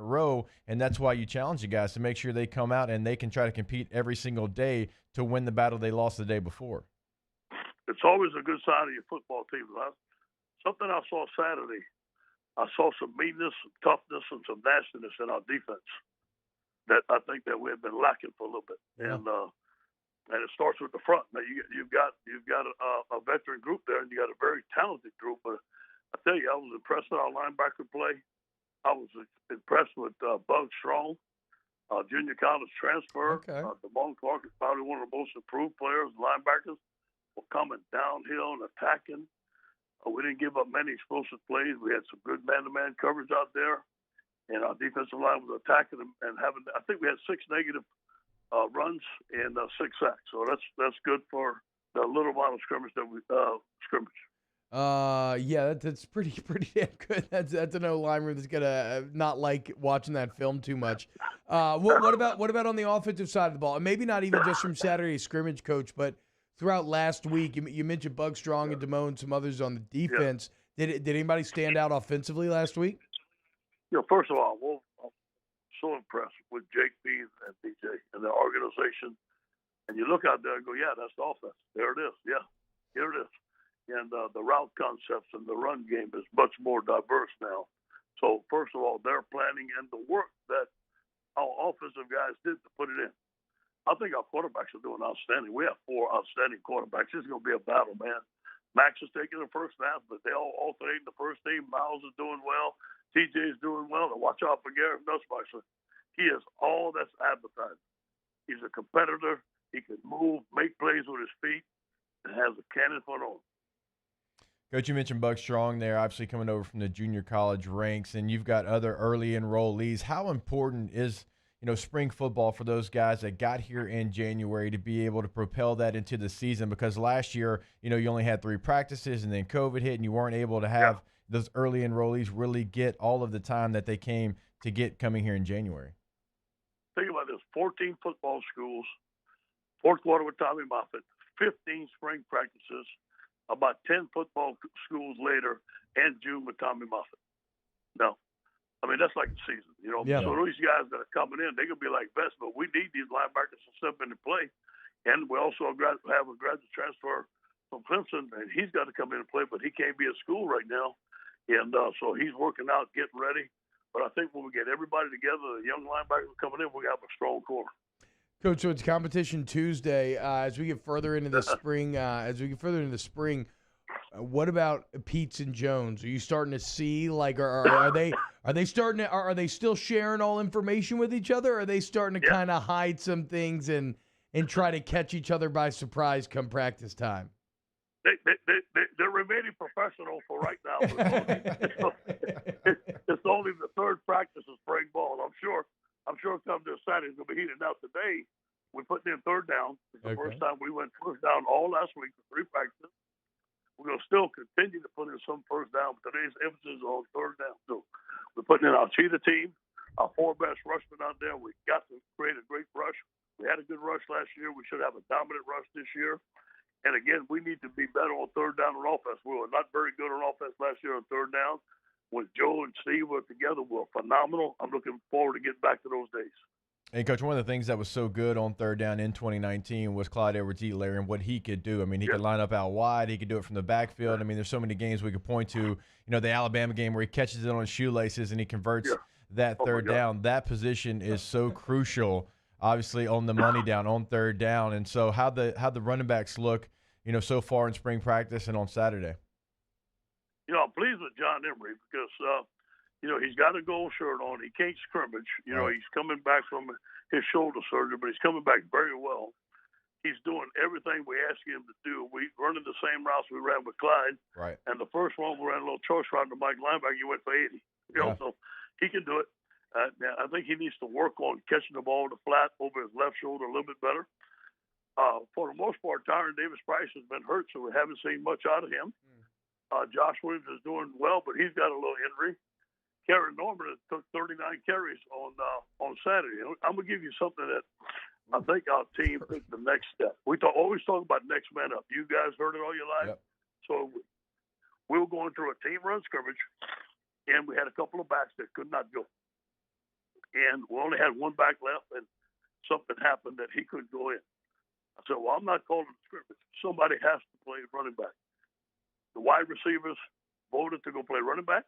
a row, and that's why you challenge the guys to make sure they come out and they can try to compete every single day to win the battle they lost the day before. It's always a good sign of your football team. Something I saw Saturday, I saw some meanness, some toughness, and some nastiness in our defense that I think that we have been lacking for a little bit. Yeah. And it starts with the front. Now you've got a veteran group there, and you got a very talented group. But I tell you, I was impressed with our linebacker play. I was impressed with Bug Strong, junior college transfer. Okay. Damone Clark is probably one of the most improved players. Linebackers were coming downhill and attacking. We didn't give up many explosive plays. We had some good man-to-man coverage out there, and our defensive line was attacking them and having. I think we had 6 negative runs and 6 sacks. So that's good for the little amount of scrimmage that we scrimmage. Yeah, that's pretty damn good. That's an O-lineman that's gonna not like watching that film too much. What about on the offensive side of the ball? And maybe not even just from Saturday's scrimmage, Coach, but throughout last week, you mentioned Bug Strong and Damone, some others on the defense. Yeah. Did anybody stand out offensively last week? First of all, I'm so impressed with Jake Bees and DJ and their organization. And you look out there and go, yeah, that's the offense. There it is. Yeah, here it is. And the route concepts and the run game is much more diverse now. So, first of all, their planning and the work that our offensive guys did to put it in. I think our quarterbacks are doing outstanding. We have 4 outstanding quarterbacks. It's going to be a battle, man. Max is taking the first snap, but they all alternate the first team. Miles is doing well. TJ is doing well. And watch out for Garrett Nussmeister. He is all that's advertised. He's a competitor. He can move, make plays with his feet, and has a cannon for on. Coach, you mentioned Buck Strong there, obviously coming over from the junior college ranks, and you've got other early enrollees. How important is spring football for those guys that got here in January to be able to propel that into the season? Because last year, you only had 3 practices and then COVID hit and you weren't able to have those early enrollees really get all of the time that they came to get coming here in January. Think about this, 14 football schools, 4th quarter with Tommy Moffitt, 15 spring practices, about 10 football schools later, and June with Tommy Moffitt. No. I mean, that's like a season, Yeah. So these guys that are coming in, they're going to be like vets, but we need these linebackers to step into play. And we also have a graduate transfer from Clemson, and he's got to come in and play, but he can't be at school right now. And so he's working out, getting ready. But I think when we get everybody together, the young linebackers coming in, we have a strong core. Coach, so it's Competition Tuesday. As we get further into the spring, what about Pete's and Jones? Are you starting to see are they still sharing all information with each other? Or are they starting to kind of hide some things and try to catch each other by surprise come practice time? They're remaining professional for right now. It's only the 3rd practice of spring ball. I'm sure come this Saturday it's going to be heated out today. We're putting in 3rd down. It's the first time we went 1st down all last week for 3 practices. We're going to still continue to put in some 1st down, but today's emphasis is on 3rd down. So we're putting in our cheetah team, our 4 best rushmen out there. We got to create a great rush. We had a good rush last year. We should have a dominant rush this year. And again, we need to be better on 3rd down on offense. We were not very good on offense last year on 3rd down. When Joe and Steve were together, we were phenomenal. I'm looking forward to getting back to those days. And, Coach, one of the things that was so good on 3rd down in 2019 was Clyde Edwards-Helaire and what he could do. I mean, he could line up out wide. He could do it from the backfield. I mean, there's so many games we could point to. The Alabama game where he catches it on his shoelaces and he converts that 3rd down. That position is so crucial, obviously, on the money down, on 3rd down. And so how the running backs look, so far in spring practice and on Saturday? I'm pleased with John Emery because he's got a gold shirt on. He can't scrimmage. He's coming back from his shoulder surgery, but he's coming back very well. He's doing everything we ask him to do. We're running the same routes we ran with Clyde. Right. And the first one, we ran a little choice route to Mike linebacker. He went for 80. So he can do it. Now, I think he needs to work on catching the ball to flat over his left shoulder a little bit better. For the most part, Tyron Davis-Price has been hurt, so we haven't seen much out of him. Josh Williams is doing well, but he's got a little injury. Karen Norman took 39 carries on Saturday. I'm going to give you something that I think our team took the next step. We always talk about next man up. You guys heard it all your life. Yep. So we were going through a team run scrimmage, and we had a couple of backs that could not go. and we only had one back left, and something happened that he couldn't go in. I said, well, I'm not calling the scrimmage. Somebody has to play running back. The wide receivers voted to go play running back.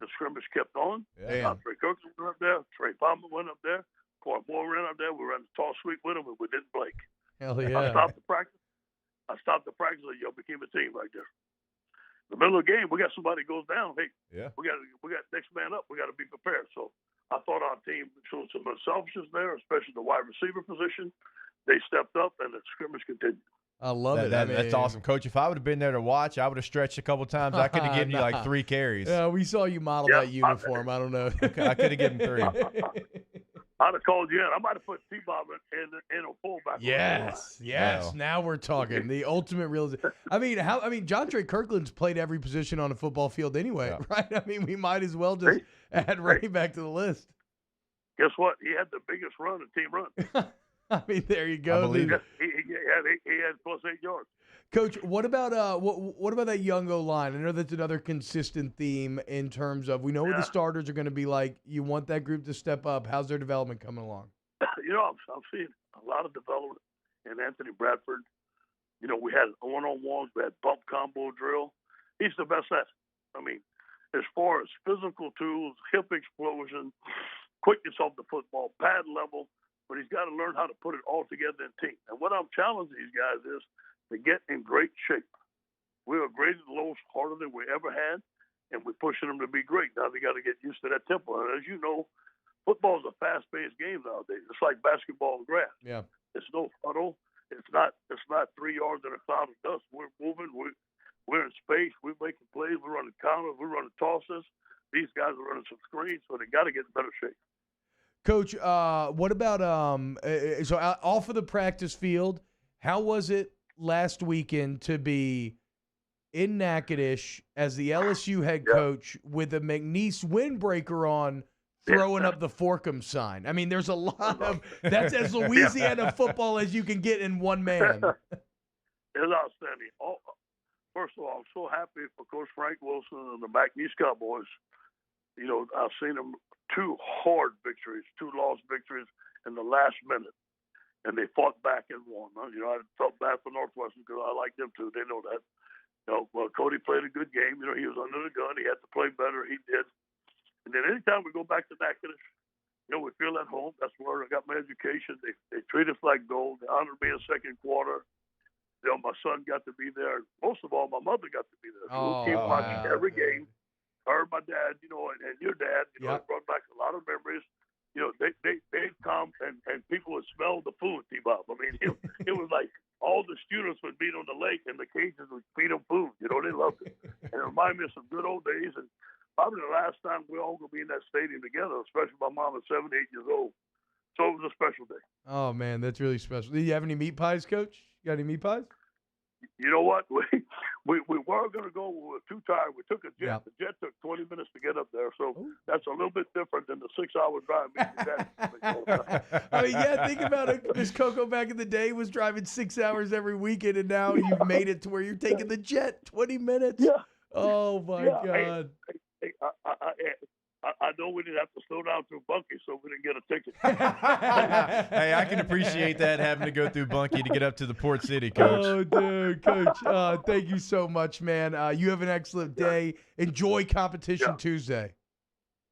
The scrimmage kept on. Trey Kirkland went up there. Trey Palmer went up there. Court Moore ran up there. We ran the toss sweep with him, and we didn't blink. Hell yeah. I stopped the practice. And y'all became a team right there. In the middle of the game, we got somebody goes down. Hey, we got next man up. We got to be prepared. So I thought our team showed some unselfishness there, especially the wide receiver position. They stepped up, and the scrimmage continued. I love it. That's awesome, Coach. If I would have been there to watch, I would have stretched a couple times. I could have given you like 3 carries. Yeah, we saw you model that uniform. I don't know. I could have given 3. I'd have called you in. I might have put T-Bob in a fullback. Yes. Wow. Now we're talking. The ultimate realization. John Trey Kirkland's played every position on a football field anyway, right? I mean, we might as well just add running back to the list. Guess what? He had the biggest run in team run. I mean, there you go. He had plus 8 yards. Coach, what about what about that young O-line? I know that's another consistent theme in terms of we know what the starters are going to be like. You want that group to step up. How's their development coming along? I'm seeing a lot of development in Anthony Bradford. We had one-on-ones. We had bump combo drill. He's the best at it. I mean, as far as physical tools, hip explosion, quickness off the football, pad level, but he's got to learn how to put it all together in team. And what I'm challenging these guys is to get in great shape. We are graded the lowest harder than we ever had, and we're pushing them to be great. Now they got to get used to that tempo. And as you know, football is a fast-paced game nowadays. It's like basketball and grass. Yeah. It's no huddle. It's not 3 yards in a cloud of dust. We're moving. We're in space. We're making plays. We're running counters. We're running tosses. These guys are running some screens, so they got to get in better shape. Coach, what about so off of the practice field, how was it last weekend to be in Natchitoches as the LSU head coach with a McNeese windbreaker on throwing up the Forkum sign? I mean, there's a lot of – that's as Louisiana football as you can get in one man. It's outstanding. First of all, I'm so happy for Coach Frank Wilson and the McNeese Cowboys. I've seen them 2 hard victories, 2 lost victories in the last minute, and they fought back and won. I felt bad for Northwestern because I like them too. They know that. Well, Cody played a good game. He was under the gun. He had to play better. He did. And then anytime we go back to Natchitoches, we feel at home. That's where I got my education. They treat us like gold. They honored me in the second quarter. My son got to be there. Most of all, my mother got to be there. So we came watching every game. Her, my dad, and your dad, it brought back a lot of memories. They'd come and people would smell the food, T-Bob. I mean, it was like all the students would meet on the lake and the Cajuns would feed them food. They loved it. And it reminded me of some good old days. And probably the last time we're all going to be in that stadium together, especially my mom at 78 years old. So it was a special day. Oh, man, that's really special. Do you have any meat pies, Coach? You got any meat pies? You know what? We were going to go. We were too tired. We took a jet. Yeah. The jet took 20 minutes to get up there, so that's a little bit different than the 6-hour drive. I mean, think about it. Miss Coco back in the day was driving 6 hours every weekend, and now you've made it to where you're taking the jet 20 minutes. Yeah. Oh, my God. Hey, I know we didn't have to slow down through Bunkie, so we didn't get a ticket. Hey, I can appreciate that, having to go through Bunkie to get up to the Port City, Coach. Oh, dude, Coach. Thank you so much, man. You have an excellent day. Enjoy Competition Tuesday.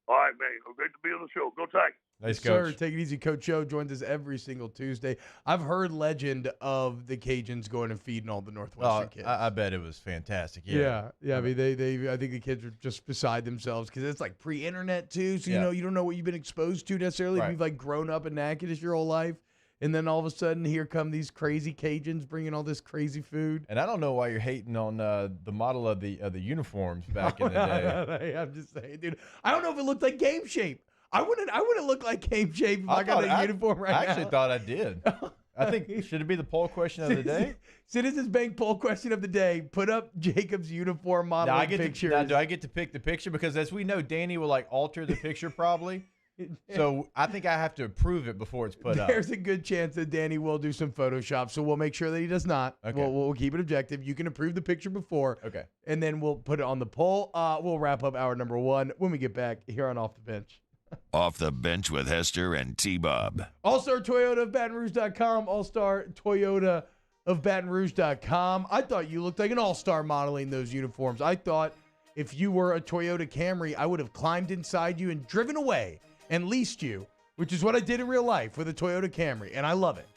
All right, man. Great to be on the show. Go Tigers. Nice, Yes, Coach. sir. Take it easy. Coach Joe joins us every single Tuesday. I've heard legend of the Cajuns going and feeding all the Northwestern kids. I bet it was fantastic. Yeah. I mean, I think the kids are just beside themselves because it's like pre-internet too. So you don't know what you've been exposed to necessarily. Right. You've like grown up in Natchitoches your whole life, and then all of a sudden here come these crazy Cajuns bringing all this crazy food. And I don't know why you're hating on the model of the uniforms back in the day. I'm just saying, dude. I don't know if it looked like Game Shape. I wouldn't look like Game Shape if I got a uniform right now. I actually thought I did. I think, should it be the poll question of the day? Citizens Bank poll question of the day. Put up Jacob's uniform modeling pictures. Now, do I get to pick the picture? Because as we know, Danny will alter the picture probably. So I think I have to approve it before it's put up. There's a good chance that Danny will do some Photoshop, so we'll make sure that he does not. Okay. We'll keep it objective. You can approve the picture before. Okay. And then we'll put it on the poll. We'll wrap up hour number 1 when we get back here on Off the Bench. Off the Bench with Hester and T-Bob. All-Star Toyota of Baton Rouge.com. All-Star Toyota of Baton Rouge.com. I thought you looked like an all-star modeling those uniforms. I thought if you were a Toyota Camry, I would have climbed inside you and driven away and leased you, which is what I did in real life with a Toyota Camry, and I love it.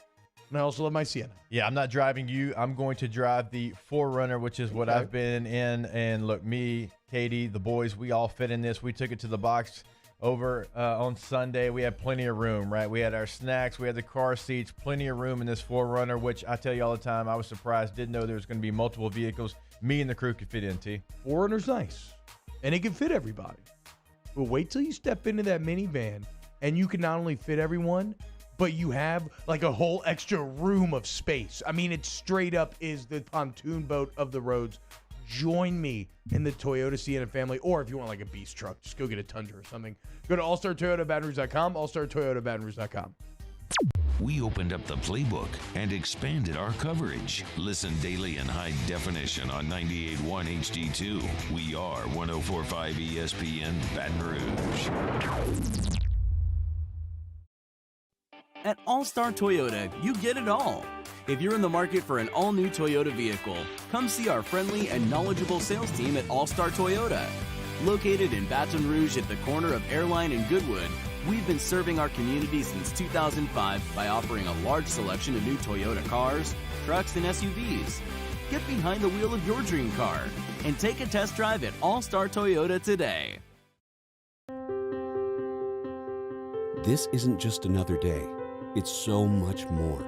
And I also love my Sienna. Yeah, I'm not driving you. I'm going to drive the 4Runner, which is what I've been in. And look, me, Katie, the boys, we all fit in this. We took it to the box over on Sunday. We had plenty of room, right? We had our snacks. We had the car seats, plenty of room in this 4Runner, which I tell you all the time, I was surprised. Didn't know there was going to be multiple vehicles me and the crew could fit in, T. 4Runner's nice, and it can fit everybody. But wait till you step into that minivan, and you can not only fit everyone, but you have like a whole extra room of space. I mean, it straight up is the pontoon boat of the roads. Join me in the Toyota Sienna family, or if you want like a beast truck, just go get a Tundra or something. Go to allstartoyotabatonrouge.com, allstartoyotabatonrouge.com. We opened up the playbook and expanded our coverage. Listen daily in high definition on 98.1 HD2. We are 104.5 ESPN Baton Rouge. At All-Star Toyota, you get it all. If you're in the market for an all-new Toyota vehicle, come see our friendly and knowledgeable sales team at All-Star Toyota. Located in Baton Rouge at the corner of Airline and Goodwood, we've been serving our community since 2005 by offering a large selection of new Toyota cars, trucks, and SUVs. Get behind the wheel of your dream car and take a test drive at All-Star Toyota today. This isn't just another day. It's so much more.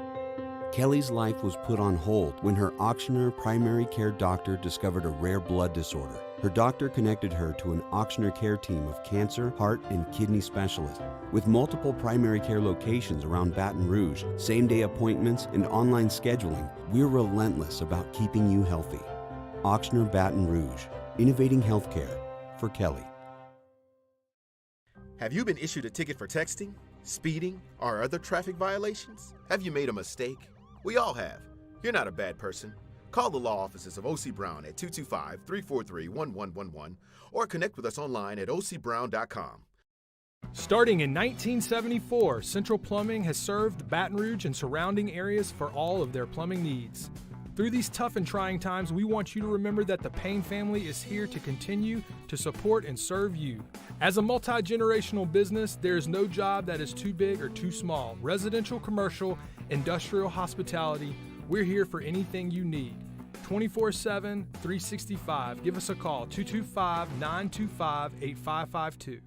Kelly's life was put on hold when her auctioneer primary care doctor discovered a rare blood disorder. Her doctor connected her to an auctioneer care team of cancer, heart, and kidney specialists. With multiple primary care locations around Baton Rouge, same-day appointments, and online scheduling, we're relentless about keeping you healthy. Auctioneer Baton Rouge, innovating healthcare for Kelly. Have you been issued a ticket for texting, speeding, or other traffic violations? Have you made a mistake? We all have. You're not a bad person. Call the law offices of O.C. Brown at 225-343-1111 or connect with us online at ocbrown.com. Starting in 1974, Central Plumbing has served Baton Rouge and surrounding areas for all of their plumbing needs. Through these tough and trying times, we want you to remember that the Payne family is here to continue to support and serve you. As a multi-generational business, there is no job that is too big or too small. Residential, commercial, industrial, hospitality, we're here for anything you need. 24/7, 365. Give us a call, 225-925-8552.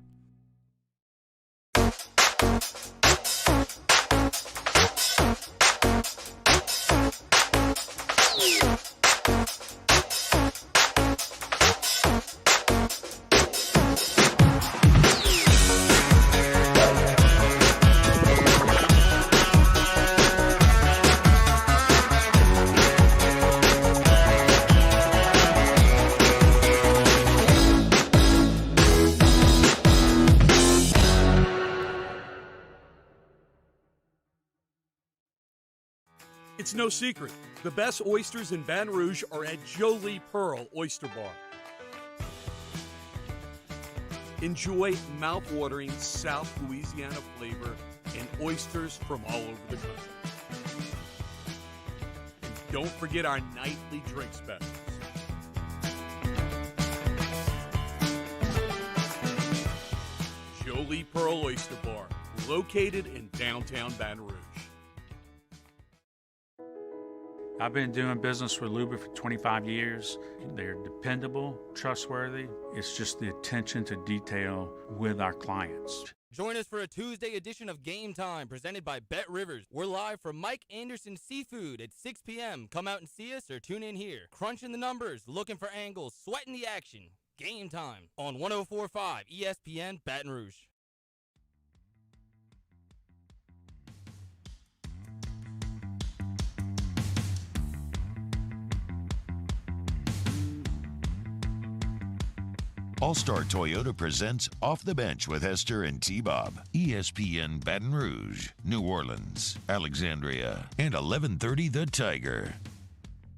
It's no secret. The best oysters in Baton Rouge are at Jolie Pearl Oyster Bar. Enjoy mouth-watering South Louisiana flavor and oysters from all over the country. And don't forget our nightly drink specials. Jolie Pearl Oyster Bar, located in downtown Baton Rouge. I've been doing business with Luba for 25 years. They're dependable, trustworthy. It's just the attention to detail with our clients. Join us for a Tuesday edition of Game Time, presented by Bet Rivers. We're live from Mike Anderson Seafood at 6 p.m. Come out and see us or tune in here. Crunching the numbers, looking for angles, sweating the action. Game Time on 104.5 ESPN Baton Rouge. All-Star Toyota presents Off the Bench with Hester and T-Bob. ESPN Baton Rouge, New Orleans, Alexandria, and 1130 The Tiger.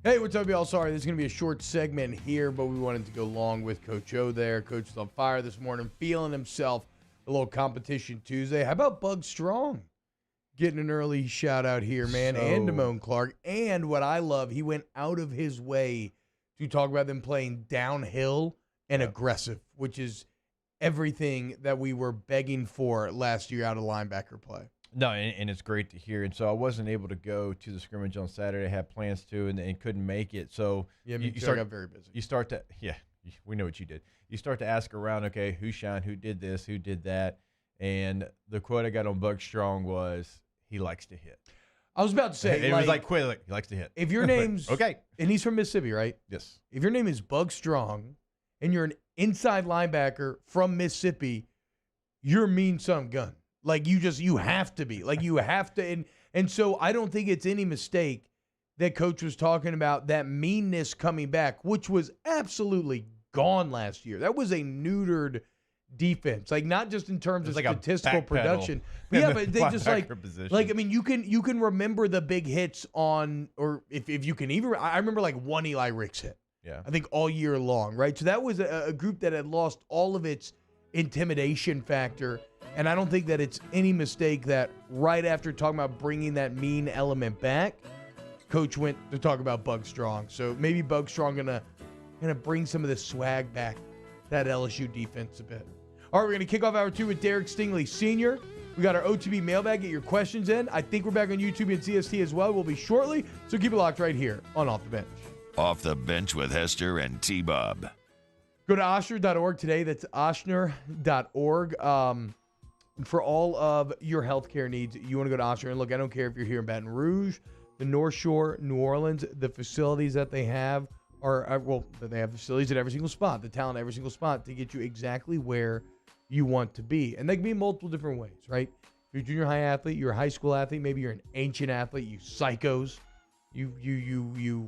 Hey, what's up, y'all? Sorry, this is going to be a short segment here, but we wanted to go long with Coach O there. Coach is on fire this morning, feeling himself a a little competition Tuesday. How about Bug Strong getting an early shout out here, man, and Damone Clark. And what I love, he went out of his way to talk about them playing downhill and aggressive, which is everything that we were begging for last year out of linebacker play. No, and it's great to hear. And so I wasn't able to go to the scrimmage on Saturday. I had plans to and couldn't make it. So yeah, you got very busy. You start to, we know what you did. You start to ask around, okay, who shined, who did this, who did that. And the quote I got on Bug Strong was, he likes to hit. I was about to say. It was like, quick, he likes to hit. If your name's, okay. And he's from Mississippi, right? Yes. If your name is Bug Strong and you're an inside linebacker from Mississippi, you're a mean son of a gun. Like, you have to be. Like, you have to. And so I don't think it's any mistake that Coach was talking about that meanness coming back, which was absolutely gone last year. That was a neutered defense. Like, not just in terms of statistical production. Yeah, but they just I mean, you can remember the big hits on, or if you can even, I remember like one Eli Ricks hit. Yeah. I think all year long, right? So that was a group that had lost all of its intimidation factor. And I don't think that it's any mistake that right after talking about bringing that mean element back, Coach went to talk about Bug Strong. So maybe Bug Strong gonna bring some of the swag back, that LSU defense a bit. All right, we're gonna kick off hour 2 with Derek Stingley Sr. We got our OTB mailbag. Get your questions in. I think we're back on YouTube and CST as well. We'll be shortly. So keep it locked right here on Off the Bench. Off the Bench with Hester and T-Bob. Go to Ochsner.org today. That's Ochsner.org. For all of your healthcare needs, you want to go to Ochsner. And look, I don't care if you're here in Baton Rouge, the North Shore, New Orleans, the facilities that they have they have facilities at every single spot, the talent at every single spot to get you exactly where you want to be. And they can be in multiple different ways, right? If you're a junior high athlete, you're a high school athlete, maybe you're an ancient athlete, you psychos.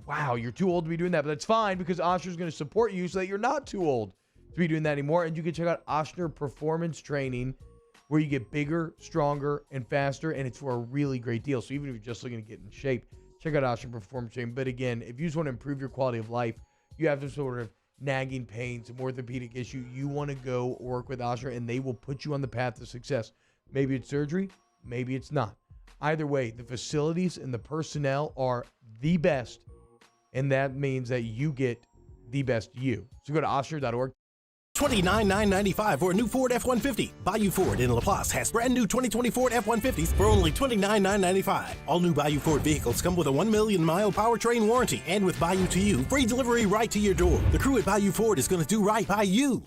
Wow, you're too old to be doing that, but that's fine because Ochsner's going to support you so that you're not too old to be doing that anymore. And you can check out Ochsner Performance Training, where you get bigger, stronger, and faster, and it's for a really great deal. So even if you're just looking to get in shape, check out Ochsner Performance Training. But again, if you just want to improve your quality of life, you have some sort of nagging pain, some orthopedic issue, you want to go work with Ochsner, and they will put you on the path to success. Maybe it's surgery, maybe it's not. Either way, the facilities and the personnel are the best, and that means that you get the best you. So go to Ochsner.org. $29,995 for a new Ford F-150. Bayou Ford in LaPlace has brand new 2020 Ford F-150s for only $29,995. All new Bayou Ford vehicles come with a 1 million mile powertrain warranty, and with Bayou to You, free delivery right to your door. The crew at Bayou Ford is going to do right by you.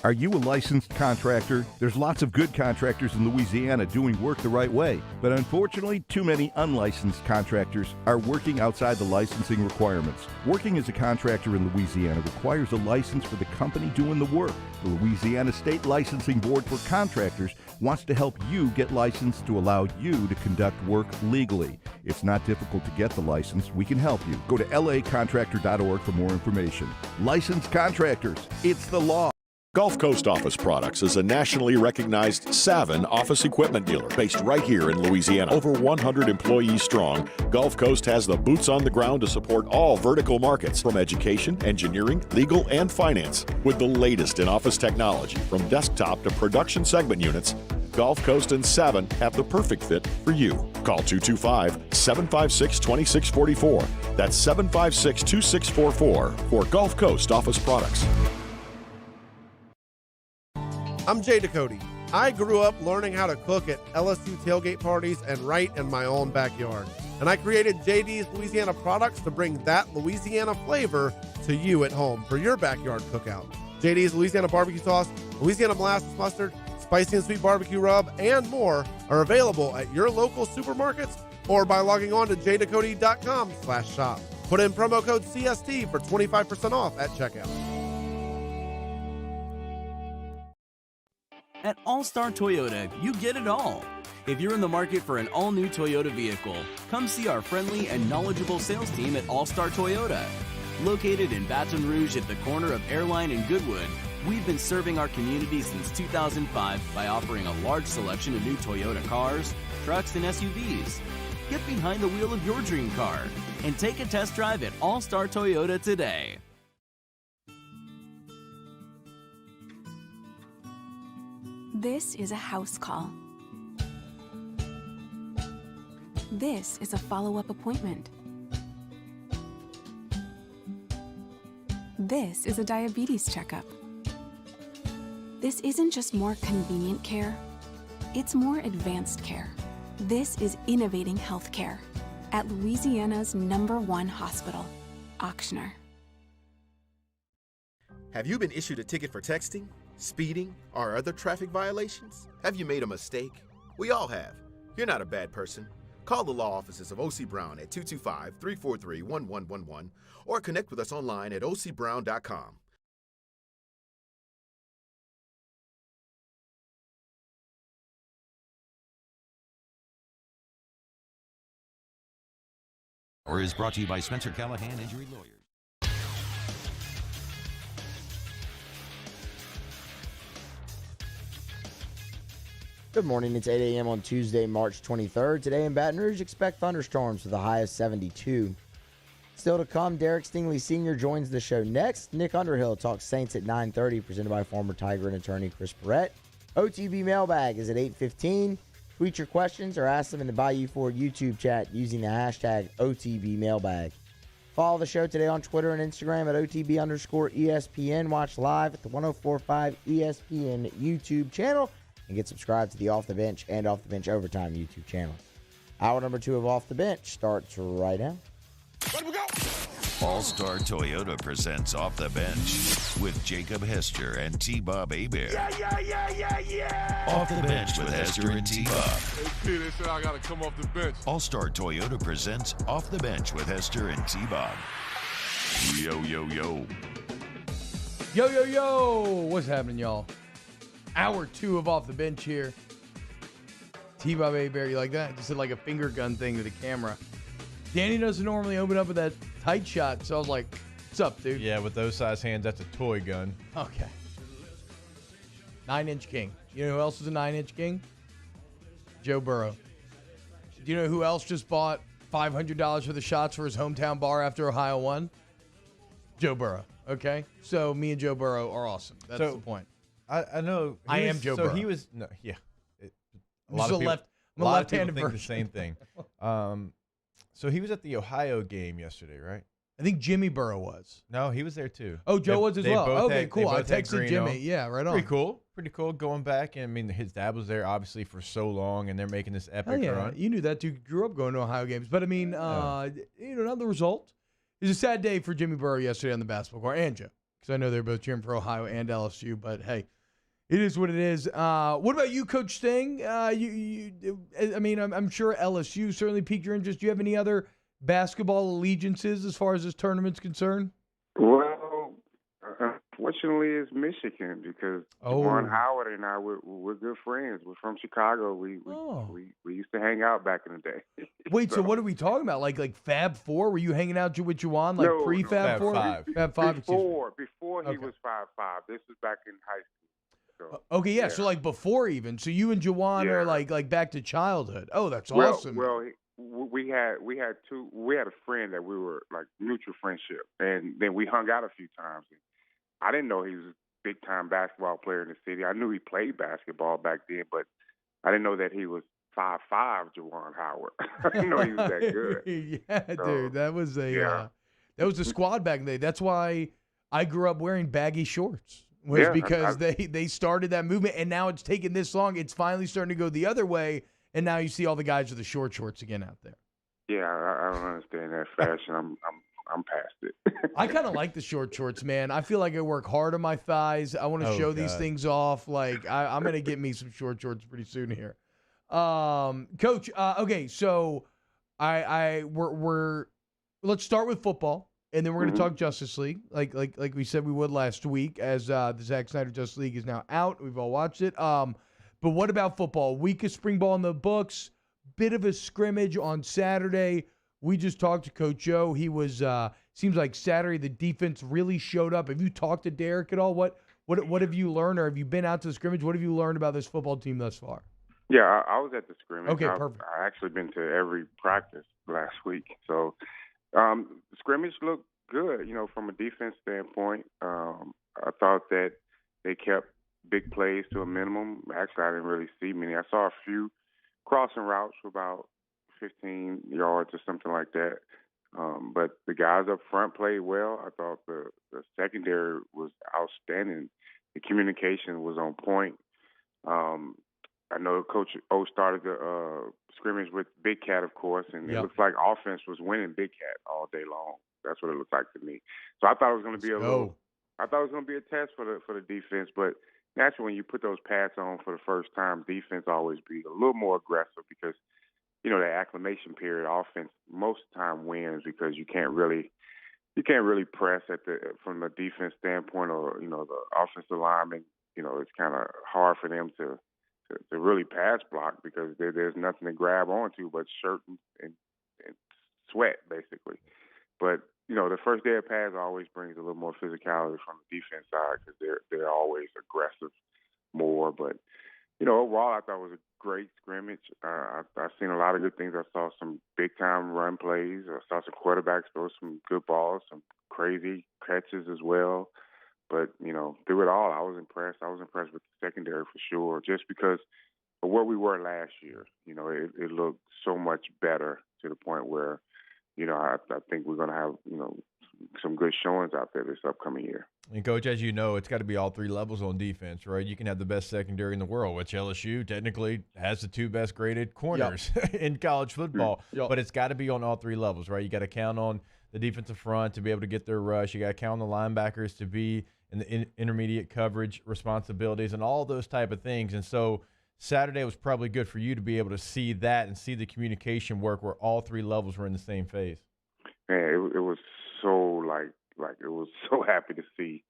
Are you a licensed contractor? There's lots of good contractors in Louisiana doing work the right way, but unfortunately, too many unlicensed contractors are working outside the licensing requirements. Working as a contractor in Louisiana requires a license for the company doing the work. The Louisiana State Licensing Board for Contractors wants to help you get licensed to allow you to conduct work legally. It's not difficult to get the license. We can help you. Go to lacontractor.org for more information. Licensed contractors, it's the law. Gulf Coast Office Products is a nationally recognized Savin office equipment dealer based right here in Louisiana. Over 100 employees strong, Gulf Coast has the boots on the ground to support all vertical markets from education, engineering, legal, and finance. With the latest in office technology from desktop to production segment units, Gulf Coast and Savin have the perfect fit for you. Call 225-756-2644. That's 756-2644 for Gulf Coast Office Products. I'm Jay Ducote. I grew up learning how to cook at LSU tailgate parties and right in my own backyard. And I created JD's Louisiana Products to bring that Louisiana flavor to you at home for your backyard cookout. JD's Louisiana barbecue sauce, Louisiana molasses mustard, spicy and sweet barbecue rub, and more are available at your local supermarkets or by logging on to jducote.com/shop. Put in promo code CST for 25% off at checkout. At All-Star Toyota, you get it all. If you're in the market for an all-new Toyota vehicle, come see our friendly and knowledgeable sales team at All-Star Toyota. Located in Baton Rouge at the corner of Airline and Goodwood, we've been serving our community since 2005 by offering a large selection of new Toyota cars, trucks, and SUVs. Get behind the wheel of your dream car and take a test drive at All-Star Toyota today. This is a house call. This is a follow-up appointment. This is a diabetes checkup. This isn't just more convenient care, it's more advanced care. This is innovating healthcare at Louisiana's #1 hospital, Ochsner. Have you been issued a ticket for texting, speeding, or other traffic violations? Have you made a mistake? We all have. You're not a bad person. Call the law offices of O.C. Brown at 225-343-1111 or connect with us online at ocbrown.com. Or is brought to you by Spencer Callahan Injury Lawyers. Good morning. It's 8 a.m. on Tuesday, March 23rd. Today in Baton Rouge, expect thunderstorms with a high of 72. Still to come, Derek Stingley Sr. joins the show next. Nick Underhill talks Saints at 9:30, presented by former Tiger and attorney Chris Perrette. OTB Mailbag is at 8:15. Tweet your questions or ask them in the Bayou Ford YouTube chat using the hashtag OTB Mailbag. Follow the show today on Twitter and Instagram at OTB_ESPN. Watch live at the 104.5 ESPN YouTube channel. And get subscribed to the Off the Bench and Off the Bench Overtime YouTube channel. Hour number 2 of Off the Bench starts right now. All-Star Toyota presents Off the Bench with Jacob Hester and T-Bob Hebert. Yeah. Off the Bench with Hester and T-Bob. Hey, P, they said I got to come off the bench. All-Star Toyota presents Off the Bench with Hester and T-Bob. Yo, yo, yo. Yo, yo, yo. What's happening, y'all? Hour 2 of Off the Bench here. T-Bob Hebert, you like that? Just did like a finger gun thing to the camera. Danny doesn't normally open up with that tight shot, so I was like, what's up, dude? Yeah, with those size hands, that's a toy gun. Okay. 9-inch king. You know who else is a 9-inch king? Joe Burrow. Do you know who else just bought $500 for the shots for his hometown bar after Ohio won? Joe Burrow. Okay? So me and Joe Burrow are awesome. That's the point. I know. I am Joe Burrow. So he was a I'm lot just of people, I'm a lot of people left-handed think version. the same thing. So he was at the Ohio game yesterday, right? I think Jimmy Burrow was. No, he was there too. Oh, Joe was as they well. both Okay, had- cool. they I both had texted green Jimmy. on. Yeah, right on. Pretty cool. Pretty cool going back. And I mean, his dad was there obviously for so long, and they're making this epic Hell yeah, run. you knew that. You grew up going to Ohio games. But, I mean, not the result. It was a sad day for Jimmy Burrow yesterday on the basketball court, and Joe, because I know they're both cheering for Ohio and LSU. But, hey, it is what it is. What about you, Coach Sting? I'm sure LSU certainly piqued your interest. Do you have any other basketball allegiances as far as this tournament's concerned? Well, unfortunately, it's Michigan because Juwan Howard and I we're good friends. We're from Chicago. We used to hang out back in the day. Wait, so what are we talking about? Like Fab Four? Were you hanging out with Juwan like pre-Fab Four? Fab Five. Before he was 5'5". This was back in high school. So, okay, yeah. So like before even. So you and Juwan are like back to childhood. Oh, that's awesome. Well, we had a friend that we were like mutual friendship, and then we hung out a few times. I didn't know he was a big time basketball player in the city. I knew he played basketball back then, but I didn't know that he was 5'5", Juwan Howard. I didn't know he was that good. Dude, that was that was the squad back in the day. That's why I grew up wearing baggy shorts. Because they started that movement, and now it's taken this long. It's finally starting to go the other way, and now you see all the guys with the short shorts again out there. Yeah, I don't understand that fashion. I'm past it. I kind of like the short shorts, man. I feel like I work hard on my thighs. I want to show these things off. Like I'm gonna get me some short shorts pretty soon here. Coach. Okay, so we're let's start with football. And then we're going to talk Justice League, like we said we would last week, as the Zack Snyder Justice League is now out. We've all watched it. But what about football? Week of spring ball in the books. Bit of a scrimmage on Saturday. We just talked to Coach Joe. He was seems like Saturday the defense really showed up. Have you talked to Derek at all? What have you learned, or have you been out to the scrimmage? What have you learned about this football team thus far? Yeah, I was at the scrimmage. Okay, perfect. I actually been to every practice last week, so. Scrimmage looked good, from a defense standpoint. I thought that they kept big plays to a minimum. Actually, I didn't really see many. I saw a few crossing routes for about 15 yards or something like that. But the guys up front played well. I thought the secondary was outstanding. The communication was on point. I know Coach O started the scrimmage with Big Cat, of course, and it looks like offense was winning Big Cat all day long. That's what it looked like to me. So I thought it was going to be I thought it was going to be a test for the defense, but naturally when you put those pads on for the first time, defense always be a little more aggressive because the acclimation period, offense most of the time wins because you can't really press from the defense standpoint, or the offensive lineman. It's kind of hard for them to really pass block because there's nothing to grab onto but shirt and sweat basically. But the first day of pass always brings a little more physicality from the defense side because they're always aggressive more. But overall, I thought it was a great scrimmage. I've seen a lot of good things. I saw some big-time run plays. I saw some quarterbacks throw some good balls, some crazy catches as well. But, through it all, I was impressed. I was impressed with the secondary for sure, just because of where we were last year. It looked so much better to the point where, I think we're going to have, some good showings out there this upcoming year. And, Coach, as you know, it's got to be all three levels on defense, right? You can have the best secondary in the world, which LSU technically has the two best graded corners in college football. But it's got to be on all three levels, right? You got to count on the defensive front to be able to get their rush. You got to count on the linebackers to be in the intermediate coverage responsibilities and all those type of things. And so Saturday was probably good for you to be able to see that and see the communication work where all three levels were in the same phase. Man, it was so it was so happy to see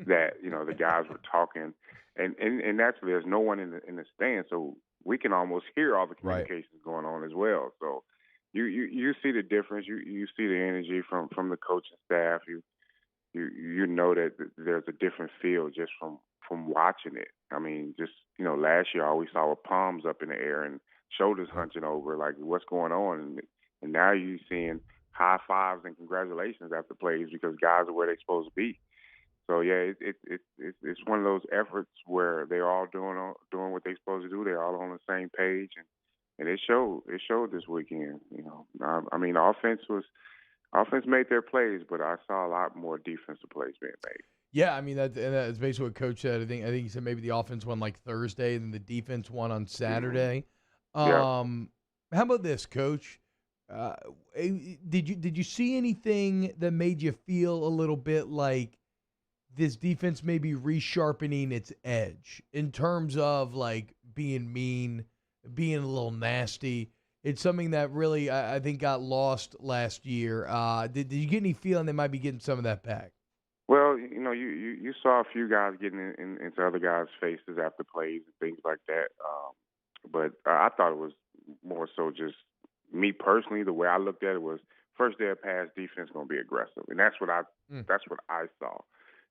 that the guys were talking, and naturally there's no one in the stand, so we can almost hear all the communications going on as well. So you see the difference. You see the energy from the coaching staff. You know that there's a different feel just from watching it. I mean, just last year all we saw were palms up in the air and shoulders hunching over, like what's going on, and now you're seeing high fives and congratulations after plays because guys are where they're supposed to be. So yeah, it's one of those efforts where they're all doing what they're supposed to do. They're all on the same page, and it showed. It showed this weekend. I mean, offense made their plays, but I saw a lot more defensive plays being made. Yeah, I mean that's basically what Coach said. I think he said maybe the offense won like Thursday, and the defense won on Saturday. How about this, Coach? Did you see anything that made you feel a little bit like this defense may be resharpening its edge in terms of like being mean, being a little nasty? It's something that really I think got lost last year. Did you get any feeling they might be getting some of that back? Well, you saw a few guys getting into other guys' faces after plays and things like that. But I thought it was more so just me personally. The way I looked at it was first day of pass defense going to be aggressive, and that's what I saw.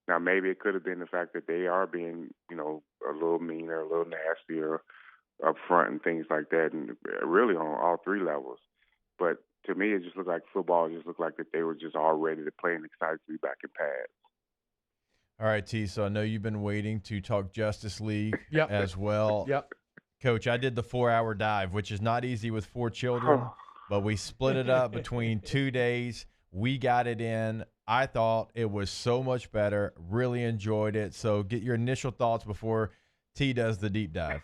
Now maybe it could have been the fact that they are being a little meaner, a little nastier up front and things like that, and really on all three levels. But to me, it just looked like football. It just looked like that they were just all ready to play and excited to be back in pads. All right, T, so I know you've been waiting to talk Justice League as well. Yep. Coach, I did the 4-hour dive, which is not easy with 4 children, but we split it up between 2 days. We got it in. I thought it was so much better. Really enjoyed it. So get your initial thoughts before T does the deep dive.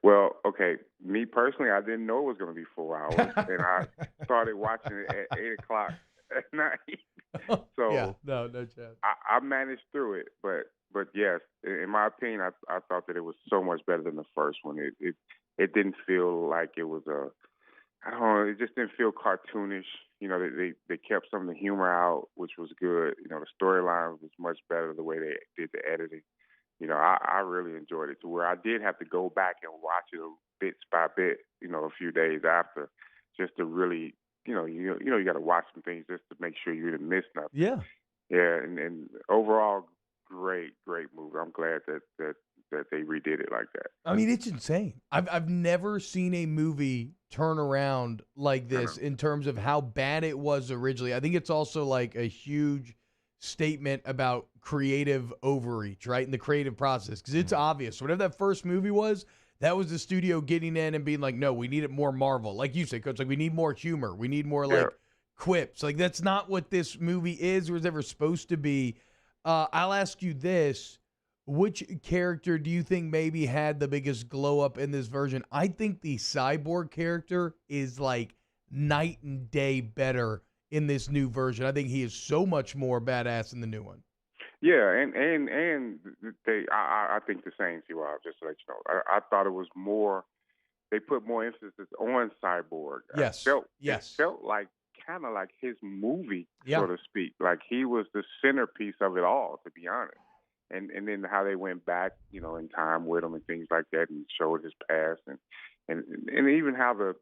Well, okay, me personally, I didn't know it was going to be 4 hours, and I started watching it at 8 o'clock at night. So yeah, no chance. I managed through it, but yes, in my opinion, I thought that it was so much better than the first one. It didn't feel like it was I don't know, it just didn't feel cartoonish. They kept some of the humor out, which was good. The storyline was much better the way they did the editing. I really enjoyed it to where I did have to go back and watch it bits by bit, a few days after, just to really, you got to watch some things just to make sure you didn't miss nothing. Yeah. Yeah, and overall, great movie. I'm glad that they redid it like that. I mean, it's insane. I've never seen a movie turn around like this in terms of how bad it was originally. I think it's also like a huge statement about creative overreach, right? In the creative process. Because it's obvious. Whatever that first movie was, that was the studio getting in and being like, no, we need it more Marvel. Like you said, Coach, like we need more humor. We need more like quips. Like that's not what this movie is or is ever supposed to be. I'll ask you this. Which character do you think maybe had the biggest glow up in this version? I think the Cyborg character is like night and day better in this new version. I think he is so much more badass in the new one. Yeah, and I think the same, T-Rob, just to let you know. I thought it was more, they put more emphasis on Cyborg. Yes. It felt like kind of like his movie, so to speak. Like he was the centerpiece of it all, to be honest. And then how they went back, in time with him and things like that, and showed his past, and even how the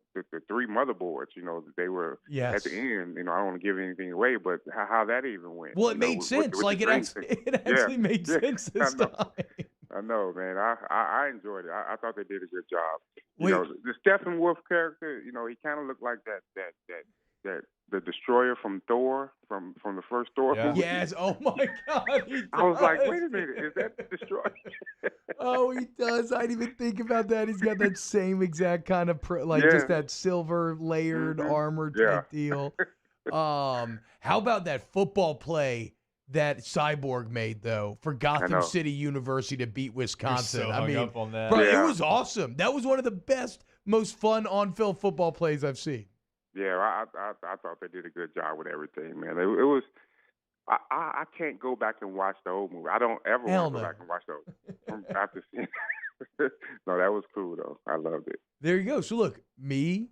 three motherboards, they were at the end. I don't want to give anything away, but how that even went. Well, it made sense. With like it actually made sense this time. I know, man. I enjoyed it. I thought they did a good job. The Stephen Wolf character, he kind of looked like that the destroyer from Thor, from the first Thor movie. Yes. Oh my God. He does. I was like, wait a minute, is that the destroyer? Oh, he does. I didn't even think about that. He's got that same exact kind of just that silver layered armor type deal. How about that football play that Cyborg made though for Gotham City University to beat Wisconsin? So hung up on that. Bro, it was awesome. That was one of the best, most fun on-field football plays I've seen. Yeah, I thought they did a good job with everything, man. It was. I can't go back and watch the old movie. I don't ever want to go back and watch those. After seeing. No, that was cool though. I loved it. There you go. So look, me,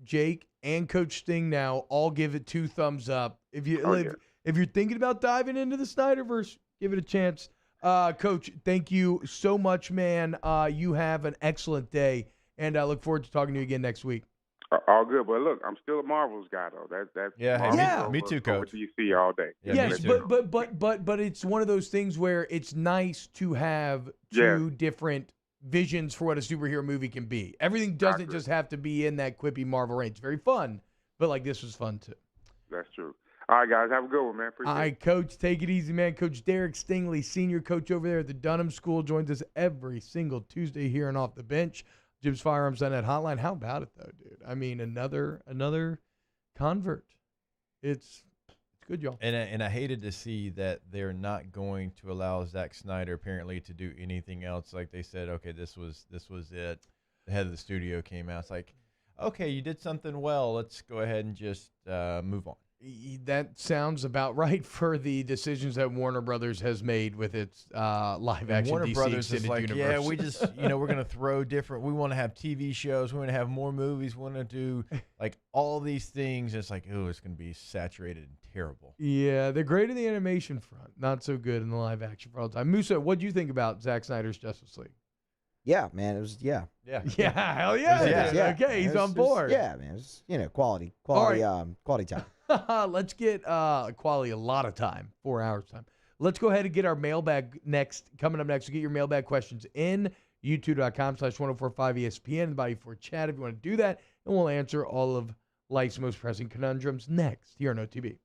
Jake, and Coach Sting now all give it 2 thumbs up. If you're thinking about diving into the Snyderverse, give it a chance. Coach, thank you so much, man. You have an excellent day, and I look forward to talking to you again next week. All good, but look, I'm still a Marvels guy though. That's me too, Coach. DC all day. Yes, but it's one of those things where it's nice to have 2 different visions for what a superhero movie can be. Everything doesn't just have to be in that quippy Marvel range. It's very fun, but like this was fun too. That's true. All right, guys, have a good one, man. Appreciate all right, Coach, take it easy, man. Coach Derek Stingley, senior coach over there at the Dunham School, joins us every single Tuesday here and Off the Bench. Jim's Firearms on that hotline. How about it though, dude? I mean, another convert. It's good, y'all. And I hated to see that they're not going to allow Zack Snyder apparently to do anything else. Like they said, okay, this was it. The head of the studio came out. It's like, okay, you did something well. Let's go ahead and just move on. That sounds about right for the decisions that Warner Brothers has made with its live-action Warner DC Brothers extended is like, universe. yeah, we just, we're going to throw different. We want to have TV shows. We want to have more movies. We want to do like all these things. It's like, oh, it's going to be saturated and terrible. Yeah, they're great in the animation front, not so good in the live-action front all the time. Musa, what do you think about Zack Snyder's Justice League? Yeah, man, it was Yeah, hell yeah. Okay, he's on board. Man, it was, quality time. Let's get quality a lot of time, 4 hours time. Let's go ahead and get our mailbag next. Coming up next, we'll get your mailbag questions in youtube.com/1045ESPN, the Bayou for chat if you want to do that, and we'll answer all of life's most pressing conundrums next here on OTB.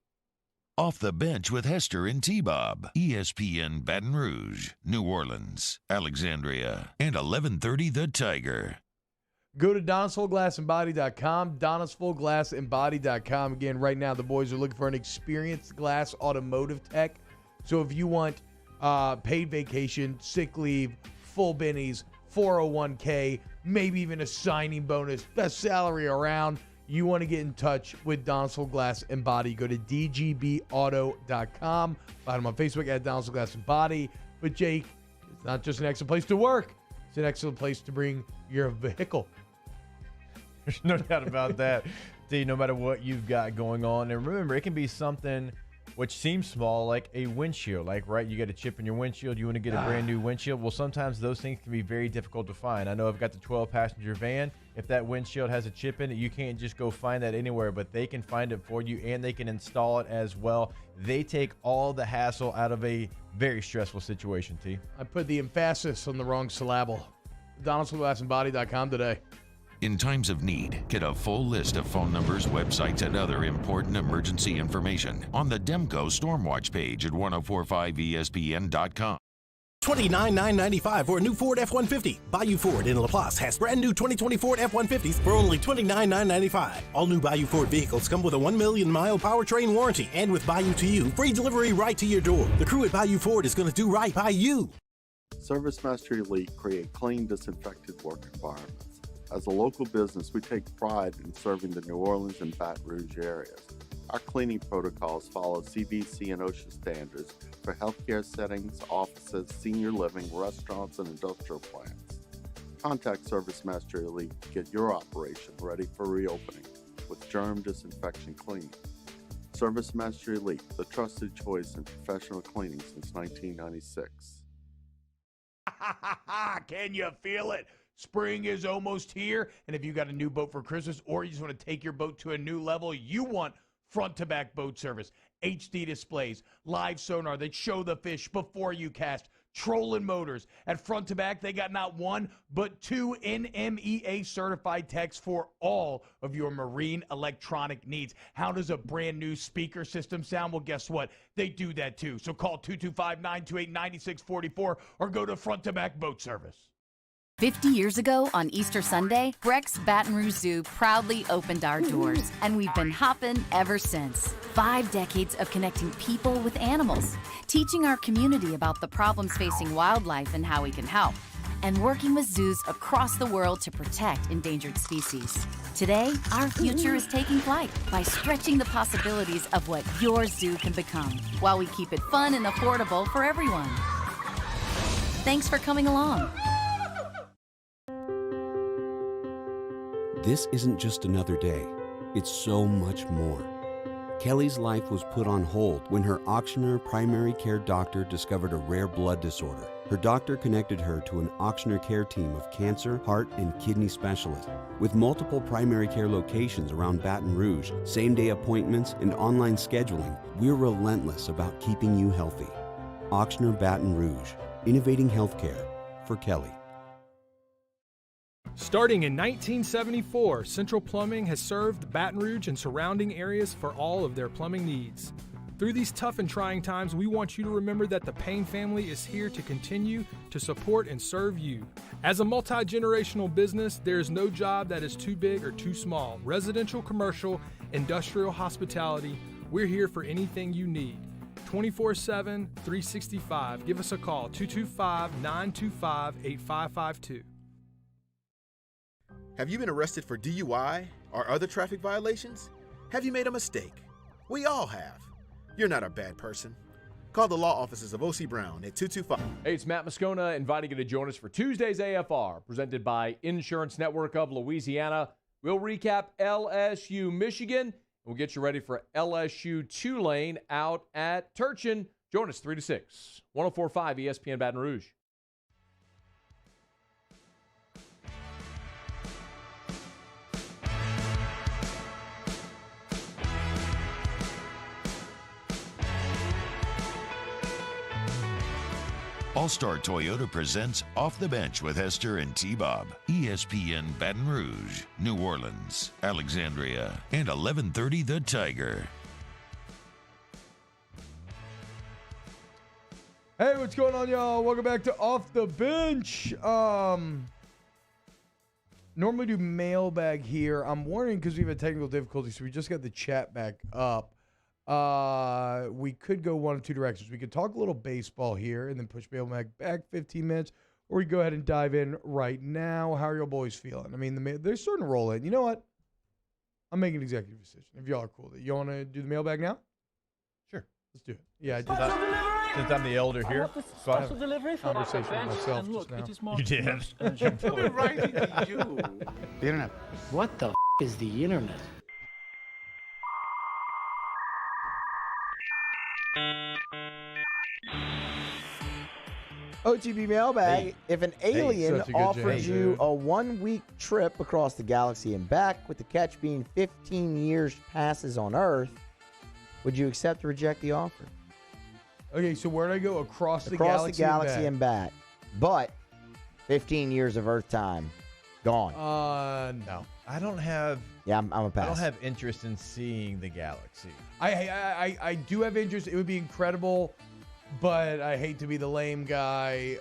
Off the Bench with Hester and T-Bob. ESPN Baton Rouge, New Orleans, Alexandria, and 1130 The Tiger. Go to DonnisFullGlassandBody.com, DonnisFullGlassandBody.com. Again, right now the boys are looking for an experienced glass automotive tech. So if you want paid vacation, sick leave, full bennies, 401k, maybe even a signing bonus, best salary around, you want to get in touch with Donnisful Glass and Body, go to dgbauto.com. Find them on Facebook at Donnisful Glass and Body. But Jake, it's not just an excellent place to work. It's an excellent place to bring your vehicle. There's no doubt about that. D, no matter what you've got going on. And remember, it can be something which seems small, like a windshield. Like, right, you got a chip in your windshield. You want to get a brand new windshield. Well, sometimes those things can be very difficult to find. I know I've got the 12-passenger van. If that windshield has a chip in it, you can't just go find that anywhere, but they can find it for you, and they can install it as well. They take all the hassle out of a very stressful situation, T. I put the emphasis on the wrong syllable. DonnisfulGlassandBody.com today. In times of need, get a full list of phone numbers, websites, and other important emergency information on the Demco Stormwatch page at 1045ESPN.com. $29,995 for a new Ford F-150. Bayou Ford in Laplace has brand new 2020 Ford F-150s for only $29,995. All new Bayou Ford vehicles come with a 1 million mile powertrain warranty, and with Bayou to You, free delivery right to your door. The crew at Bayou Ford is going to do right by you. ServiceMaster Elite create clean, disinfected work environments. As a local business, we take pride in serving the New Orleans and Baton Rouge areas. Our cleaning protocols follow CDC and OSHA standards for healthcare settings, offices, senior living, restaurants, and industrial plants. Contact ServiceMaster Elite to get your operation ready for reopening with germ disinfection cleaning. ServiceMaster Elite, the trusted choice in professional cleaning since 1996. Can you feel it? Spring is almost here, and if you got a new boat for Christmas or you just want to take your boat to a new level, you want front-to-back boat service, HD displays, live sonar that show the fish before you cast, trolling motors. At front to back, they got not one, but two NMEA certified techs for all of your marine electronic needs. How does a brand new speaker system sound? Well, guess what? They do that too. So call 225-928-9644 or go to front to back boat service. 50 years ago on Easter Sunday, Breck's Baton Rouge Zoo proudly opened our doors, and we've been hopping ever since. 5 decades of connecting people with animals, teaching our community about the problems facing wildlife and how we can help, and working with zoos across the world to protect endangered species. Today, our future is taking flight by stretching the possibilities of what your zoo can become, while we keep it fun and affordable for everyone. Thanks for coming along. This isn't just another day. It's so much more. Kelly's life was put on hold when her auctioneer primary care doctor discovered a rare blood disorder. Her doctor connected her to an auctioneer care team of cancer, heart, and kidney specialists. With multiple primary care locations around Baton Rouge, same-day appointments, and online scheduling, we're relentless about keeping you healthy. Auctioneer Baton Rouge, innovating healthcare for Kelly. Starting in 1974, Central Plumbing has served Baton Rouge and surrounding areas for all of their plumbing needs. Through these tough and trying times, we want you to remember that the Payne family is here to continue to support and serve you. As a multi-generational business, there is no job that is too big or too small. Residential, commercial, industrial, hospitality, we're here for anything you need. 24/7, 365. Give us a call, 225-925-8552. Have you been arrested for DUI or other traffic violations? Have you made a mistake? We all have. You're not a bad person. Call the law offices of O.C. Brown at 225. Hey, it's Matt Moscona inviting you to join us for Tuesday's AFR, presented by Insurance Network of Louisiana. We'll recap LSU Michigan. We'll get you ready for LSU Tulane out at Turchin. Join us 3 to 6. 104.5 ESPN Baton Rouge. All-Star Toyota presents Off the Bench with Hester and T-Bob. ESPN Baton Rouge, New Orleans, Alexandria, and 1130 The Tiger. Hey, what's going on, y'all? Welcome back to Off the Bench. Normally do mailbag here. I'm warning because we've had technical difficulties, so we just got the chat back up. We could go one of two directions. We could talk a little baseball here and then push mailbag back 15 minutes, or we go ahead and dive in right now. How are your boys feeling? I mean, they're starting to roll in. You know what? I'm making an executive decision. If y'all are cool with it. You want to do the mailbag now? Sure. Let's do it. Yeah, I did. Since I'm the elder here, so I have a conversation with myself just now. You did. Writing to you. The internet. What the is the internet? OTB mailbag. Hey. If an alien such a good offered job, you dude. a 1-week trip across the galaxy and back, with the catch being 15 years passes on Earth, would you accept or reject the offer? Okay, so where'd I go? Across the Across the galaxy and back. But 15 years of Earth time. Gone. No. I don't have. Yeah, I'm a pass. I don't have interest in seeing the galaxy. I do have interest. It would be incredible, but I hate to be the lame guy.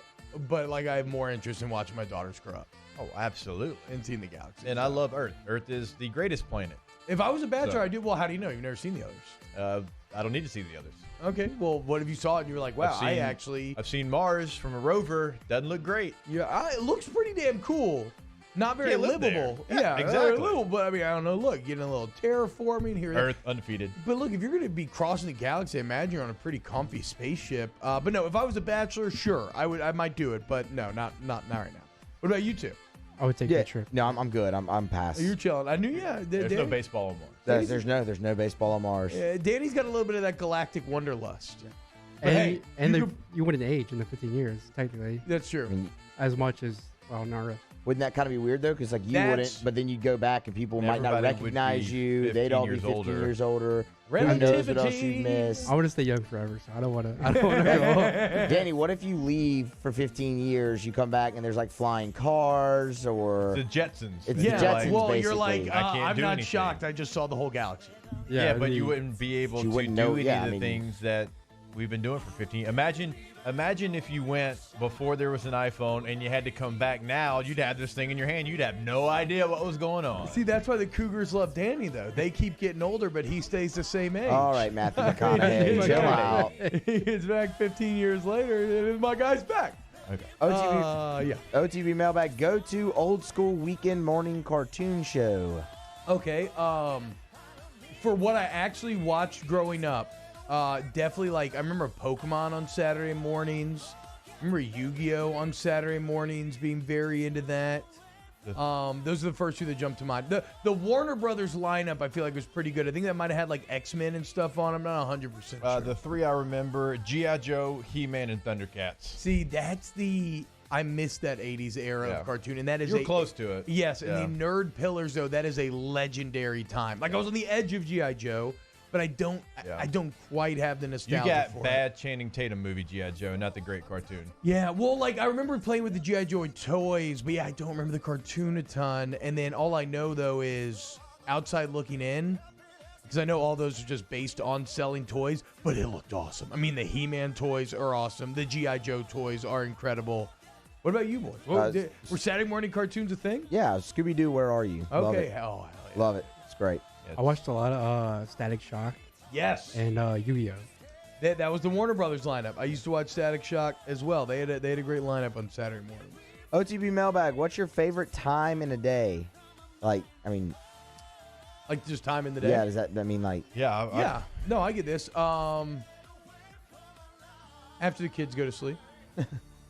But like, I have more interest in watching my daughters grow up. Oh, absolutely. And seeing the galaxy. And I love Earth. Earth is the greatest planet. If I was a bachelor, I do. Well, how do you know? You've never seen the others. I don't need to see the others. Okay. Well, what if you saw it and you were like, wow, I've seen Mars from a rover. Doesn't look great. Yeah, it looks pretty damn cool. Not very livable. Yeah, exactly. Livable, but I mean, I don't know. Look, getting a little terraforming here. Earth undefeated. But look, if you're going to be crossing the galaxy, I imagine you're on a pretty comfy spaceship. But no, if I was a bachelor, sure, I might do it. But no, not right now. What about you two? I would take the trip. No, I'm good. I'm past. You're chilling. I knew. There's no baseball on Mars. There's no baseball on Mars. Danny's got a little bit of that galactic wanderlust. And you wouldn't age in the 15 years, technically. That's true. I mean, as much as on Earth. Wouldn't that kind of be weird though? Because like you wouldn't, but then you'd go back and people might not Everybody would recognize be you. They'd all be 15 years older. Who knows what else you've missed? I want to stay young forever, so I don't want to. I don't want to grow up. Danny, what if you leave for 15 years, you come back and there's like flying cars or the Jetsons? It's the Jetsons. Well, basically. you're like, I'm do not anything. shocked. I just saw the whole galaxy. Yeah, but you wouldn't be able to wouldn't do know- any yeah, of I the mean- things that we've been doing for 15. Imagine if you went before there was an iPhone and you had to come back now. You'd have this thing in your hand. You'd have no idea what was going on. See, that's why the Cougars love Danny, though. They keep getting older, but he stays the same age. All right, Matthew McConaughey, chill out. He gets back 15 years later, and my guy's back. Okay. OTB mailbag. Go to old school weekend morning cartoon show. Okay. For what I actually watched growing up, definitely like I remember Pokemon on Saturday mornings. I remember Yu-Gi-Oh on Saturday mornings, being very into that. Those are the first two that jumped to mind. The Warner Brothers lineup I feel like was pretty good. I think that might have had like X-Men and stuff on. I'm not 100% sure. The three I remember: G.I. Joe, He-Man, and Thundercats. See, I missed that 80s era of cartoon, and that is You're close to it. Yes, Yeah. and the Nerd Pillars though, that is a legendary time. Like I was on the edge of G.I. Joe, but I don't quite have the You nostalgia got for it. bad Channing Tatum movie G.I. Joe, not the great cartoon. Yeah, well, like I remember playing with the G.I. Joe toys, but yeah, I don't remember the cartoon a ton. And then all I know though is outside looking in, because I know all those are just based on selling toys, but it looked awesome. I mean, the He-Man toys are awesome. The G.I. Joe toys are incredible. What about you boys? Were Saturday morning cartoons a thing? Yeah, Scooby-Doo, Where Are You? Love Okay, it. hell yeah. Love it. It's great. I watched a lot of Static Shock. Yes. And Yu-Gi-Oh. That was the Warner Brothers lineup. I used to watch Static Shock as well. They had a great lineup on Saturday mornings. OTB mailbag. What's your favorite time in a day? Like, I mean, like just time in the day. Yeah. Does that? I mean, like. Yeah. No, I get this. After the kids go to sleep,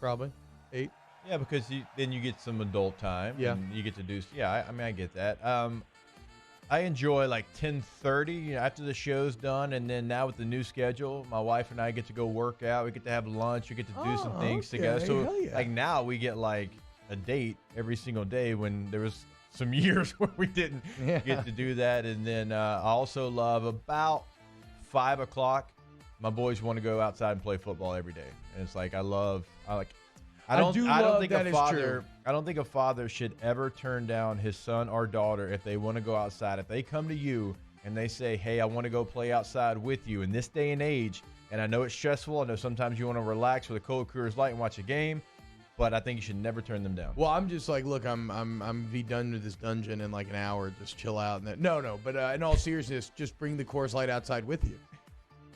probably 8. Yeah, because then you get some adult time. Yeah. And you get to do. Yeah, I mean, I get that. I enjoy like 10:30 after the show's done, and then now with the new schedule, my wife and I get to go work out. We get to have lunch. We get to do some things together. So Hell yeah. like now we get like a date every single day. When there was some years where we didn't get to do that, and then I also love about 5 o'clock. My boys want to go outside and play football every day, and it's like I don't think a father should ever turn down his son or daughter if they want to go outside. If they come to you and they say, "Hey, I want to go play outside with you," in this day and age, and I know it's stressful. I know sometimes you want to relax with a cold Coors Light and watch a game, but I think you should never turn them down. Well, I'm just like, look, I'm be done with this dungeon in like an hour. Just chill out. And no. But in all seriousness, just bring the Coors Light outside with you.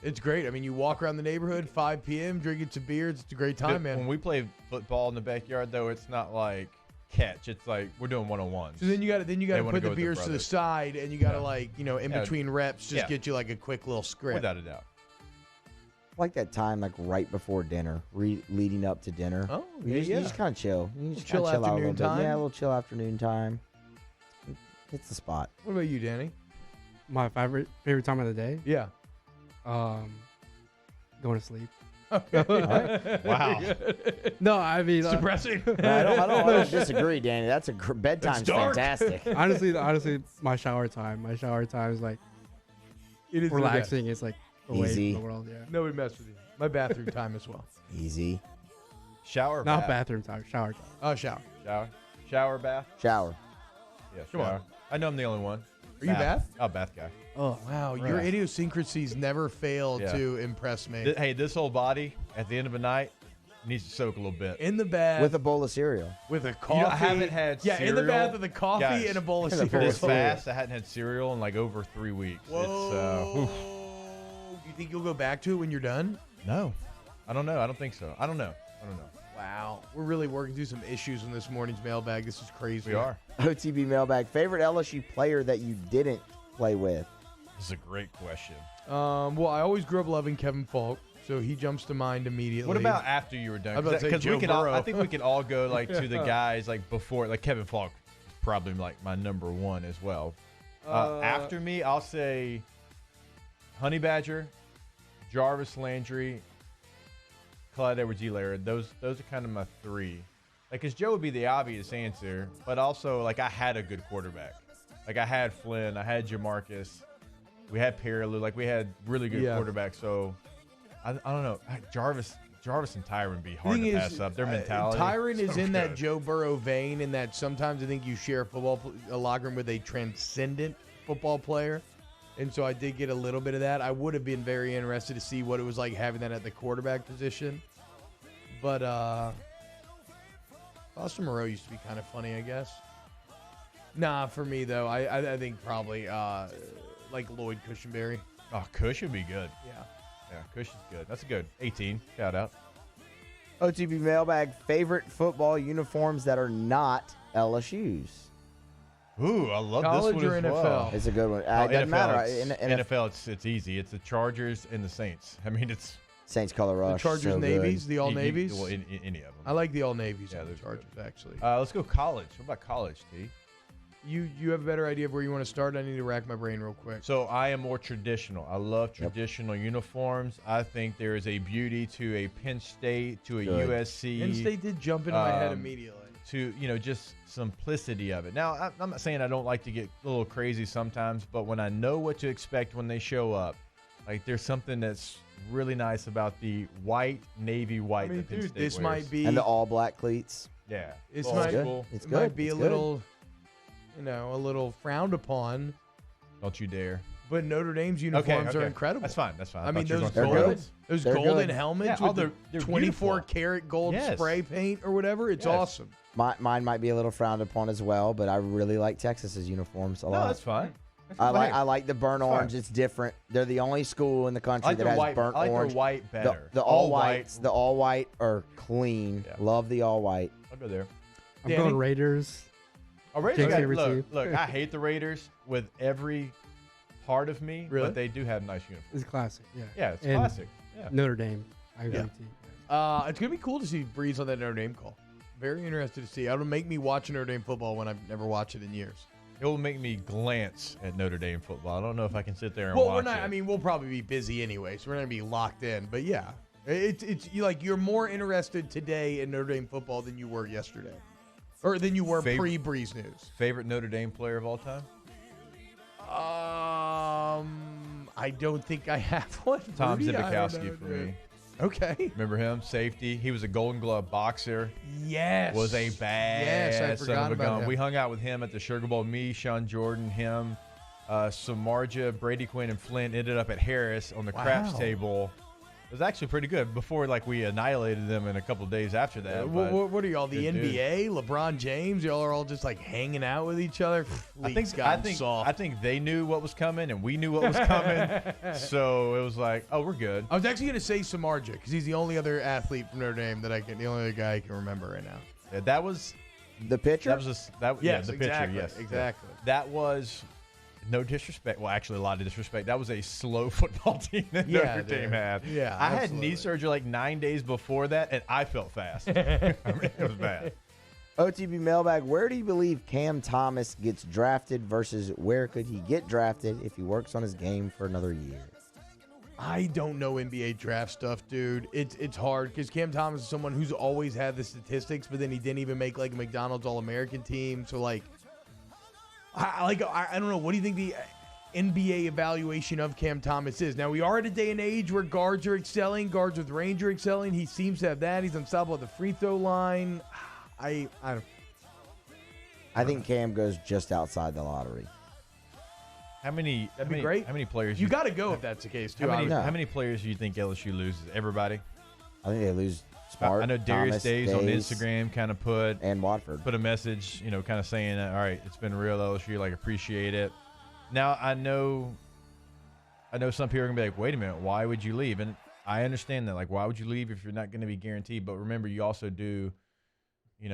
It's great. I mean, you walk around the neighborhood, 5 p.m., drinking some beers. It's a great time, man. When we play football in the backyard, though, it's not like catch. It's like we're doing one-on-ones. So then you got to put the beers to the side, and you got to in between reps, just get you like a quick little script. Without a doubt. I like that time, like right before dinner, leading up to dinner. Oh, you just kind of chill. You just chill kinda out a little afternoon bit. time? Yeah, a little chill afternoon time. It's the spot. What about you, Danny? My favorite time of the day? Yeah. Going to sleep. Wow. No, I mean suppressing. I don't disagree, Danny. That's bedtime's fantastic. honestly, my shower time is like It is relaxing. It's like away Easy. from the world. Yeah. Nobody mess with you. My bathroom time as well. Easy. Shower. Not bath? bathroom time. Shower time. Oh, shower. Shower. Shower, bath? Shower. Yeah, Come shower. on. I know I'm the only one. Are you bath? Oh, bath guy. Oh, wow. Your Right. idiosyncrasies never fail Yeah. to impress me. Hey, this whole body at the end of the night needs to soak a little bit. In the bath. With a bowl of cereal. With a coffee. I haven't had Yeah, cereal. in the bath with a coffee Guys, and a bowl of this cereal. fast, I hadn't had cereal in like over 3 weeks. Whoa. You think you'll go back to it when you're done? No. I don't know. I don't think so. I don't know. Wow. We're really working through some issues in this morning's mailbag. This is crazy. We are. OTB mailbag. Favorite LSU player that you didn't play with? This is a great question. Well, I always grew up loving Kevin Falk, so he jumps to mind immediately. What about after you were done? I was about to say Because Joe we can all, Burrow. I think we can all go like to the guys like before, like Kevin Falk is probably like my number one as well. After me, I'll say Honey Badger, Jarvis Landry, Clyde Edwards-Helaire. Those are kind of my three. Like, because Joe would be the obvious answer, but also like I had a good quarterback. Like I had Flynn, I had Jamarcus, we had Perilou. Like we had really good quarterbacks. So I don't know. Jarvis and Tyron be hard to pass up. Their mentality. Tyron is so in that good. Joe Burrow vein, in that sometimes I think you share a locker room with a transcendent football player. And so I did get a little bit of that. I would have been very interested to see what it was like having that at the quarterback position. But Foster Moreau used to be kind of funny, I guess. Nah, for me, though, I think probably like Lloyd Cushenberry. Oh, Cush would be good. Yeah. Yeah, Cush is good. That's a good 18. Shout out. OTB mailbag. Favorite football uniforms that are not LSU's? Ooh, I love College this one or as NFL? well. It's a good one. It Oh, doesn't NFL, matter. NFL, it's easy. It's the Chargers and the Saints. I mean, it's Saints color rush. The Chargers so Navies, good. the all Navies. Well, any of them. I like the all Navies. Yeah, Yeah, the they're Chargers actually. Let's go college. What about college, T? You have a better idea of where you want to start? I need to rack my brain real quick. So I am more traditional. I love traditional uniforms. I think there is a beauty to a Penn State, to a Good. USC. Penn State did jump into my head immediately. To just simplicity of it. Now, I'm not saying I don't like to get a little crazy sometimes, but when I know what to expect when they show up, like there's something that's really nice about the white, navy white. I mean, that Penn dude, State this wears. might be And the all black cleats. Yeah, It's old might, school. It's it good. might be It's a good. little, a little frowned upon. Don't you dare. But Notre Dame's uniforms okay. are incredible. That's fine. That's fine. I mean, thought you were those gonna golden, say those They're golden good. helmets Yeah, with they're the 24 beautiful. karat gold Yes. spray paint or whatever. It's Yes. awesome. Mine might be a little frowned upon as well, but I really like Texas's uniforms a No, lot. that's fine. That's I fine. like the burnt Fine. orange. It's different. They're the only school in the I country like that their has white. burnt I like orange. their white better. The all whites. The all white are clean. Yeah. Love the all white. I'll go there. I'm Danny? going Raiders. Oh, Raiders Jake's got, favorite team. look, I hate the Raiders with every part of me, Really? but they do have nice uniforms. It's classic. Yeah. Yeah, it's And classic. Yeah. Notre Dame. I agree Yeah. with you. It's gonna be cool to see Breeze on that Notre Dame call. Very interested to see. It'll make me watch Notre Dame football when I've never watched it in years. It will make me glance at Notre Dame football. I don't know if I can sit there and Well, watch we're not. it. I mean, we'll probably be busy anyway, so we're not gonna be locked in. But yeah, it's you're more interested today in Notre Dame football than you were yesterday, or than you were pre-Breeze news. Favorite Notre Dame player of all time? I don't think I have one. Tom Rudy, I don't Zibikowski know, for dude. me. Okay. Remember him? Safety. He was a Golden Glove boxer. Yes. Was a bad Yes, I son forgot of a about gun. him. We hung out with him at the Sugar Bowl. Me, Sean Jordan, him, Samardzija, Brady Quinn, and Flynn ended up at Harris on the craps Wow. table. It was actually pretty good before we annihilated them in a couple of days after that. but What are y'all, the good dude. NBA? LeBron James? Y'all are all just hanging out with each other? I League's think gotten soft. I think they knew what was coming and we knew what was coming. So it was like, oh, we're good. I was actually going to say Samardzija because he's the only other athlete from Notre Dame the only other guy I can remember right now. Yeah, that was the pitcher. That was yeah, Yes, the exactly, pitcher. Yes, exactly. That was no disrespect. Well, actually, a lot of disrespect. That was a slow football team that Notre Dame had. Yeah, I had absolutely. knee surgery 9 days before that, and I felt fast. I mean, it was bad. OTB mailbag. Where do you believe Cam Thomas gets drafted versus where could he get drafted if he works on his game for another year? I don't know NBA draft stuff, dude. It's hard because Cam Thomas is someone who's always had the statistics, but then he didn't even make a McDonald's All-American team. So I don't know. What do you think the NBA evaluation of Cam Thomas is? Now we are at a day and age where guards are excelling, guards with range are excelling. He seems to have that. He's unstoppable at the free throw line. I don't. I think Cam goes just outside the lottery. That'd be great. How many players? You got to go if that's the case, too. How many players do you think LSU loses? Everybody? I think they lose Smart. I know Darius Days on Days, Instagram kind of and Watford put a message, kind of saying, all right, it's been real LSU, like appreciate it. Now I know some people are gonna be like, wait a minute, why would you leave? And I understand that, like, why would you leave if you're not going to be guaranteed? But remember, you also do, you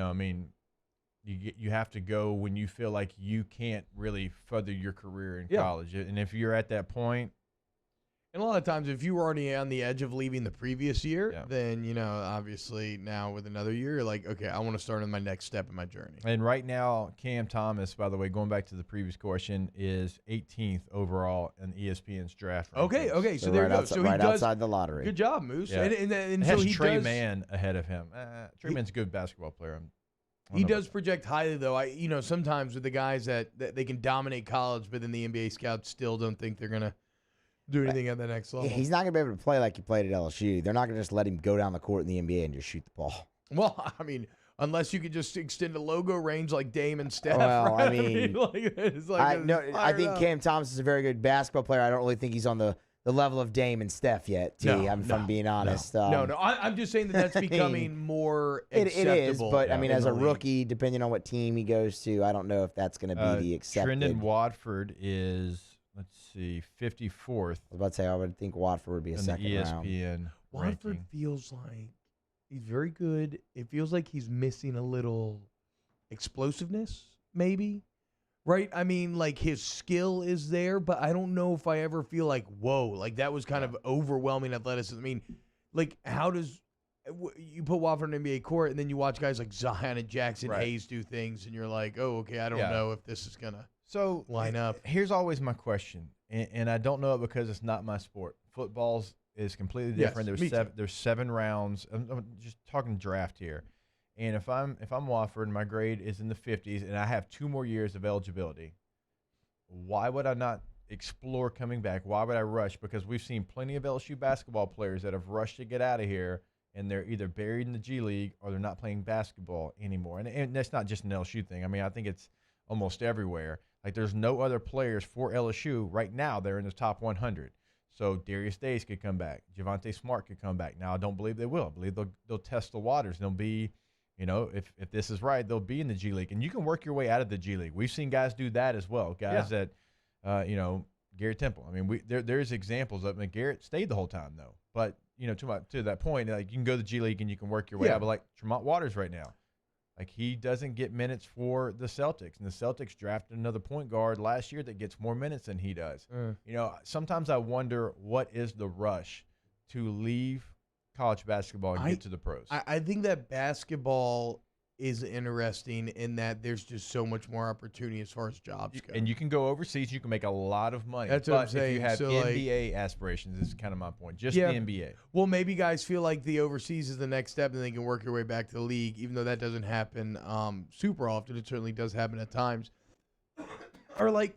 have to go when you feel like you can't really further your career in college. And if you're at that point. And a lot of times, if you were already on the edge of leaving the previous year, then, obviously now with another year, you're like, okay, I want to start on my next step in my journey. And right now, Cam Thomas, by the way, going back to the previous question, is 18th overall in ESPN's draft rankings. Okay. So there you go. So right outside the lottery. Good job, Moose. Yeah. And so he has Trey does, Mann ahead of him. Trey Mann's a good basketball player. He does project highly, though. Sometimes with the guys that they can dominate college, but then the NBA scouts still don't think they're going to do anything at the next level. He's not going to be able to play like he played at LSU. They're not going to just let him go down the court in the NBA and just shoot the ball. Well, unless you could just extend a logo range like Dame and Steph. Well, right? I think Cam Thomas is a very good basketball player. I don't really think he's on the level of Dame and Steph yet, if I'm being honest. I'm just saying that's becoming more acceptable. It is, but as a rookie, depending on what team he goes to, I don't know if that's going to be the accepted. Trendon Watford is, let's see, 54th. I was about to say, I would think Watford would be a second round. ESPN Watford ranking. feels like he's very good. It feels like he's missing a little explosiveness, maybe. Right? Like his skill is there, but I don't know if I ever feel like, whoa, like that was kind of overwhelming athleticism. How does you put Watford in NBA court and then you watch guys like Zion and Jackson Hayes do things and you're like, oh, okay, I don't know if this is going to line up. Here's always my question, and I don't know it because it's not my sport. Football's is completely different. There's 7 rounds. I'm just talking draft here. And if I'm Wofford and my grade is in the 50s and I have 2 more years of eligibility, why would I not explore coming back? Why would I rush? Because we've seen plenty of LSU basketball players that have rushed to get out of here, and they're either buried in the G League or they're not playing basketball anymore. And that's not just an LSU thing. I think it's almost everywhere. Like, there's no other players for LSU right now. They're in the top 100. So Darius Days could come back. Javonte Smart could come back. Now, I don't believe they will. I believe they'll test the waters. They'll be – if this is right, they'll be in the G League. And you can work your way out of the G League. We've seen guys do that as well. Guys that, Garrett Temple. There's examples of it. Garrett stayed the whole time, though. But, to that point, like, you can go to the G League and you can work your way out. But, like, Tremont Waters right now, like, he doesn't get minutes for the Celtics. And the Celtics drafted another point guard last year that gets more minutes than he does. Sometimes I wonder what is the rush to leave college basketball and get to the pros. I think that basketball is interesting in that there's just so much more opportunity as far as jobs go. And you can go overseas, you can make a lot of money. That's what I'm saying. If you have So, NBA aspirations, this is kind of my point. Just the NBA. Well, maybe guys feel like the overseas is the next step and they can work their way back to the league, even though that doesn't happen super often. It certainly does happen at times. Or like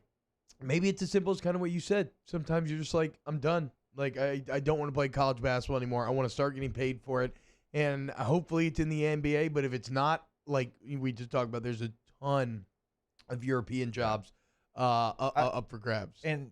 maybe it's as simple as kind of what you said. Sometimes you're just like, I'm done. Like, I don't want to play college basketball anymore. I want to start getting paid for it. And hopefully it's in the NBA. But if it's not, like we just talked about, there's a ton of European jobs up for grabs. And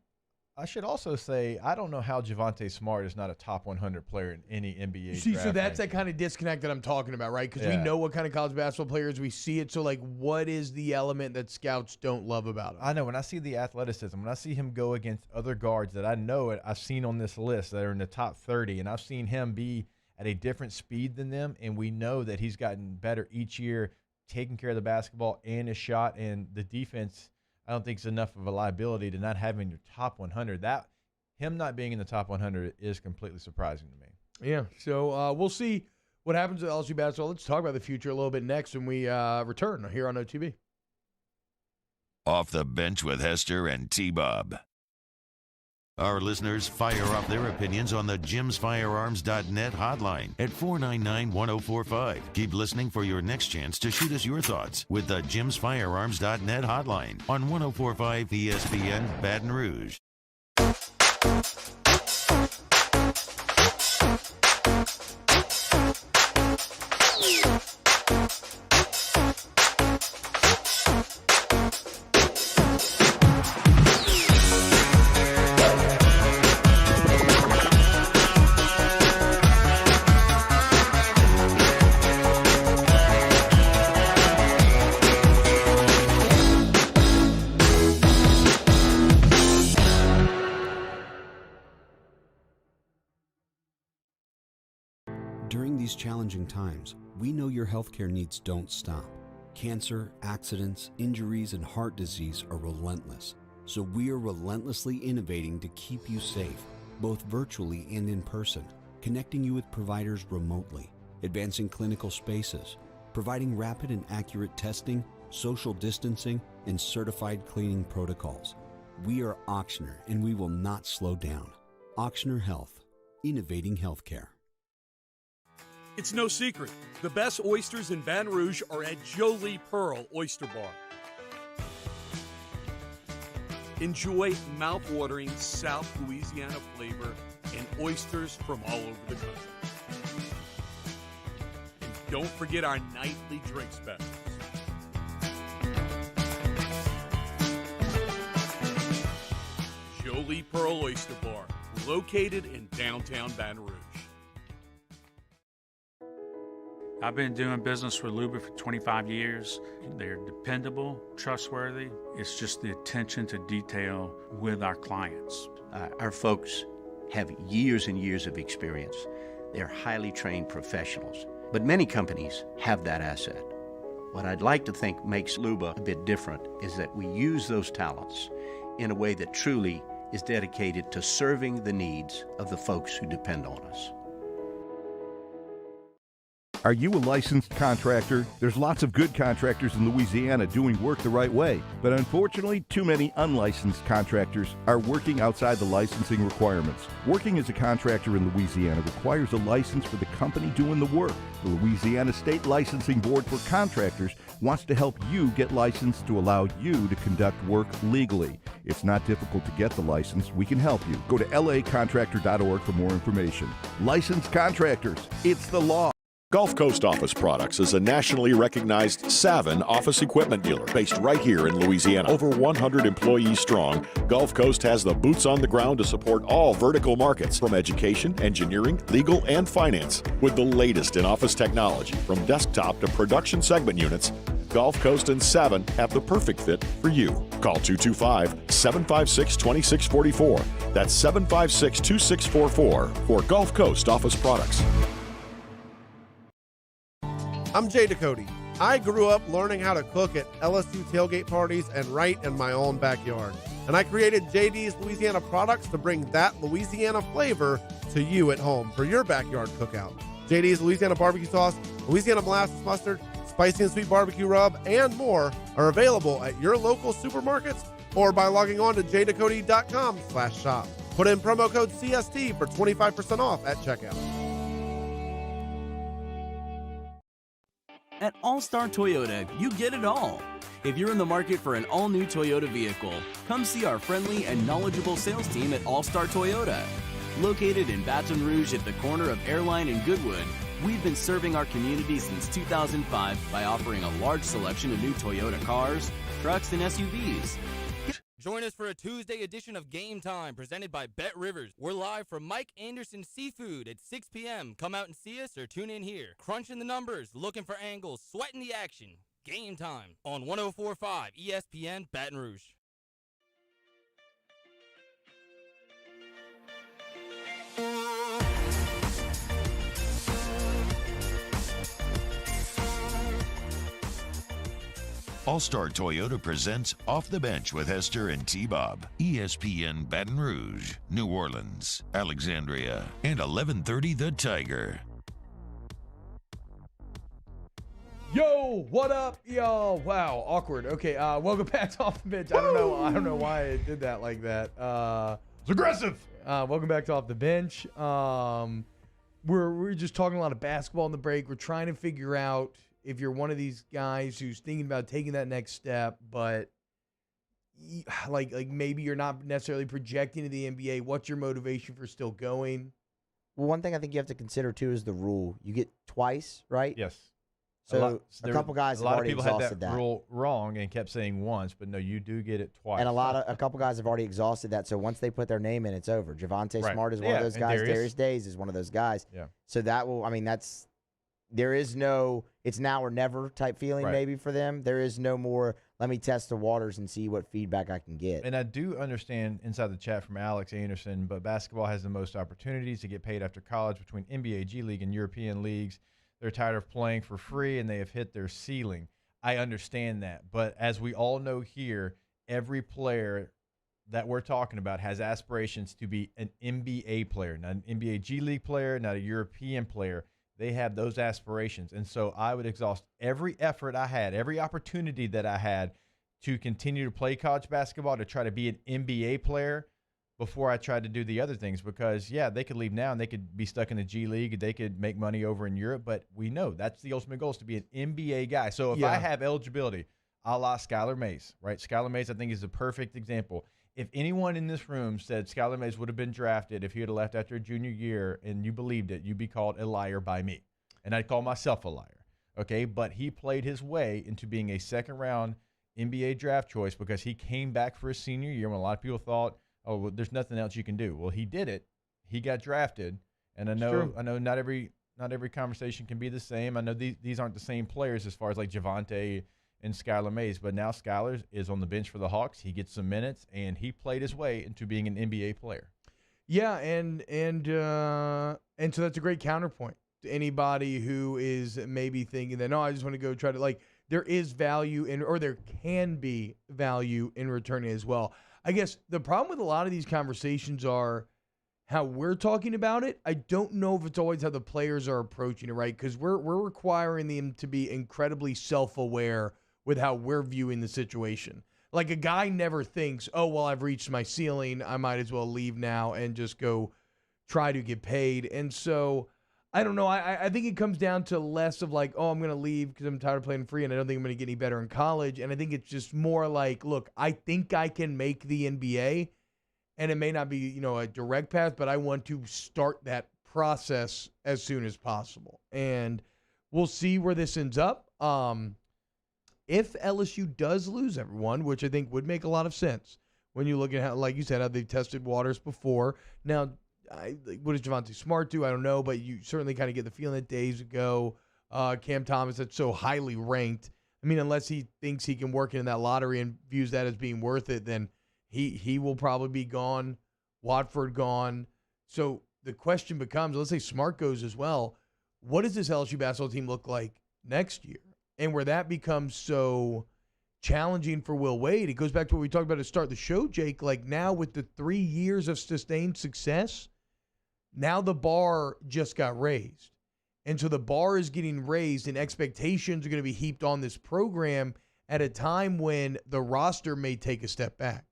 I should also say, I don't know how Javonte Smart is not a top 100 player in any NBA See, draft so that's ranking. that kind of disconnect that I'm talking about, right? Because we know what kind of college basketball players we see it. So, like, what is the element that scouts don't love about him? I know. When I see the athleticism, when I see him go against other guards that I know I've seen on this list that are in the top 30, and I've seen him be at a different speed than them, and we know that he's gotten better each year, taking care of the basketball and his shot, and the defense I don't think it's enough of a liability to not having your top 100. That him not being in the top 100 is completely surprising to me. Yeah, so we'll see what happens with LSU basketball. Let's talk about the future a little bit next when we return here on OTB. Off the Bench with Hester and T-Bob. Our listeners fire off their opinions on the jimsfirearms.net hotline at 499-1045. Keep listening for your next chance to shoot us your thoughts with the jimsfirearms.net hotline on 1045 ESPN Baton Rouge. these challenging times, we know your healthcare needs don't stop. Cancer, accidents, injuries, and heart disease are relentless. So we are relentlessly innovating to keep you safe, both virtually and in person, connecting you with providers remotely, advancing clinical spaces, providing rapid and accurate testing, social distancing, and certified cleaning protocols. We are Auctioner, and we will not slow down. Auctioner Health, innovating healthcare. It's no secret. The best oysters in Baton Rouge are at Jolie Pearl Oyster Bar. Enjoy mouth-watering South Louisiana flavor and oysters from all over the country. And don't forget our nightly drink specials. Jolie Pearl Oyster Bar, located in downtown Baton Rouge. I've been doing business with Luba for 25 years. They're dependable, trustworthy. It's just the attention to detail with our clients. Our folks have years and years of experience. They're highly trained professionals, but many companies have that asset. What I'd like to think makes Luba a bit different is that we use those talents in a way that truly is dedicated to serving the needs of the folks who depend on us. Are you a licensed contractor? There's lots of good contractors in Louisiana doing work the right way, but unfortunately, too many unlicensed contractors are working outside the licensing requirements. Working as a contractor in Louisiana requires a license for the company doing the work. The Louisiana State Licensing Board for Contractors wants to help you get licensed to allow you to conduct work legally. It's not difficult to get the license. We can help you. Go to lacontractor.org for more information. Licensed contractors, it's the law. Gulf Coast Office Products is a nationally recognized Savin office equipment dealer based right here in Louisiana. Over 100 employees strong, Gulf Coast has the boots on the ground to support all vertical markets, from education, engineering, legal, and finance. With the latest in office technology, from desktop to production segment units, Gulf Coast and Savin have the perfect fit for you. Call 225-756-2644. That's 756-2644 for Gulf Coast Office Products. I'm Jay Ducote. I grew up learning how to cook at LSU tailgate parties and right in my own backyard. And I created JD's Louisiana Products to bring that Louisiana flavor to you at home for your backyard cookout. JD's Louisiana barbecue sauce, Louisiana molasses mustard, spicy and sweet barbecue rub, and more are available at your local supermarkets or by logging on to jducote.com/shop. Put in promo code CST for 25% off at checkout. At All Star Toyota, you get it all. If you're in the market for an all-new Toyota vehicle, come see our friendly and knowledgeable sales team at All Star Toyota. Located in Baton Rouge at the corner of Airline and Goodwood, we've been serving our community since 2005 by offering a large selection of new Toyota cars, trucks, and SUVs. Join us for a Tuesday edition of Game Time, presented by Bet Rivers. We're live from Mike Anderson Seafood at 6 p.m. Come out and see us or tune in here. Crunching the numbers, looking for angles, sweating the action. Game Time on 104.5 ESPN Baton Rouge. All-Star Toyota presents Off the Bench with Hester and T-Bob. ESPN Baton Rouge, New Orleans, Alexandria, and 1130 The Tiger. Yo, what up, y'all? Wow, awkward. Okay, welcome back to Off the Bench. I don't know why I did that like that. It's aggressive. Welcome back to Off the Bench. We're just talking a lot of basketball in the break. We're trying to figure out if you're one of these guys who's thinking about taking that next step, but like maybe you're not necessarily projecting to the NBA, what's your motivation for still going? Well, one thing I think you have to consider too is the rule. You get twice, right? Yes. So a couple guys have already exhausted had that rule wrong and kept saying once, but no, you do get it twice. And a couple guys have already exhausted that. So once they put their name in, it's over. Javonte Smart is one of those guys. Darius Days is one of those guys. Yeah. So that will, there is no, it's now or never type feeling maybe for them. There is no more let me test the waters and see what feedback I can get. And I do understand inside the chat from Alex Anderson, but basketball has the most opportunities to get paid after college between NBA, G League, and European leagues. They're tired of playing for free, and they have hit their ceiling. I understand that. But as we all know here, every player that we're talking about has aspirations to be an NBA player, not an NBA G League player, not a European player. They have those aspirations. And so I would exhaust every effort I had, every opportunity that I had to continue to play college basketball, to try to be an NBA player before I tried to do the other things. Because, yeah, they could leave now and they could be stuck in the G League. They could make money over in Europe. But we know that's the ultimate goal, is to be an NBA guy. So if I have eligibility, a la Skylar Mays, right? Skylar Mays, I think, is a perfect example. If anyone in this room said Skylar Mays would have been drafted if he had left after junior year and you believed it, you'd be called a liar by me. And I'd call myself a liar, okay? But he played his way into being a second-round NBA draft choice because he came back for his senior year when a lot of people thought, oh, well, there's nothing else you can do. Well, he did it. He got drafted. And I know not every conversation can be the same. I know these aren't the same players as far as like Javonte and Skylar Mays, but now Skylar is on the bench for the Hawks. He gets some minutes, and he played his way into being an NBA player. Yeah, and so that's a great counterpoint to anybody who is maybe thinking that, no, I just want to go try to, like, there is value in, or there can be value in returning as well. I guess the problem with a lot of these conversations are how we're talking about it. I don't know if it's always how the players are approaching it, right? Because we're requiring them to be incredibly self-aware with how we're viewing the situation. Like, a guy never thinks, oh, well, I've reached my ceiling, I might as well leave now and just go try to get paid. And so, I don't know, I think it comes down to less of like, oh, I'm going to leave because I'm tired of playing free and I don't think I'm going to get any better in college. And I think it's just more like, look, I think I can make the NBA, and it may not be, you know, a direct path, but I want to start that process as soon as possible. And we'll see where this ends up. If LSU does lose everyone, which I think would make a lot of sense when you look at how, like you said, how they've tested waters before. Now, what does Javonte Smart do? I don't know, but you certainly kind of get the feeling that days ago, Cam Thomas, that's so highly ranked. I mean, unless he thinks he can work in that lottery and views that as being worth it, then he will probably be gone. Watford gone. So the question becomes, let's say Smart goes as well, what does this LSU basketball team look like next year? And where that becomes so challenging for Will Wade, it goes back to what we talked about to start the show, Jake. Like, now with the 3 years of sustained success, now the bar just got raised. And so the bar is getting raised and expectations are going to be heaped on this program at a time when the roster may take a step back.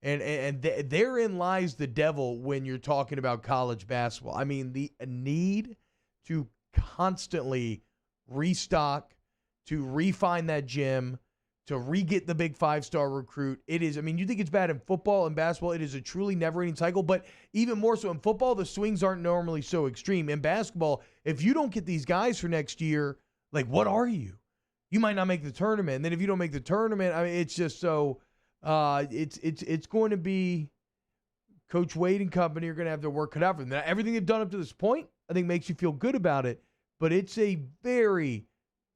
And therein lies the devil when you're talking about college basketball. I mean, the need to constantly restock, to refine that gym, to re-get the big 5-star recruit. It is, I mean, you think it's bad in football and basketball. It is a truly never-ending cycle, but even more so in football, the swings aren't normally so extreme. In basketball, if you don't get these guys for next year, like, what are you? You might not make the tournament. And then if you don't make the tournament, I mean, it's just so, it's going to be, Coach Wade and company are going to have their work cut out for them. Now, everything they've done up to this point, I think, makes you feel good about it, but it's a very,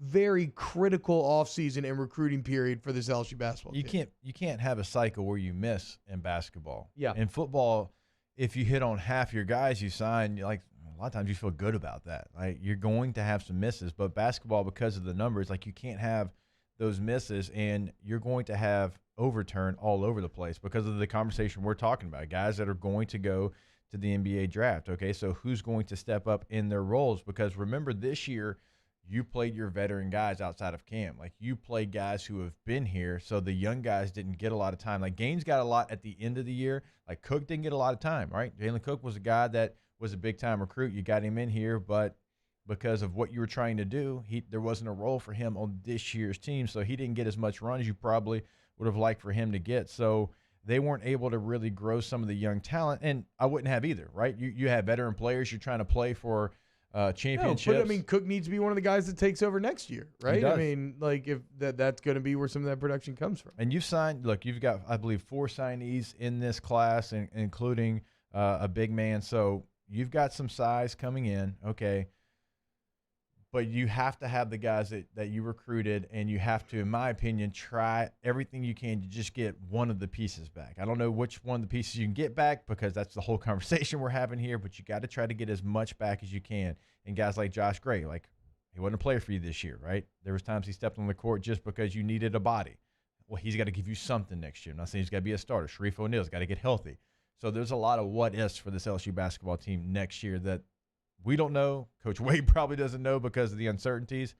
very critical offseason and recruiting period for this LSU basketball team. You can't have a cycle where you miss in basketball. Yeah. In football, if you hit on half your guys you sign, like, a lot of times you feel good about that. Like, you're going to have some misses, but basketball, because of the numbers, like, you can't have those misses, and you're going to have overturn all over the place because of the conversation we're talking about. Guys that are going to go to the NBA draft. Okay, so who's going to step up in their roles? Because remember, this year you played your veteran guys outside of Cam. Like, you played guys who have been here, so the young guys didn't get a lot of time. Like, Gaines got a lot at the end of the year. Like, Cook didn't get a lot of time, right? Jalen Cook was a guy that was a big-time recruit. You got him in here, but because of what you were trying to do, there wasn't a role for him on this year's team, so he didn't get as much run as you probably would have liked for him to get. So they weren't able to really grow some of the young talent, and I wouldn't have either, right? You have veteran players. You're trying to play for championships. No, but I mean, Cook needs to be one of the guys that takes over next year, right? He does. I mean, like, if that's going to be where some of that production comes from. And you've signed, look, you've got, I believe, 4 signees in this class, including a big man. So you've got some size coming in, okay. But you have to have the guys that you recruited, and you have to, in my opinion, try everything you can to just get one of the pieces back. I don't know which one of the pieces you can get back because that's the whole conversation we're having here, but you got to try to get as much back as you can. And guys like Josh Gray, like, he wasn't a player for you this year, right? There was times he stepped on the court just because you needed a body. Well, he's got to give you something next year. I'm not saying he's got to be a starter. Sharif O'Neal's got to get healthy. So there's a lot of what-ifs for this LSU basketball team next year that we don't know. Coach Wade probably doesn't know because of the uncertainties,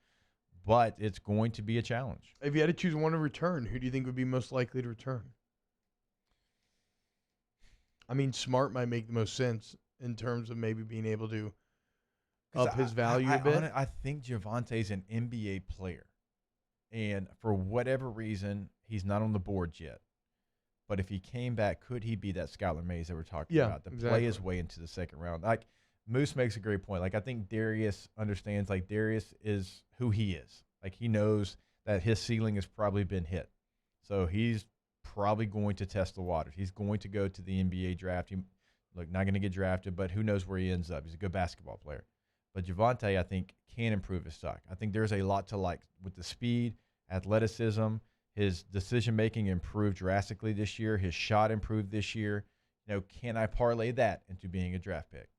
but it's going to be a challenge. If you had to choose one to return, who do you think would be most likely to return? I mean, Smart might make the most sense in terms of maybe being able to up his value a bit. I think Javonte's an NBA player, and for whatever reason, he's not on the board yet. But if he came back, could he be that Skylar Mays that we're talking about? To play his way into the second round. Like, Moose makes a great point. Like, I think Darius understands, like, Darius is who he is. Like, he knows that his ceiling has probably been hit. So he's probably going to test the waters. He's going to go to the NBA draft. Not going to get drafted, but who knows where he ends up. He's a good basketball player. But Javonte, I think, can improve his stock. I think there's a lot to like with the speed, athleticism. His decision-making improved drastically this year. His shot improved this year. Can I parlay that into being a draft pick?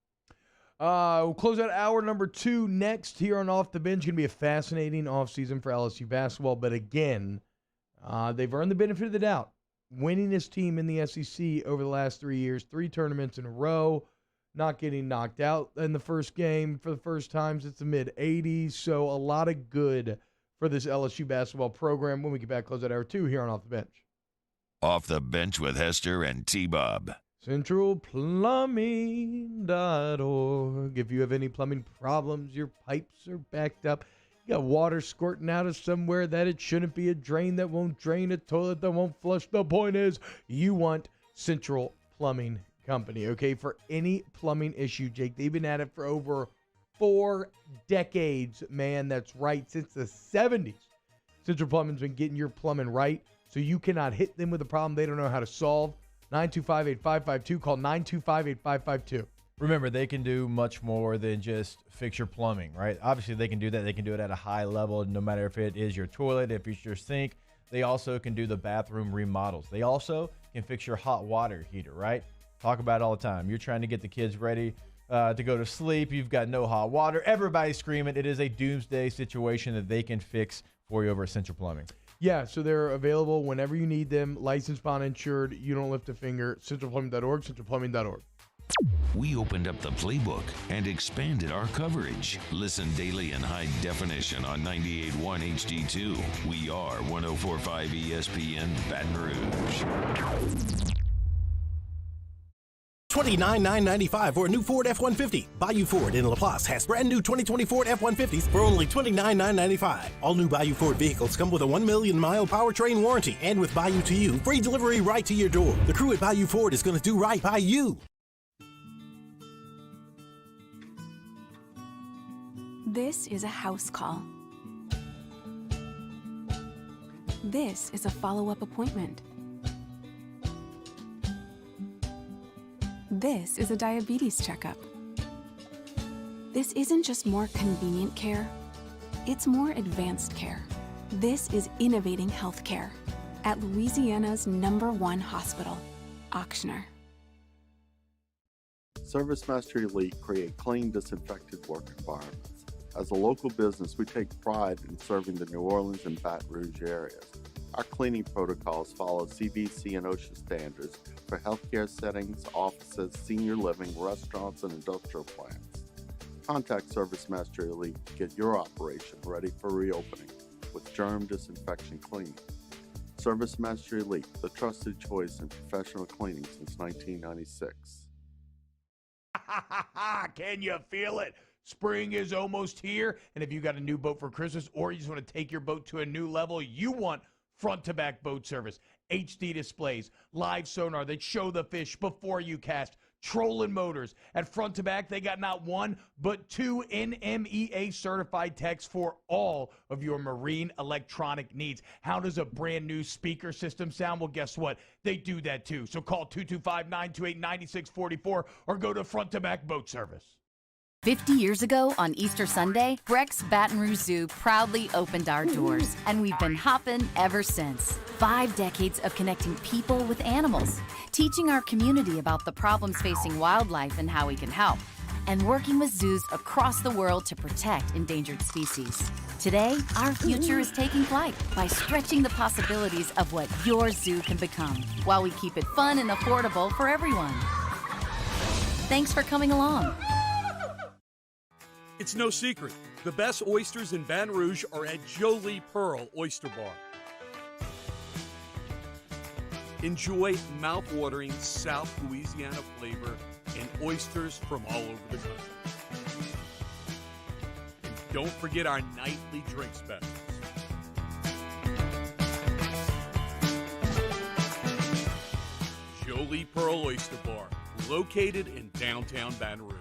We'll close out hour number 2 next here on Off the Bench. Going to be a fascinating offseason for LSU basketball. But again, they've earned the benefit of the doubt. Winning this team in the SEC over the last 3 years, 3 tournaments in a row, not getting knocked out in the first game for the first time since the mid-'80s. So a lot of good for this LSU basketball program. When we get back, close out hour 2 here on Off the Bench. Off the Bench with Hester and T-Bob. CentralPlumbing.org. If you have any plumbing problems, your pipes are backed up, you got water squirting out of somewhere that it shouldn't be, a drain that won't drain, a toilet that won't flush. The point is, you want Central Plumbing Company, okay? For any plumbing issue, Jake, they've been at it for over 4 decades, man. That's right, since the 70s. Central Plumbing's been getting your plumbing right, so you cannot hit them with a problem they don't know how to solve. 925-8552. Call 925-8552. Remember, they can do much more than just fix your plumbing, right? Obviously, they can do that. They can do it at a high level, no matter if it is your toilet, if it's your sink. They also can do the bathroom remodels. They also can fix your hot water heater, right? Talk about it all the time. You're trying to get the kids ready to go to sleep. You've got no hot water. Everybody's screaming. It is a doomsday situation that they can fix for you over at Central Plumbing. Yeah, so they're available whenever you need them. Licensed, bond insured. You don't lift a finger. CentralPlumbing.org, CentralPlumbing.org. We opened up the playbook and expanded our coverage. Listen daily in high definition on 98.1 HD2. We are 104.5 ESPN Baton Rouge. $29,995 for a new Ford F-150. Bayou Ford in LaPlace has brand new 2024 F-150s for only $29,995. All new Bayou Ford vehicles come with a 1 million mile powertrain warranty, and with Bayou to You, free delivery right to your door. The crew at Bayou Ford is going to do right by you. This is a house call. This is a follow-up appointment. This is a diabetes checkup. This isn't just more convenient care, it's more advanced care. This is innovating healthcare at Louisiana's #1 hospital, Ochsner. ServiceMaster Elite create clean, disinfected work environments. As a local business, we take pride in serving the New Orleans and Baton Rouge areas. Our cleaning protocols follow CDC and OSHA standards for healthcare settings, offices, senior living, restaurants, and industrial plants. Contact ServiceMaster Elite to get your operation ready for reopening with germ disinfection cleaning. ServiceMaster Elite, the trusted choice in professional cleaning since 1996. Can you feel it? Spring is almost here, and if you got a new boat for Christmas or you just want to take your boat to a new level, you want front-to-back boat service. HD displays, live sonar that show the fish before you cast, trolling motors. At Front to Back, they got not 1, but 2 NMEA certified techs for all of your marine electronic needs. How does a brand new speaker system sound? Well, guess what? They do that too. So call 225-928-9644 or go to Front to Back Boat Service. 50 years ago on Easter Sunday, Breck's Baton Rouge Zoo proudly opened our doors, and we've been hopping ever since. 5 decades of connecting people with animals, teaching our community about the problems facing wildlife and how we can help, and working with zoos across the world to protect endangered species. Today, our future is taking flight by stretching the possibilities of what your zoo can become, while we keep it fun and affordable for everyone. Thanks for coming along. It's no secret. The best oysters in Baton Rouge are at Jolie Pearl Oyster Bar. Enjoy mouth-watering South Louisiana flavor and oysters from all over the country. And don't forget our nightly drink specials. Jolie Pearl Oyster Bar, located in downtown Baton Rouge.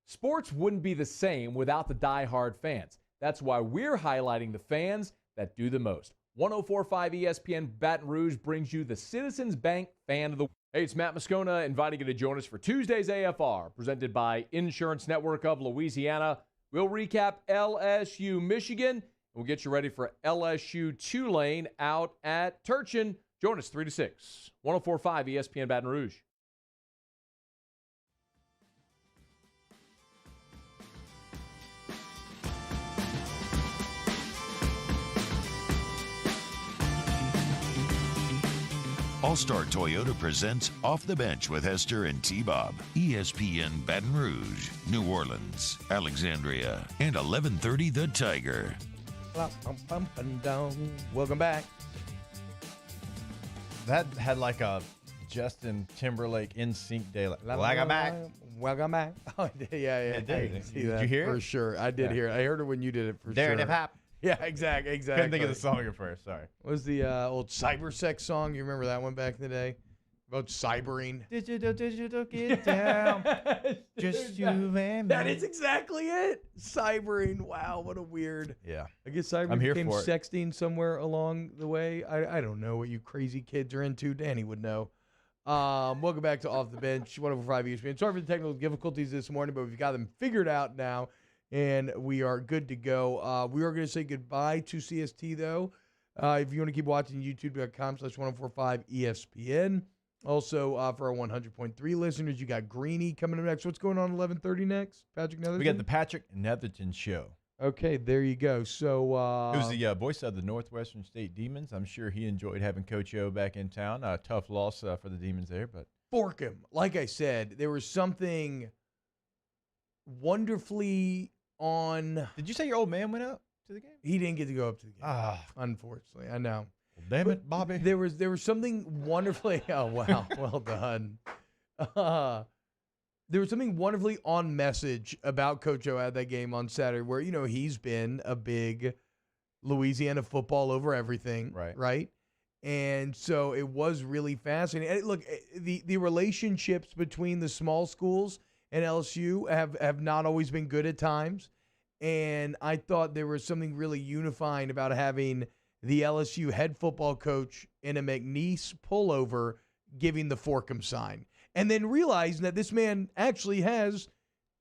Sports wouldn't be the same without the diehard fans. That's why we're highlighting the fans that do the most. 104.5 ESPN Baton Rouge brings you the Citizens Bank Fan of the Week. Hey, it's Matt Moscona inviting you to join us for Tuesday's AFR, presented by Insurance Network of Louisiana. We'll recap LSU Michigan, and we'll get you ready for LSU Tulane out at Turchin. Join us 3 to 6. 104.5 ESPN Baton Rouge. All-Star Toyota presents Off the Bench with Hester and T-Bob. ESPN Baton Rouge, New Orleans, Alexandria, and 1130 The Tiger. Welcome back. That had like a Justin Timberlake in sync day. Welcome back. Welcome back. Oh, yeah. It did. I can see Did that you hear it? For sure. I did hear it. I heard it when you did it for There sure. it hap. Yeah, exactly. Couldn't think of the song at first. Sorry. What was the old cybersex song? You remember that one back in the day? About cybering. Digital, get down. Just you and me. That is exactly it. Cybering. Wow, what a weird. Yeah. I guess cybering I'm here became for it. sexting somewhere along the way. I don't know what you crazy kids are into. Danny would know. Welcome back to Off the Bench, 105 ESPN. Sorry for the technical difficulties this morning, but we've got them figured out now. And we are good to go. We are going to say goodbye to CST, though. If you want to keep watching, youtube.com/1045ESPN. Also, for our 100.3 listeners, you got Greeny coming up next. What's going on 11:30 next? Patrick Netherton? We got the Patrick Netherton Show. Okay, there you go. So, Who's the voice of the Northwestern State Demons? I'm sure he enjoyed having Coach O back in town. Tough loss for the Demons there, but fork him. Like I said, there was something wonderfully on. Did you say your old man went up to the game? He didn't get to go up to the game. Unfortunately, I know. Well, damn it, Bobby. There was something wonderfully. Oh wow, well done. There was something wonderfully on message about Coach O at that game on Saturday, where he's been a big Louisiana football over everything, right? And so it was really fascinating. And look, the relationships between the small schools and LSU have not always been good at times. And I thought there was something really unifying about having the LSU head football coach in a McNeese pullover giving the Forkham sign. And then realizing that this man actually has,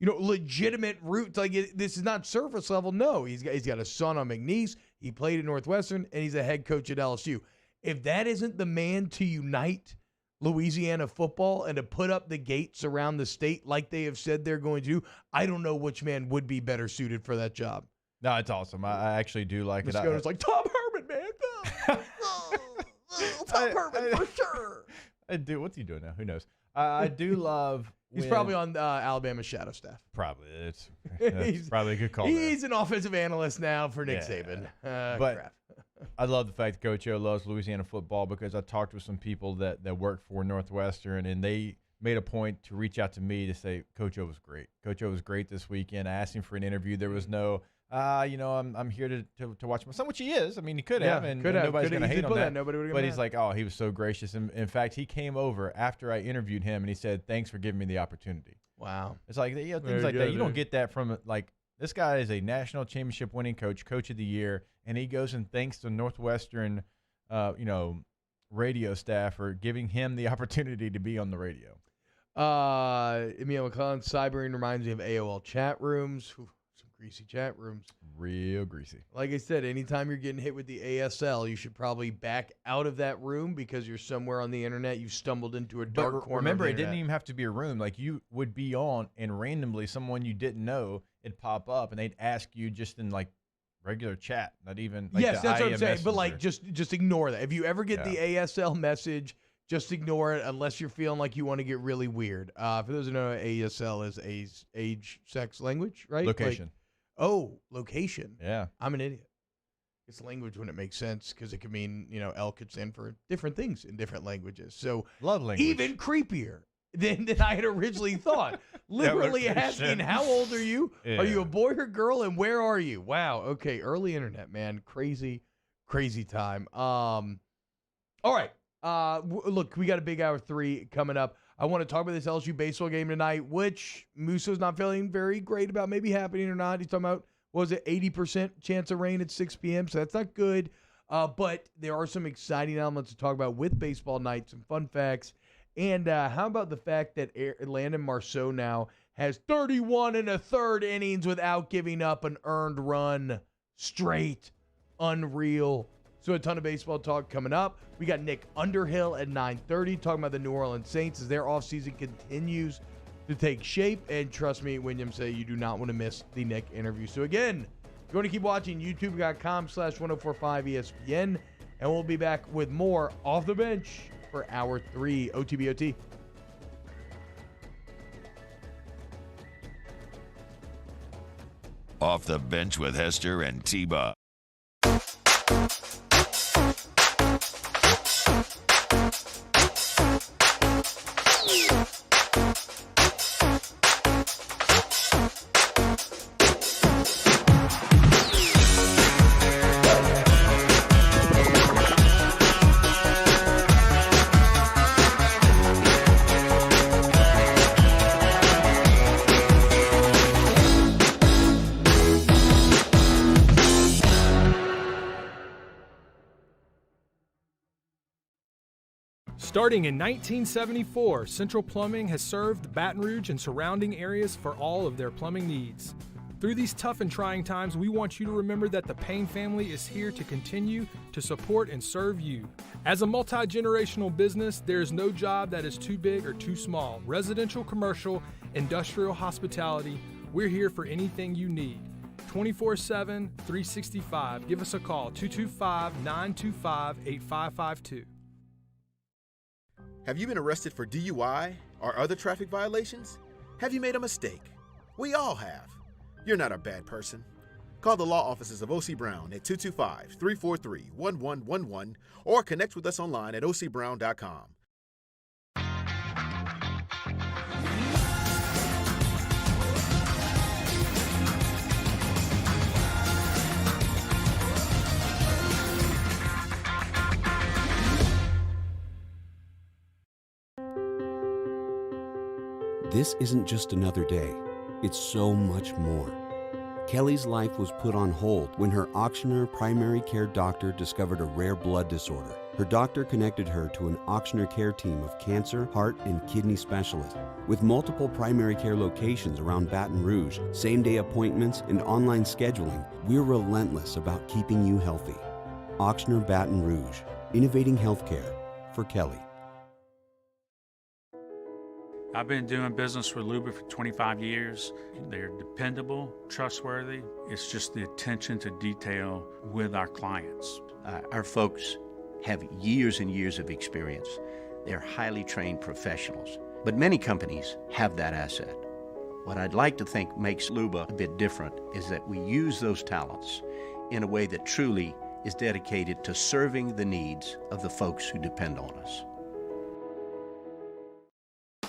legitimate roots. Like, this is not surface level. No, he's got a son on McNeese. He played at Northwestern, and he's a head coach at LSU. If that isn't the man to unite Louisiana football and to put up the gates around the state like they have said they're going to do, I don't know which man would be better suited for that job. No, it's awesome. I actually do like it. It's like Tom Herman, man. Tom Herman for sure. I do. What's he doing now? Who knows? I do love. He's probably on Alabama's shadow staff. Probably. That's probably a good call. He's an offensive analyst now for Nick Saban. But crap. I love the fact that Coach O loves Louisiana football, because I talked with some people that work for Northwestern, and they made a point to reach out to me to say Coach O was great. Coach O was great this weekend. I asked him for an interview. There was no, I'm here to watch my son, which he is. I mean, he could have, and nobody's going to hate on that. But he's like, oh, he was so gracious. And in fact, he came over after I interviewed him, and he said, thanks for giving me the opportunity. Wow. It's like, things like that. You don't get that from, like, this guy is a national championship winning coach of the year, and he goes and thanks the Northwestern, radio staff for giving him the opportunity to be on the radio. Emil McClellan, Cybering reminds me of AOL chat rooms. Ooh, some greasy chat rooms. Real greasy. Like I said, anytime you're getting hit with the ASL, you should probably back out of that room because you're somewhere on the internet. You stumbled into a dark corner. Remember, of the it didn't internet. even have to be a room. Like, you would be on, and randomly someone you didn't know, it'd pop up, and they'd ask you just in, like, regular chat, not even like yes, that's what I'm IM saying. But messenger. like, just ignore that. If you ever get the ASL message, just ignore it unless you're feeling like you want to get really weird. For those who know, ASL is age, sex, language, right? Location. Location. Yeah. I'm an idiot. It's language when it makes sense because it could mean, L could stand for different things in different languages. So love language. Even creepier than I had originally thought. Literally asking, how old are you? Yeah. Are you a boy or girl? And where are you? Wow. Okay. Early internet, man. Crazy, crazy time. All right. Look, we got a big hour 3 coming up. I want to talk about this LSU baseball game tonight, which Muso's not feeling very great about maybe happening or not. He's talking about, what was it, 80% chance of rain at 6 p.m., so that's not good. But there are some exciting elements to talk about with baseball night, some fun facts. And how about the fact that Landon Marceau now has 31 1/3 innings without giving up an earned run straight? Unreal. So a ton of baseball talk coming up. We got Nick Underhill at 9:30 talking about the New Orleans Saints as their offseason continues to take shape. And trust me, William, say you do not want to miss the Nick interview. So again, if you want to keep watching, youtube.com/1045ESPN. And we'll be back with more Off the Bench for hour 3. OTBOT. Off the Bench with Hester and T-Bob. Starting in 1974, Central Plumbing has served Baton Rouge and surrounding areas for all of their plumbing needs. Through these tough and trying times, we want you to remember that the Payne family is here to continue to support and serve you. As a multi-generational business, there is no job that is too big or too small. Residential, commercial, industrial, hospitality, we're here for anything you need. 24/7, 365. Give us a call, 225-925-8552. Have you been arrested for DUI or other traffic violations? Have you made a mistake? We all have. You're not a bad person. Call the law offices of O.C. Brown at 225-343-1111 or connect with us online at ocbrown.com. This isn't just another day. It's so much more. Kelly's life was put on hold when her auctioneer primary care doctor discovered a rare blood disorder. Her doctor connected her to an auctioneer care team of cancer, heart, and kidney specialists. With multiple primary care locations around Baton Rouge, same-day appointments, and online scheduling, we're relentless about keeping you healthy. Auctioneer Baton Rouge, innovating healthcare for Kelly. I've been doing business with Luba for 25 years. They're dependable, trustworthy. It's just the attention to detail with our clients. Our folks have years and years of experience. They're highly trained professionals. But many companies have that asset. What I'd like to think makes Luba a bit different is that we use those talents in a way that truly is dedicated to serving the needs of the folks who depend on us.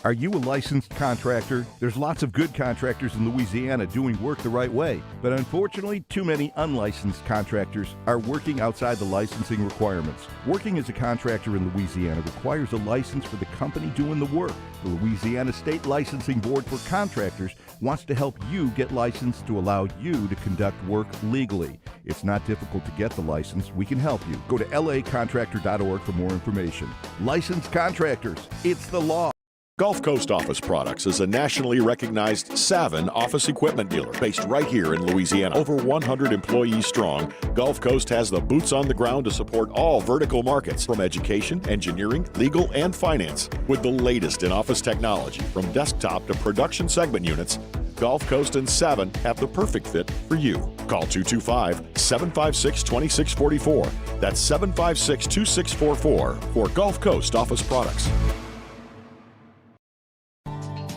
Are you a licensed contractor? There's lots of good contractors in Louisiana doing work the right way, but unfortunately, too many unlicensed contractors are working outside the licensing requirements. Working as a contractor in Louisiana requires a license for the company doing the work. The Louisiana State Licensing Board for Contractors wants to help you get licensed to allow you to conduct work legally. It's not difficult to get the license. We can help you. Go to lacontractor.org for more information. Licensed contractors, it's the law. Gulf Coast Office Products is a nationally recognized Savin office equipment dealer based right here in Louisiana. Over 100 employees strong, Gulf Coast has the boots on the ground to support all vertical markets, from education, engineering, legal, and finance. With the latest in office technology, from desktop to production segment units, Gulf Coast and Savin have the perfect fit for you. Call 225-756-2644. That's 756-2644 for Gulf Coast Office Products.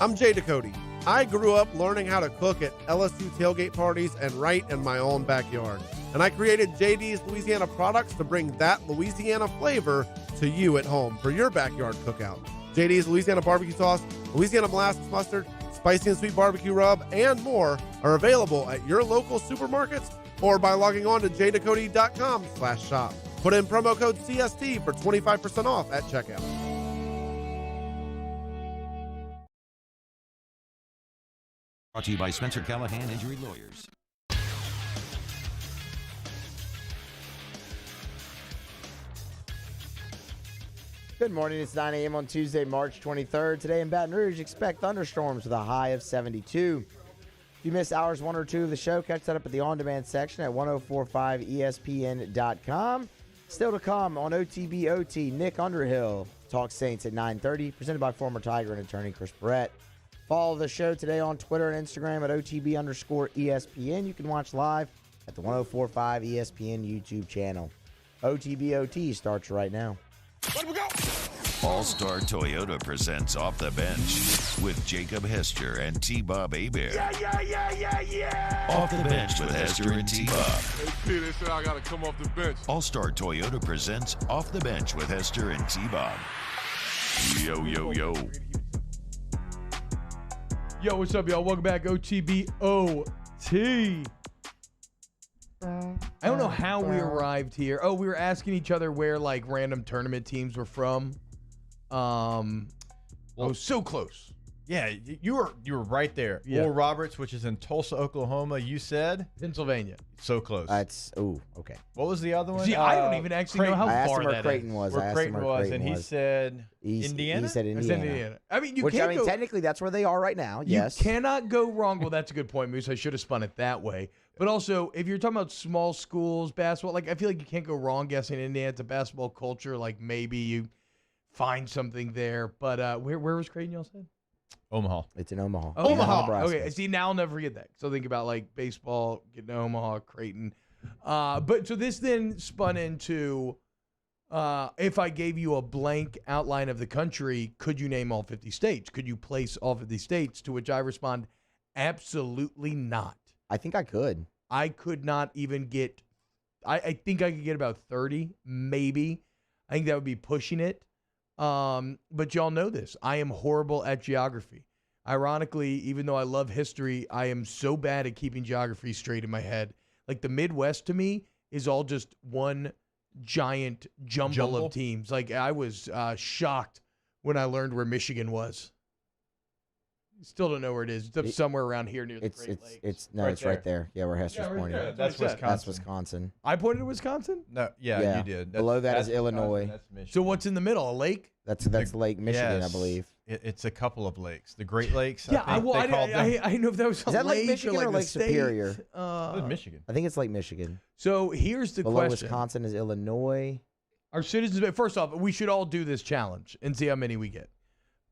I'm Jay Ducote. I grew up learning how to cook at LSU tailgate parties and right in my own backyard. And I created JD's Louisiana Products to bring that Louisiana flavor to you at home for your backyard cookout. JD's Louisiana barbecue sauce, Louisiana molasses mustard, spicy and sweet barbecue rub, and more are available at your local supermarkets or by logging on to jducote.com/shop. Put in promo code CST for 25% off at checkout. Brought to you by Spencer Callahan Injury Lawyers. Good morning. It's 9 a.m. on Tuesday, March 23rd. Today in Baton Rouge, expect thunderstorms with a high of 72. If you missed hours 1 or 2 of the show, catch that up at the on-demand section at 1045ESPN.com. Still to come on OTBOT, Nick Underhill talks Saints at 9:30, presented by former Tiger and attorney Chris Barrett. Follow the show today on Twitter and Instagram at OTB_ESPN. You can watch live at the 1045 ESPN YouTube channel. OTBOT starts right now. All-Star Toyota presents Off the Bench with Jacob Hester and T-Bob Hebert. Yeah. Off the Bench with Hester and T-Bob. Hey, P, they said I got to come off the bench. All-Star Toyota presents Off the Bench with Hester and T-Bob. Yo, yo, yo. Yo, what's up, y'all? Welcome back, OTBOT. I don't know how we arrived here. Oh, we were asking each other where, like, random tournament teams were from. So close. Yeah, you were right there. Yeah. Oral Roberts, which is in Tulsa, Oklahoma. You said Pennsylvania. So close. Okay. What was the other one? See, I don't even actually know how I asked far him where that Creighton is. was. Where Creighton was, and he said Indiana. He said It's Indiana. Indiana. I mean, you Which, can't go, technically, that's where they are right now. Yes. You cannot go wrong. Well, that's a good point, Moose. I should have spun it that way. But also, if you're talking about small schools, basketball, like, I feel like you can't go wrong guessing Indiana. It's a basketball culture. Like, maybe you find something there. But where was Creighton, y'all said? Omaha. It's in Omaha. Omaha. Nebraska. Okay. See, now I'll never forget that. So think about, like, baseball, getting to Omaha, Creighton. But so this then spun into, if I gave you a blank outline of the country, could you name all 50 states? Could you place all 50 states? To which I respond, absolutely not. I think I could. I could not even get, I think I could get about 30, maybe. I think that would be pushing it. But y'all know this. I am horrible at geography. Ironically, even though I love history, I am so bad at keeping geography straight in my head. Like, the Midwest to me is all just one giant jumble of teams. Like, I was shocked when I learned where Michigan was. Still don't know where it is. It's up somewhere around here near the Great Lakes. It's right there. Yeah, where Hester's pointing. there. That's Wisconsin. That's Wisconsin. I pointed to Wisconsin? No, yeah, you did. Below that is Illinois. That's Michigan. So what's in the middle? A lake? That's Lake Michigan, Yes. I believe. It's a couple of lakes. The Great Lakes. Yeah, I think they called them. I didn't know if that was Is that Lake lake Michigan or, like or Lake the state. Superior? It was Michigan. I think it's Lake Michigan. So here's the Below question. Wisconsin is Illinois. Our citizens, first off, we should all do this challenge and see how many we get.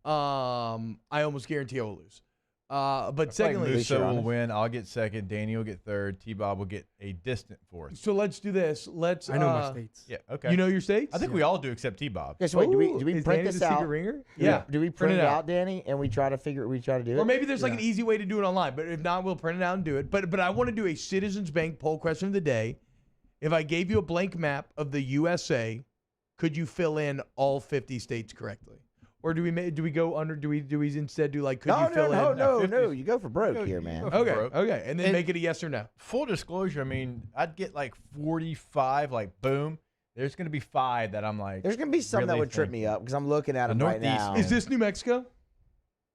I almost guarantee I will lose. But secondly, Musa will win. I'll get second. Danny will get third. T-Bob will get a distant fourth. so let's do this. Let's. I know my states. Yeah. Okay. You know your states? I think we all do except T-Bob. Okay, so wait, do we Is print Danny this the secret out? ringer? Yeah. Do we print it out? out, Danny, and we try to do it? Or maybe there's like an easy way to do it online. But if not, we'll print it out and do it. But I want to do a Citizens Bank poll question of the day. If I gave you a blank map of the USA, could you fill in all 50 states correctly? Or do we go under? Do we instead do like? Could you fill in? No. You go for broke here, man. Okay, and then make it a yes or no. Full disclosure, I mean, I'd get like 45, like boom. There's going to be 5 that I'm like. There's gonna be some that really would trip me up because I'm looking at them right now. Is this New Mexico?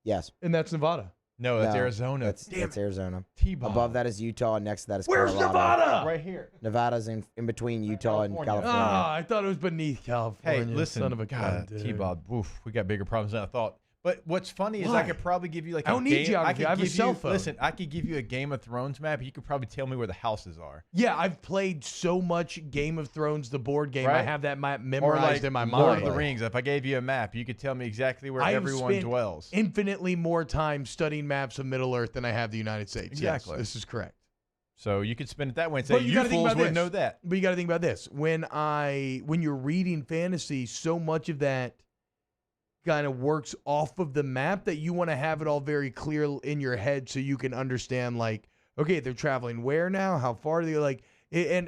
Yes. And that's Nevada. No, that's Arizona. That's Arizona. T-Bob. Above that is Utah, and next to that is Where's Colorado. Nevada? Right here. Nevada's in between Utah and California. Ah, I thought it was beneath California. Hey, listen, son of a gun, God, dude. T-Bob. Oof, we got bigger problems than I thought. But what's funny is I could probably give you like I don't need geography. I have a cell phone. Listen, I could give you a Game of Thrones map. You could probably tell me where the houses are. Yeah, I've played so much Game of Thrones, the board game. I Right? have that map Or memorized like in my Lord mind. of the Rings. If I gave you a map, you could tell me exactly where I have everyone spent dwells. infinitely more time studying maps of Middle Earth than I have the United States. Exactly. Yes, this is correct. So you could spin it that way and say, But you you gotta think fools about wouldn't this. know that. But you got to think about this. When you're reading fantasy, so much of that kind of works off of the map that you want to have it all very clear in your head so you can understand, like, okay, they're traveling where now? How far are they? Like, and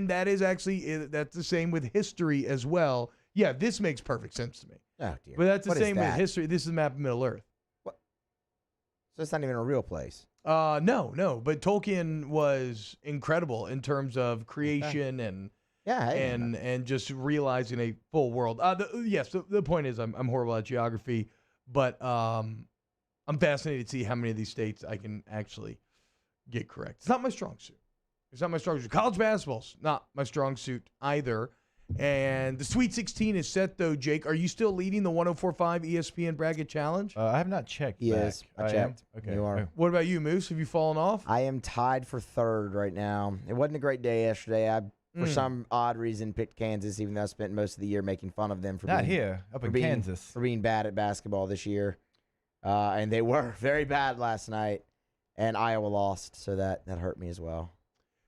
that is actually, that's the same with history as well. Yeah, this makes perfect sense to me. Oh, dear. But that's the What is same with that? history. This is a map of Middle Earth. So it's not even a real place. No. But Tolkien was incredible in terms of creation and just realizing a full world. The point is I'm horrible at geography, but I'm fascinated to see how many of these states I can actually get correct. It's not my strong suit. College basketball's not my strong suit either. And the Sweet 16 is set, though, Jake. Are you still leading the 104.5 ESPN Bracket Challenge? I have not checked. Yes, I checked. Okay. You are. What about you, Moose? Have you fallen off? I am tied for third right now. It wasn't a great day yesterday. I, for some odd reason, picked Kansas, even though I spent most of the year making fun of them for Not being, here, up in being- Kansas. for being bad at basketball this year. And they were very bad last night, and Iowa lost, so that hurt me as well.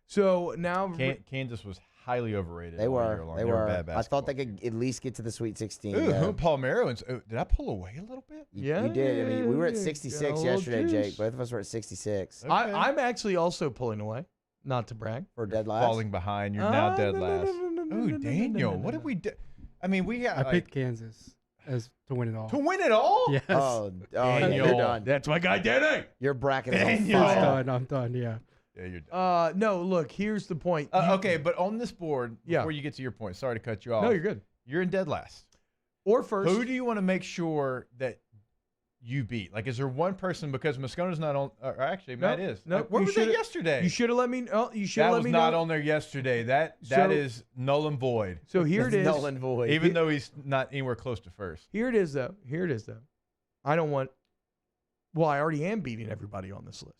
So now Kansas was highly overrated. They all were. year long. They were were. bad I thought basketball. they could at least get to the Sweet 16. Ooh, Palmero. Did I pull away a little bit? You did. I mean, we were at 66 got a little yesterday, juice. Jake. Both of us were at 66. Okay. I'm actually also pulling away, not to brag. For dead last. Falling behind. You're now dead last. Oh, Daniel. What did we do? I mean, we got. I picked Kansas to win it all. To win it all? Yes. Oh, Daniel. you're done. That's my guy, Danny. Your bracket is on Daniel. fire. I'm done. Yeah. Yeah, you're done. No, look, here's the point. Okay, but on this board, Yeah. before you get to your point, sorry to cut you off. No, you're good. You're in dead last. Or first. Who do you want to make sure that you beat? Like, is there one person, because Moscona's not on, or actually, Matt is. No, Like, where was that yesterday? You should have let me know. You should That have let was me not know. on there yesterday. That So- is null and void. So here it is. Null and void. Even though he's not anywhere close to first. Here it is, though. I don't want. Well, I already am beating everybody on this list.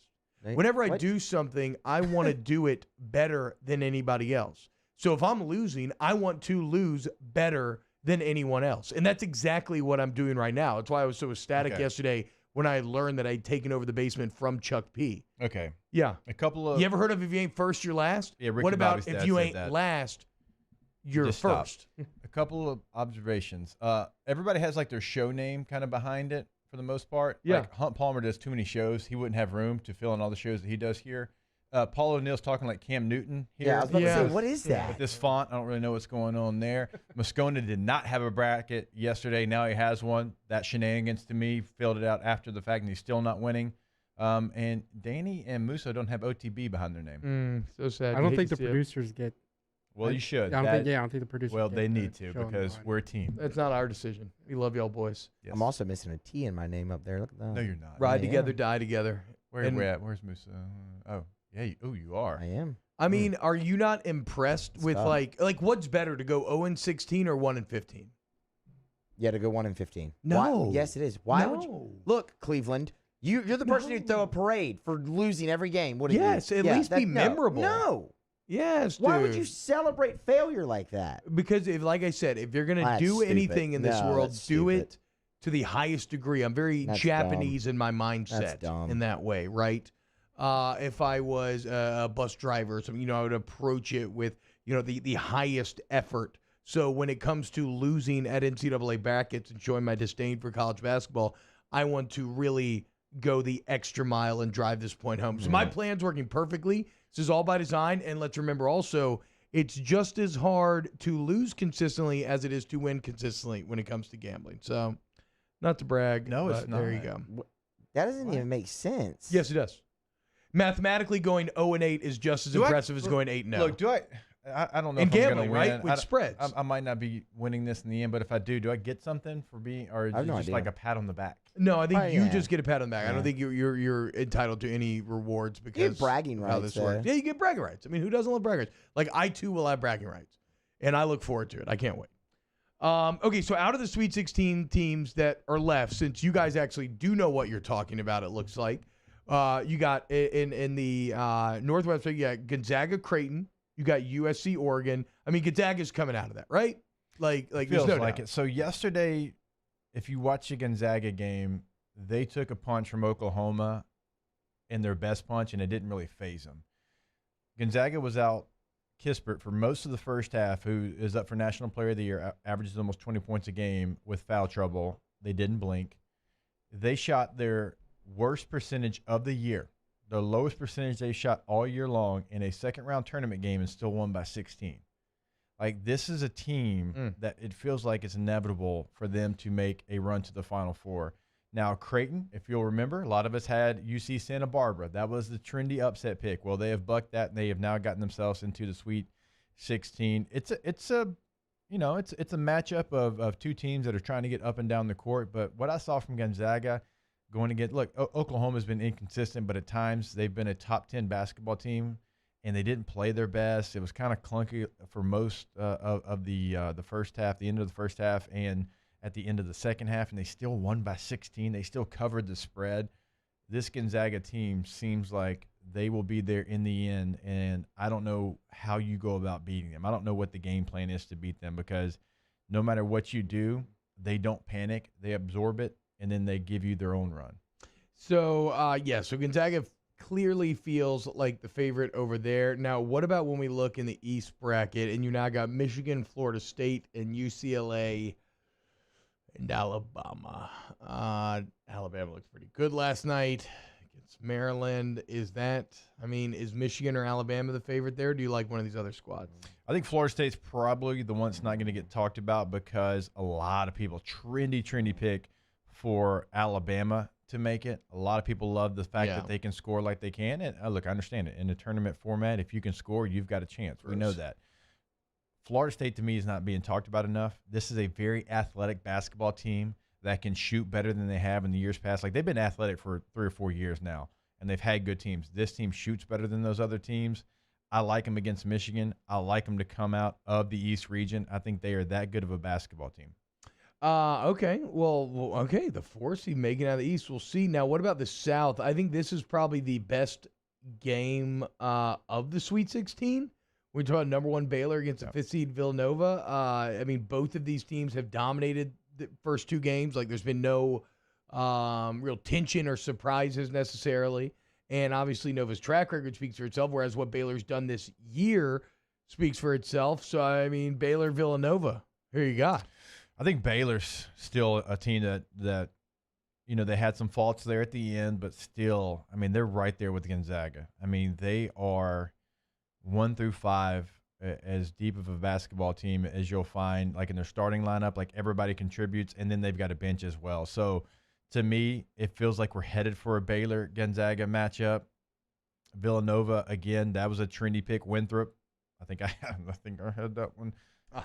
Whenever I do something, I want to do it better than anybody else. So if I'm losing, I want to lose better than anyone else. And that's exactly what I'm doing right now. That's why I was so ecstatic yesterday when I learned that I'd taken over the basement from Chuck P. Okay. Yeah. A couple of. You ever heard of if you ain't first, you're last? Yeah, Ricky what about Bobby's if dad you said ain't that. last, you're Just stop. first? A couple of observations. Everybody has like their show name kind of behind it for the most part. Yeah. Like Hunt Palmer does too many shows. He wouldn't have room to fill in all the shows that he does here. Paul O'Neill's talking like Cam Newton here. Yeah, I was about to say, what is that? With this font, I don't really know what's going on there. Moscona did not have a bracket yesterday. Now he has one. That shenanigans to me filled it out after the fact, and he's still not winning. And Danny and Musso don't have OTB behind their name. So sad. I don't think the producers get. Well, you should. I don't think the producers. Well, get they the need to show on the because line. we're a team. That's not our decision. We love y'all boys. Yes. I'm also missing a T in my name up there. Look at that. No, you're not. Ride I together, am. die together. Where And- we at? Where's Musso? Oh, yeah. You are. I am. I mean, are you not impressed with tough. like what's better to go 0-16 or 1-15? Yeah, to go 1-15. No. Why? Yes, it is. Why would you No. look, Cleveland? You're the person who'd throw a parade for losing every game. What? Yes, at least be memorable. No. Yes, dude. Why would you celebrate failure like that? Because if, like I said, if you're gonna That's do stupid. anything in this No, world, that's do stupid. it to the highest degree. I'm very That's Japanese dumb. in my That's mindset dumb. in that way, right? If I was a bus driver or something, I would approach it with, the highest effort. So when it comes to losing at NCAA brackets and showing my disdain for college basketball, I want to really go the extra mile and drive this point home. So my plan's working perfectly. This is all by design. And let's remember also, it's just as hard to lose consistently as it is to win consistently when it comes to gambling. So not to brag. No, it's but there you not. go. That doesn't even make sense. Yes, it does. Mathematically, going 0-8 is just as impressive as going 8-0. Look, I don't know In if I'm gambling, going to win. right? With spreads. I might not be winning this in the end, but if I do I get something for being, or is I have it no just idea. like a pat on the back? No, I think Oh, you yeah. just get a pat on the back. I Yeah. don't think you're entitled to any rewards because bragging of how rights, this works. Yeah, you get bragging rights. I mean, who doesn't love bragging rights? Like I too will have bragging rights, and I look forward to it. I can't wait. Okay, so out of the Sweet 16 teams that are left, since you guys actually do know what you're talking about, it looks like, you got in the Northwest, you got Gonzaga, Creighton, you got USC, Oregon. I mean, Gonzaga's coming out of that, right? Like Feels there's no like doubt. it. So yesterday, if you watch the Gonzaga game, they took a punch from Oklahoma in their best punch, and it didn't really faze them. Gonzaga was out Kispert for most of the first half, who is up for National Player of the Year, averages almost 20 points a game with foul trouble. They didn't blink. They shot their worst percentage of the year, the lowest percentage they shot all year long in a second-round tournament game, and still won by 16. Like, this is a team that it feels like it's inevitable for them to make a run to the Final Four. Now, Creighton, if you'll remember, a lot of us had UC Santa Barbara. That was the trendy upset pick. Well, they have bucked that, and they have now gotten themselves into the Sweet 16. It's a matchup of two teams that are trying to get up and down the court. But what I saw from Gonzaga going to get – look, Oklahoma's been inconsistent, but at times they've been a top 10 basketball team, and they didn't play their best. It was kind of clunky for most of the first half, the end of the first half, and – at the end of the second half, and they still won by 16. They still covered the spread. This Gonzaga team seems like they will be there in the end, and I don't know how you go about beating them. I don't know what the game plan is to beat them, because no matter what you do, they don't panic. They absorb it, and then they give you their own run. So, so Gonzaga clearly feels like the favorite over there. Now, what about when we look in the East bracket, and you now got Michigan, Florida State, and UCLA, and Alabama. Alabama looked pretty good last night against Maryland. Is Michigan or Alabama the favorite there? Or do you like one of these other squads? I think Florida State's probably the one that's not going to get talked about, because a lot of people trendy pick for Alabama to make it. A lot of people love the fact that they can score like they can. And look, I understand it. In a tournament format, if you can score, you've got a chance. We know that. Florida State, to me, is not being talked about enough. This is a very athletic basketball team that can shoot better than they have in the years past. Like, they've been athletic for 3 or 4 years now, and they've had good teams. This team shoots better than those other teams. I like them against Michigan. I like them to come out of the East region. I think they are that good of a basketball team. Okay. Well, okay. The 4 seed making it out of the East. We'll see. Now, what about the South? I think this is probably the best game of the Sweet 16. We're talking about number 1 Baylor against the 5th seed Villanova. I mean, both of these teams have dominated the first 2 games. Like, there's been no real tension or surprises necessarily. And obviously, Nova's track record speaks for itself, whereas what Baylor's done this year speaks for itself. So, I mean, Baylor, Villanova, who you got? I think Baylor's still a team that they had some faults there at the end, but still, I mean, they're right there with Gonzaga. I mean, they are 1 through 5 as deep of a basketball team as you'll find, like in their starting lineup, like everybody contributes, and then they've got a bench as well. So to me, it feels like we're headed for a Baylor-Gonzaga matchup. Villanova, again, that was a trendy pick. Winthrop, I think I had that one.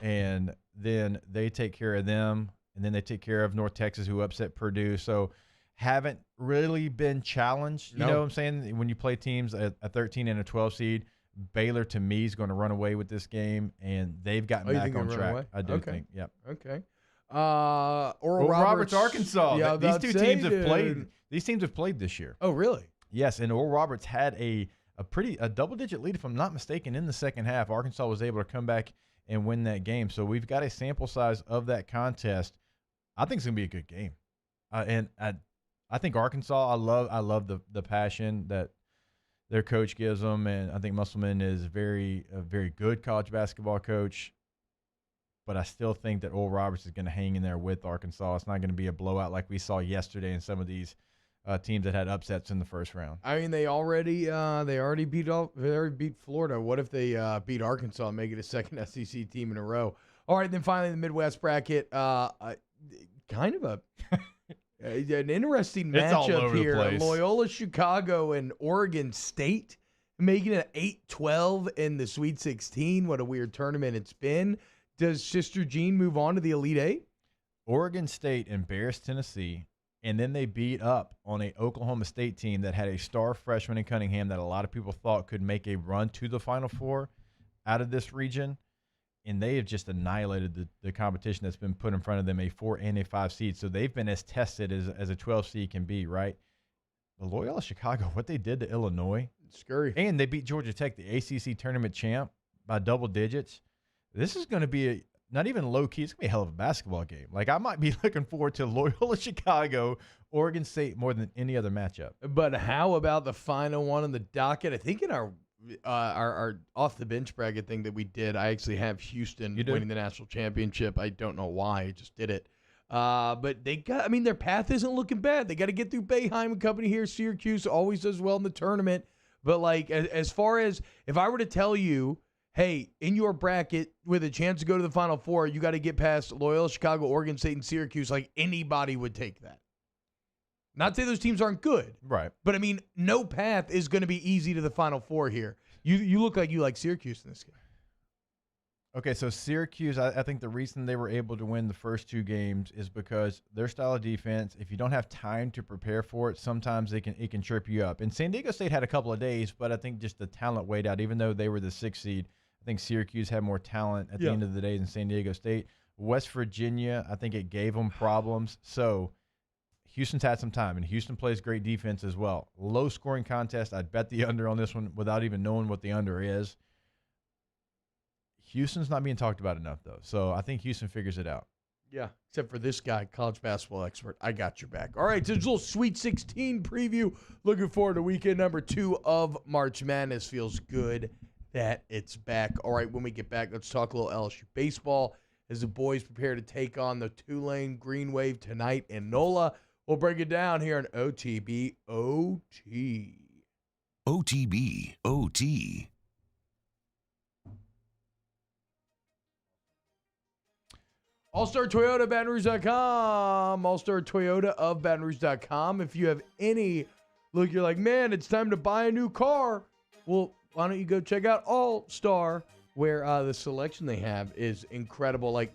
And then they take care of them, and then they take care of North Texas, who upset Purdue. So haven't really been challenged. You know what I'm saying? When you play teams, a 13 and a 12 seed, Baylor, to me, is going to run away with this game, and they've gotten back on track. I do think. Yep. Okay. Oral Roberts, Arkansas. Yeah, these two teams have played. These teams have played this year. Oh, really? Yes, and Oral Roberts had a double-digit lead, if I'm not mistaken, in the second half. Arkansas was able to come back and win that game. So we've got a sample size of that contest. I think it's going to be a good game. And I think Arkansas, I love the passion that their coach gives them, and I think Musselman is a very good college basketball coach. But I still think that Oral Roberts is going to hang in there with Arkansas. It's not going to be a blowout like we saw yesterday in some of these teams that had upsets in the first round. I mean, they already beat Florida. What if they beat Arkansas and make it a second SEC team in a row? All right, then finally the Midwest bracket, kind of an interesting matchup here. Loyola Chicago and Oregon State making it 8-12 in the Sweet 16. What a weird tournament it's been. Does Sister Jean move on to the Elite Eight? Oregon State embarrassed Tennessee, and then they beat up on a Oklahoma State team that had a star freshman in Cunningham that a lot of people thought could make a run to the Final Four out of this region. and they have just annihilated the competition that's been put in front of them, a 4 and a 5 seed. So they've been as tested as a 12 seed can be, right? The Loyola Chicago, what they did to Illinois. Scary. And they beat Georgia Tech, the ACC tournament champ, by double digits. This is going to be not even low key. It's going to be a hell of a basketball game. Like, I might be looking forward to Loyola Chicago, Oregon State more than any other matchup. But how about the final one on the docket? I think in our off the bench bracket thing that we did, I actually have Houston winning the national championship. I don't know why. I just did it. But they got, I mean, their path isn't looking bad. They got to get through Bayheim and company here. Syracuse always does well in the tournament. But, like, as far as if I were to tell you, hey, in your bracket with a chance to go to the Final Four, you got to get past Loyola, Chicago, Oregon State, and Syracuse, like, anybody would take that. Not to say those teams aren't good. Right. But, I mean, no path is going to be easy to the Final Four here. You look like you like Syracuse in this game. Okay, so Syracuse, I think the reason they were able to win the first 2 games is because their style of defense, if you don't have time to prepare for it, sometimes it can trip you up. And San Diego State had a couple of days, but I think just the talent weighed out. Even though they were the 6th seed, I think Syracuse had more talent at the end of the day than San Diego State. West Virginia, I think it gave them problems. So Houston's had some time, and Houston plays great defense as well. Low-scoring contest. I'd bet the under on this one without even knowing what the under is. Houston's not being talked about enough, though. So I think Houston figures it out. Yeah, except for this guy, college basketball expert. I got your back. All right, so it's a little Sweet 16 preview. Looking forward to weekend number 2 of March Madness. Feels good that it's back. All right, when we get back, let's talk a little LSU baseball as the boys prepare to take on the Tulane Green Wave tonight in NOLA. We'll break it down here on OTB OT. OTB OT. All-Star Toyota, BatonRouge.com. All-Star Toyota of BatonRouge.com. If you have any look, you're like, man, it's time to buy a new car. Well, why don't you go check out All-Star, where the selection they have is incredible. Like,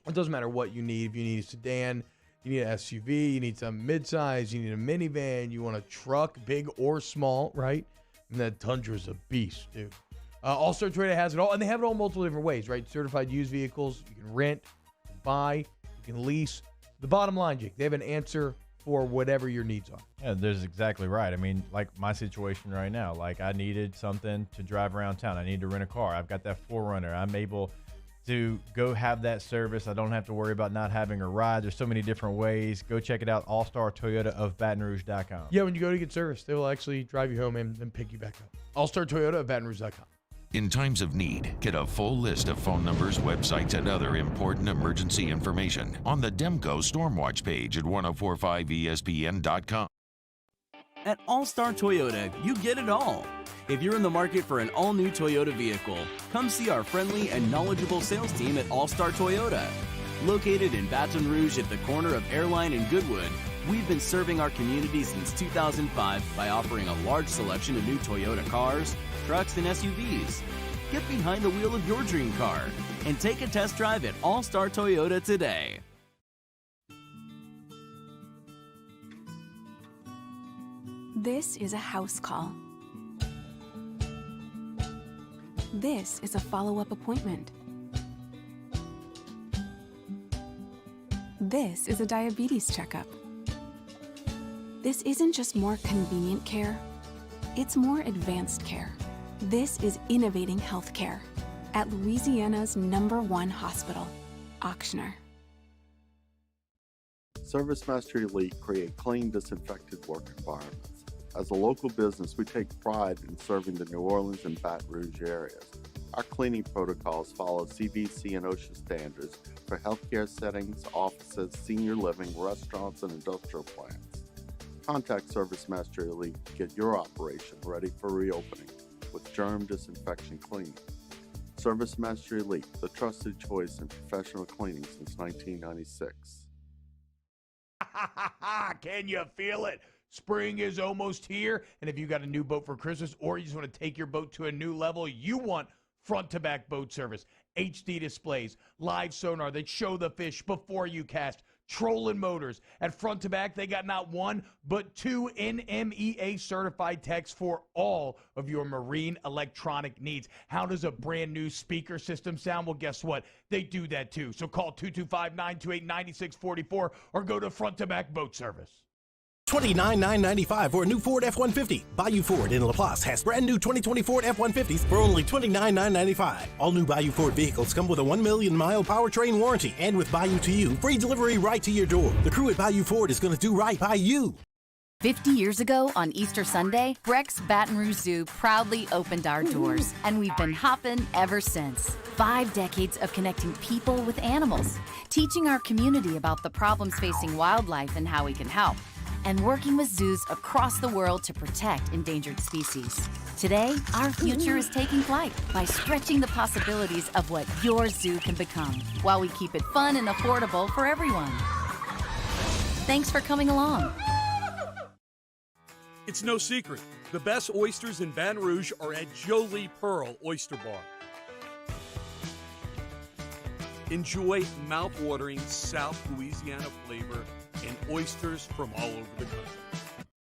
it doesn't matter what you need. If you need a sedan, you need an SUV, you need some midsize, you need a minivan, you want a truck, big or small, right? And that Tundra's a beast, dude. All-Star Toyota has it all, and they have it all multiple different ways, right? Certified used vehicles, you can rent, buy, you can lease. The bottom line, Jake, they have an answer for whatever your needs are. Yeah, that's exactly right. I mean, like my situation right now, like I needed something to drive around town. I need to rent a car. I've got that 4Runner. I'm able to go have that service. I don't have to worry about not having a ride. There's so many different ways. Go check it out, All-Star Toyota of BatonRouge.com. Yeah, when you go to get service, they will actually drive you home and pick you back up. All-Star Toyota of BatonRouge.com. In times of need, get a full list of phone numbers, websites, and other important emergency information on the Demco Stormwatch page at 1045ESPN.com. At All-Star Toyota, you get it all. If you're in the market for an all-new Toyota vehicle, come see our friendly and knowledgeable sales team at All-Star Toyota. Located in Baton Rouge at the corner of Airline and Goodwood, we've been serving our community since 2005 by offering a large selection of new Toyota cars, trucks, and SUVs. Get behind the wheel of your dream car and take a test drive at All-Star Toyota today. This is a house call. This is a follow-up appointment. This is a diabetes checkup. This isn't just more convenient care, it's more advanced care. This is innovating healthcare at Louisiana's #1 hospital, Auctioner. ServiceMaster Elite create clean, disinfected work environments. As a local business, we take pride in serving the New Orleans and Baton Rouge areas. Our cleaning protocols follow CDC and OSHA standards for healthcare settings, offices, senior living, restaurants, and industrial plants. Contact ServiceMaster Elite to get your operation ready for reopening with germ disinfection cleaning. ServiceMaster Elite, the trusted choice in professional cleaning since 1996. Can you feel it? Spring is almost here, and if you got a new boat for Christmas or you just want to take your boat to a new level, you want front-to-back boat service, HD displays, live sonar that show the fish before you cast, Trolling Motors. At Front to Back, they got not one, but two NMEA certified techs for all of your marine electronic needs. How does a brand new speaker system sound? Well, guess what? They do that too. So call 225-928-9644 or go to Front to Back Boat Service. $29,995 for a new Ford F-150. Bayou Ford in LaPlace has brand new 2020 Ford F-150s for only $29,995. All new Bayou Ford vehicles come with a 1 million mile powertrain warranty, and with Bayou to You, free delivery right to your door. The crew at Bayou Ford is going to do right by you. 50 years ago on Easter Sunday, Breck's Baton Rouge Zoo proudly opened our doors, and we've been hopping ever since. 5 decades of connecting people with animals, teaching our community about the problems facing wildlife and how we can help, and working with zoos across the world to protect endangered species. Today, our future is taking flight by stretching the possibilities of what your zoo can become, while we keep it fun and affordable for everyone. Thanks for coming along. It's no secret. The best oysters in Baton Rouge are at Jolie Pearl Oyster Bar. Enjoy mouth-watering South Louisiana flavor and oysters from all over the country.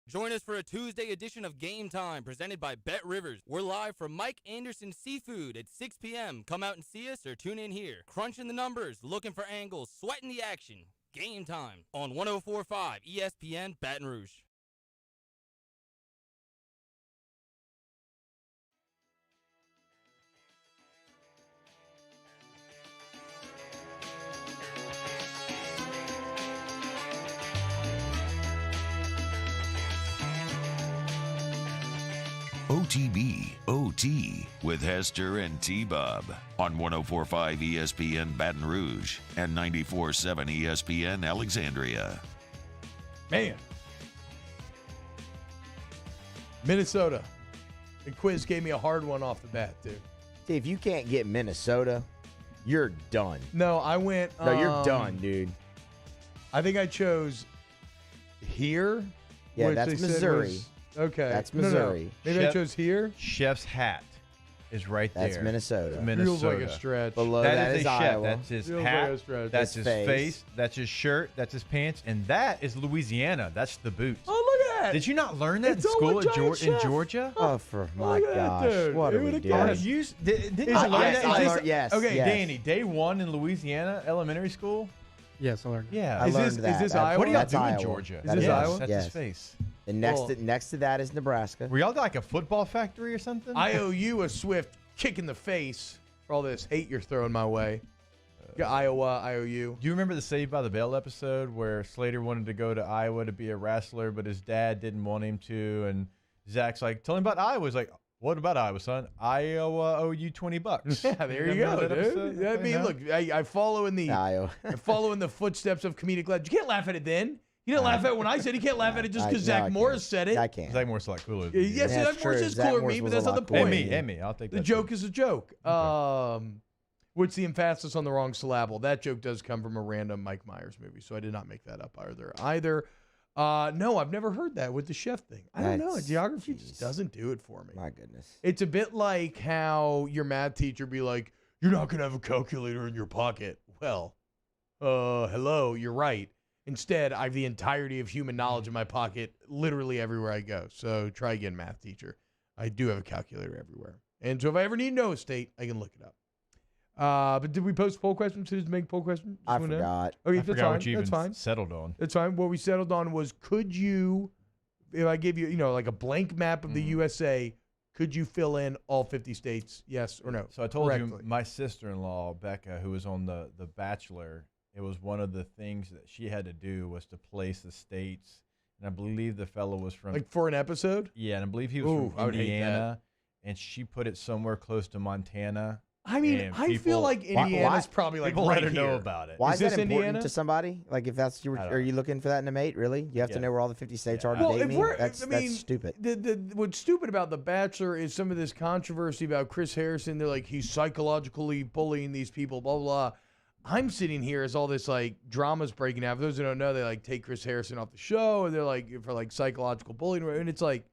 Join us for a Tuesday edition of Game Time presented by Bet Rivers. We're live from Mike Anderson Seafood at 6 p.m. Come out and see us or tune in here. Crunching the numbers, looking for angles, sweating the action. Game Time on 104.5 ESPN Baton Rouge. OTB OT with Hester and T-Bob on 104.5 ESPN Baton Rouge and 94.7 ESPN Alexandria. Man. Minnesota. The quiz gave me a hard one off the bat, dude. See, if you can't get Minnesota, you're done. No, I went. No, you're done, dude. I think I chose here. Yeah, which that's they said Missouri. was- okay. That's No, no. Missouri. Maybe I chose here. Chef's hat is right there. That's Minnesota. Minnesota. Feels like a stretch. Below that is a chef. Iowa. That's his Feels hat. like a stretch. That's His his face. face. That's his shirt. That's his pants. And that is Louisiana. That's the boots. Oh, look at that. Did you not learn that It's in all school one giant in chef. Georgia? Oh, for my Look at that, gosh. dude. What Who are we would've doing? guessed? Didn't you Is it learn like- that? is this- learned- yes. Okay, yes. Danny, day one in Louisiana elementary school? Yes, I learned. Yeah. I Is learned this- that. is this That's- Iowa? What do y'all that's do in Iowa. Georgia? Is this Yes, Iowa? That's Yes. his face. And Well- next to that is Nebraska. Were y'all like a football factory or something? I owe you a swift kick in the face for all this hate you're throwing my way. Iowa, I owe you. Do you remember the Saved by the Bell episode where Slater wanted to go to Iowa to be a wrestler, but his dad didn't want him to? And Zach's like, tell him about Iowa. He's like, what about Iowa, son? Iowa owe you $20. Yeah, there you go, Remember that dude. episode? I mean, know? look, I follow in the Iowa. I follow in the footsteps of comedic legends. You can't laugh at it then. You didn't laugh at it when I said it. You can't laugh at it just because No, I Zach can't. Morris said it. I can't. Zach Morris is a lot cooler than you. Yes, That's Zach Morris true. is Zach cooler than Morris me, but was that's a not the lot cooler point. than Me, I'll take that. The joke is a joke. What's the emphasis on the wrong syllable? That joke does come from a random Mike Myers movie, so I did not make that up either. No, I've never heard that with the chef thing. I don't know. That's- Geography just doesn't do it for me. My goodness. It's a bit like how your math teacher be like, you're not going to have a calculator in your pocket. Well, hello, you're right. Instead, I have the entirety of human knowledge in my pocket literally everywhere I go. So try again, math teacher. I do have a calculator everywhere. And so if I ever need to know a state, I can look it up. But did we post poll questions? Did we make poll questions? I Just wanna know? forgot. Okay, I that's forgot fine. what you That's even fine. settled on. That's fine. What we settled on was, could you, if I gave you, like a blank map of the USA, could you fill in all 50 states? Yes or no? So I told you, Correctly. my sister-in-law, Becca, who was on the Bachelor, it was one of the things that she had to do was to place the states. And I believe the fellow was from Like for an episode? Yeah, and I believe he was Ooh, I from would hate that. Indiana, and she put it somewhere close to Montana. I mean, and I feel like Indiana's probably like people right let her know here. about it. Why Is is, this that important Indiana? to somebody? Like, if that's your, I don't are you looking for that in a mate? Really? You have Yeah. to know where all the 50 states are to Well, date if me? we're, That's stupid. What's stupid about The Bachelor is some of this controversy about Chris Harrison. They're like, he's psychologically bullying these people, blah, blah, blah. I'm sitting here as all this like drama's breaking out. For those who don't know, they like take Chris Harrison off the show, and they're like for like psychological bullying, and it's like,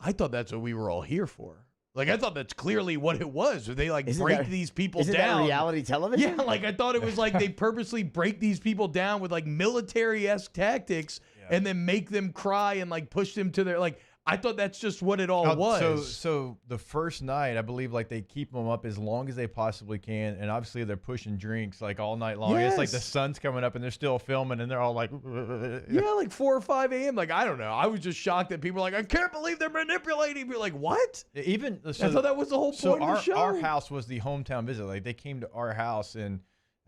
I thought that's what we were all here for. Like, I thought that's clearly what it was. Or they, like, Isn't break that- these people isn't down. that reality television? Yeah, like, I thought it was like they purposely break these people down with, like, military-esque tactics and then make them cry and, like, push them to their, like, I thought that's just what it all was. So the first night, I believe, like, they keep them up as long as they possibly can, and obviously they're pushing drinks like all night long. It's like the Yes. sun's coming up and they're still filming, and they're all like, Yeah, like 4 or 5 a.m. Like, I don't know. I was just shocked that people were like, I can't believe they're manipulating me. Like, what? Even I thought that was the whole point of the show. Our house was the hometown visit. Like, they came to our house, and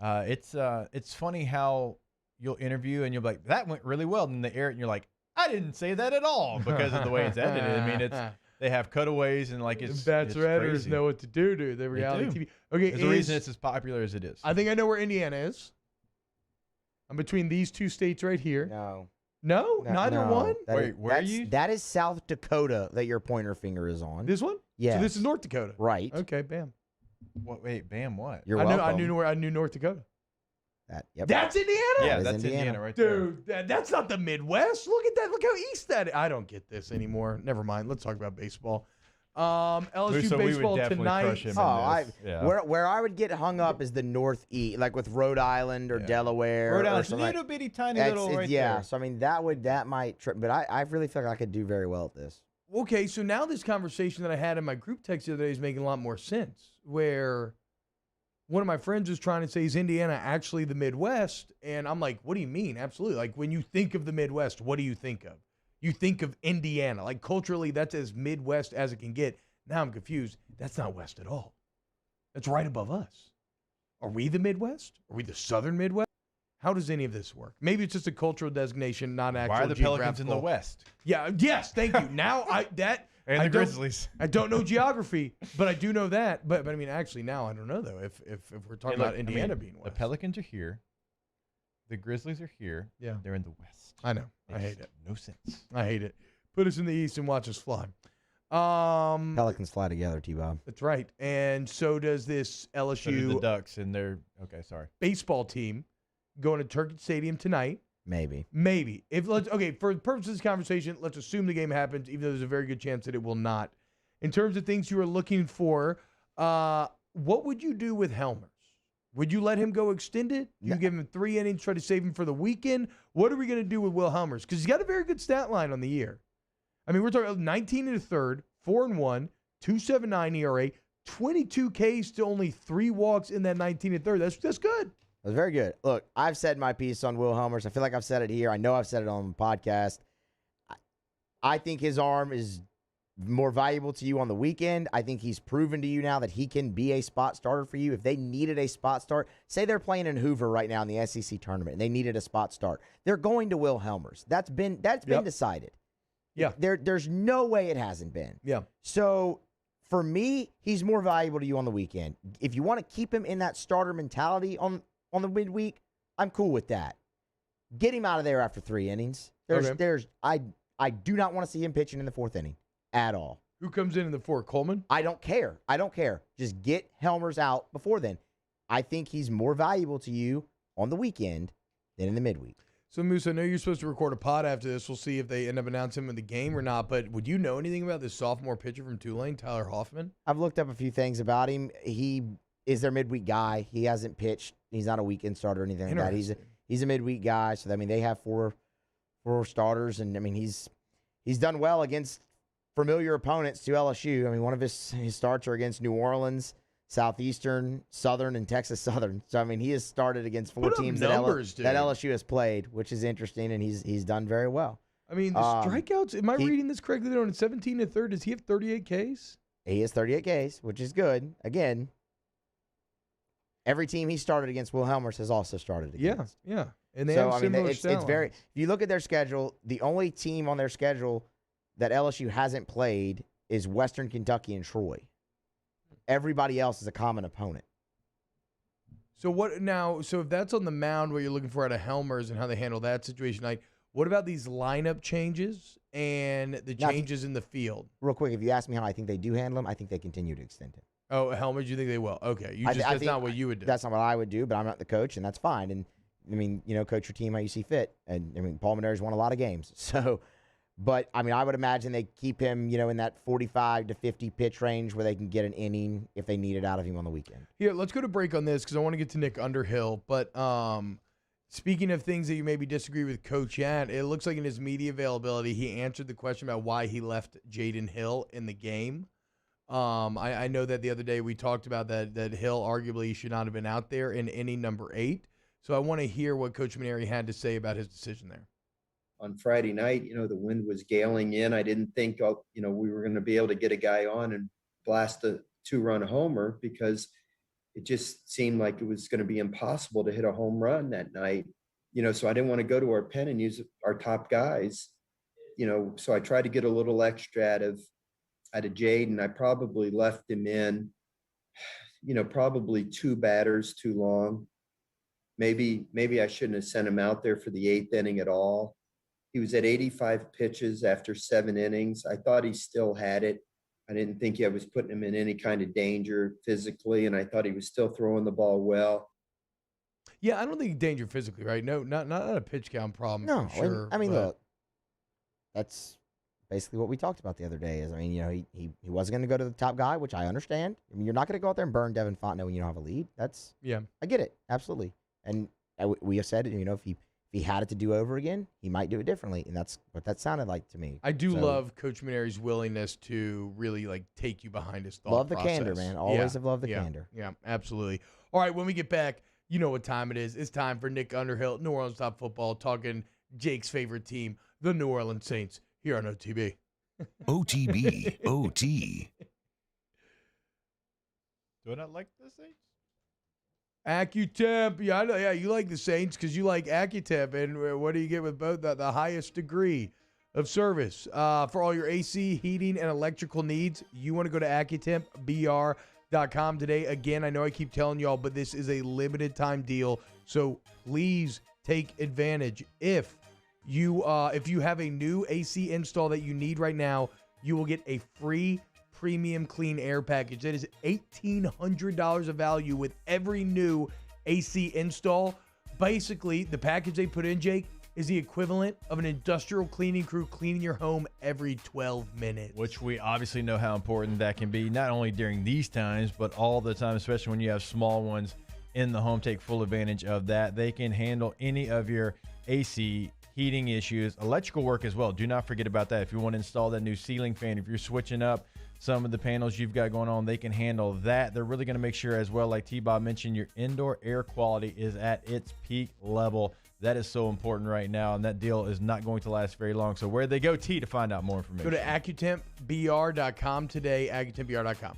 it's funny how you'll interview and you'll be like, that went really well, and they air it, and you're like, I didn't say that at all, because of the way it's edited. I mean, they have cutaways, and like it's Bachelors crazy. know what to do to the reality do. TV. Okay, There's a reason it's as popular as it is. I think I know where Indiana is. I'm between these two states right here. No, neither one. That is South Dakota that your pointer finger is on. This one? Yeah. So this is North Dakota. Right. Okay, bam. Wait, bam, what? You're I welcome. knew North Dakota. Yep. That's Indiana? Yeah, that's Indiana right there. Dude, that's not the Midwest. Look at that. Look how east that is. I don't get this anymore. Never mind. Let's talk about baseball. LSU So we would baseball definitely tonight. crush him in this. Yeah. Where I would get hung up is the Northeast, like with Rhode Island or Delaware. Rhode or Island's something little bitty tiny That's- little right yeah, there. so I mean that might trip, but I really feel like I could do very well at this. Okay, so now this conversation that I had in my group text the other day is making a lot more sense. Where one of my friends was trying to say, is Indiana actually the Midwest? And I'm like, what do you mean? Absolutely. Like, when you think of the Midwest, what do you think of? You think of Indiana. Like, culturally, that's as Midwest as it can get. Now I'm confused. That's not West at all. That's right above us. Are we the Midwest? Are we the Southern Midwest? How does any of this work? Maybe it's just a cultural designation, not actual Why are the Pelicans in the geographical- West? Yeah. Yes. Thank you. Now And I the don't- Grizzlies. I don't know geography, but I do know that. But I mean, actually, now I don't know though. If we're talking Hey, look, about Indiana I mean, being west, the Pelicans are here. The Grizzlies are here. Yeah. They're in the West. I know. I Makes hate it. No sense. I hate it. Put us in the East and watch us fly. Pelicans fly together, T-Bob. That's right. And so does this So do LSU the Ducks, and they're okay. Sorry. baseball team going to Turkey Stadium tonight. Maybe. For the purpose of this conversation, let's assume the game happens, even though there's a very good chance that it will not. In terms of things you are looking for, what would you do with Helmers? Would you let him go extended? You give him 3 innings, try to save him for the weekend? What are we going to do with Will Helmers? Because he's got a very good stat line on the year. I mean, we're talking 19 and a third, 4-1, 2.79 ERA, 22 Ks to only 3 walks in that 19 and third. That's good. That's very good. Look, I've said my piece on Will Helmers. I feel like I've said it here. I know I've said it on the podcast. I think his arm is more valuable to you on the weekend. I think he's proven to you now that he can be a spot starter for you. If they needed a spot start, say they're playing in Hoover right now in the SEC tournament and they needed a spot start, they're going to Will Helmers. That's been decided. Yeah. There's no way it hasn't been. Yeah. So for me, he's more valuable to you on the weekend. If you want to keep him in that starter mentality on the midweek, I'm cool with that. Get him out of there after 3 innings. I do not want to see him pitching in the 4th inning at all. Who comes in the 4th? Coleman? I don't care. Just get Helmers out before then. I think he's more valuable to you on the weekend than in the midweek. So, Moose, I know you're supposed to record a pod after this. We'll see if they end up announcing him in the game or not. But would you know anything about this sophomore pitcher from Tulane, Tyler Hoffman? I've looked up a few things about him. He is their midweek guy. He hasn't pitched. He's not a weekend starter or anything like that. He's a midweek guy. So, I mean, they have four starters. And, I mean, he's done well against familiar opponents to LSU. I mean, one of his starts are against New Orleans, Southeastern, Southern, and Texas Southern. So, I mean, he has started against 4 teams that LSU has played, which is interesting, and he's done very well. I mean, the strikeouts, am I reading this correctly? They're on 17 and third. Does he have 38 Ks? He has 38 Ks, which is good. Again, every team he started against, Will Helmers has also started against. Yeah. And they have similar it's very. If you look at their schedule, the only team on their schedule that LSU hasn't played is Western Kentucky and Troy. Everybody else is a common opponent. So what now? So if that's on the mound, what you're looking for out of Helmers and how they handle that situation, like what about these lineup changes and the changes in the field? Real quick, if you ask me how I think they do handle him, I think they continue to extend him. Oh, Helmers, you think they will? Okay, that's not what you would do. That's not what I would do, but I'm not the coach, and that's fine. And I mean, coach your team how you see fit. And I mean, Paul Maneur's won a lot of games, so. But, I mean, I would imagine they keep him, in that 45 to 50 pitch range where they can get an inning if they need it out of him on the weekend. Here, let's go to break on this because I want to get to Nick Underhill. But speaking of things that you maybe disagree with Coach at, it looks like in his media availability, he answered the question about why he left Jaden Hill in the game. I know that the other day we talked about that Hill arguably should not have been out there in inning number 8. So I want to hear what Coach Maneri had to say about his decision there. On Friday night, the wind was galing in. I didn't think, we were going to be able to get a guy on and blast a 2-run homer because it just seemed like it was going to be impossible to hit a home run that night. So I didn't want to go to our pen and use our top guys, so I tried to get a little extra out of Jaden. I probably left him in, probably 2 batters too long. Maybe I shouldn't have sent him out there for the 8th inning at all. He was at 85 pitches after 7 innings. I thought he still had it. I didn't think I was putting him in any kind of danger physically, and I thought he was still throwing the ball well. Yeah, I don't think danger physically, right? No, not a pitch count problem. No, for sure. Look, that's basically what we talked about the other day. He wasn't going to go to the top guy, which I understand. You're not going to go out there and burn Devin Fontenot when you don't have a lead. I get it, absolutely. And we have said, if he had it to do over again, he might do it differently, and that's what that sounded like to me. I do love Coach Maneri's willingness to really take you behind his thought Love the process. candor, man. Always have loved the candor. Yeah, absolutely. All right, when we get back, you know what time it is. It's time for Nick Underhill, New Orleans Top Football, talking Jake's favorite team, the New Orleans Saints, here on OTB. OTB, OT. Do I not like the Saints? AccuTemp. Yeah, I know. Yeah, you like the Saints because you like AccuTemp. And what do you get with both? The highest degree of service. For all your AC, heating, and electrical needs, you want to go to AccuTempBR.com today. Again, I know I keep telling y'all, but this is a limited time deal. So please take advantage. If you have a new AC install that you need right now, you will get a free premium clean air package. That is $1,800 of value with every new AC install. Basically, the package they put in, Jake, is the equivalent of an industrial cleaning crew cleaning your home every 12 minutes. Which we obviously know how important that can be, not only during these times, but all the time, especially when you have small ones in the home. Take full advantage of that. They can handle any of your AC, heating issues, electrical work as well. Do not forget about that. If you want to install that new ceiling fan, if you're switching up some of the panels you've got going on, they can handle that. They're really going to make sure as well, like T-Bob mentioned, your indoor air quality is at its peak level. That is so important right now, and that deal is not going to last very long. So where'd they go, T, to find out more information? Go to AccuTempBR.com today, AccuTempBR.com.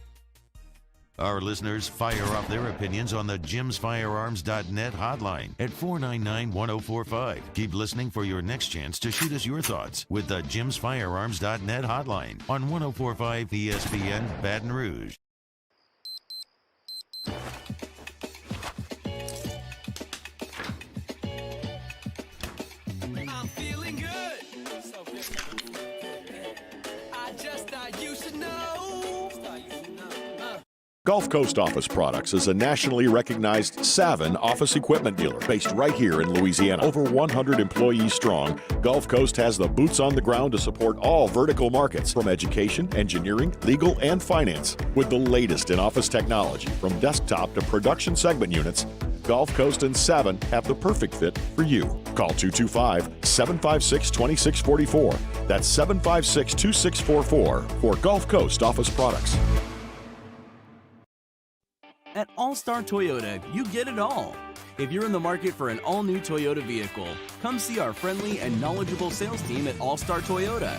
Our listeners fire off their opinions on the JimsFirearms.net hotline at 499-1045. Keep listening for your next chance to shoot us your thoughts with the JimsFirearms.net hotline on 1045 ESPN Baton Rouge. I'm feeling good. So good. I just thought you should know. Gulf Coast Office Products is a nationally recognized Savin office equipment dealer based right here in Louisiana. Over 100 employees strong, Gulf Coast has the boots on the ground to support all vertical markets from education, engineering, legal, and finance. With the latest in office technology from desktop to production segment units, Gulf Coast and Savin have the perfect fit for you. Call 225-756-2644. That's 756-2644 for Gulf Coast Office Products. At All-Star Toyota, you get it all. If you're in the market for an all-new Toyota vehicle, come see our friendly and knowledgeable sales team at All-Star Toyota.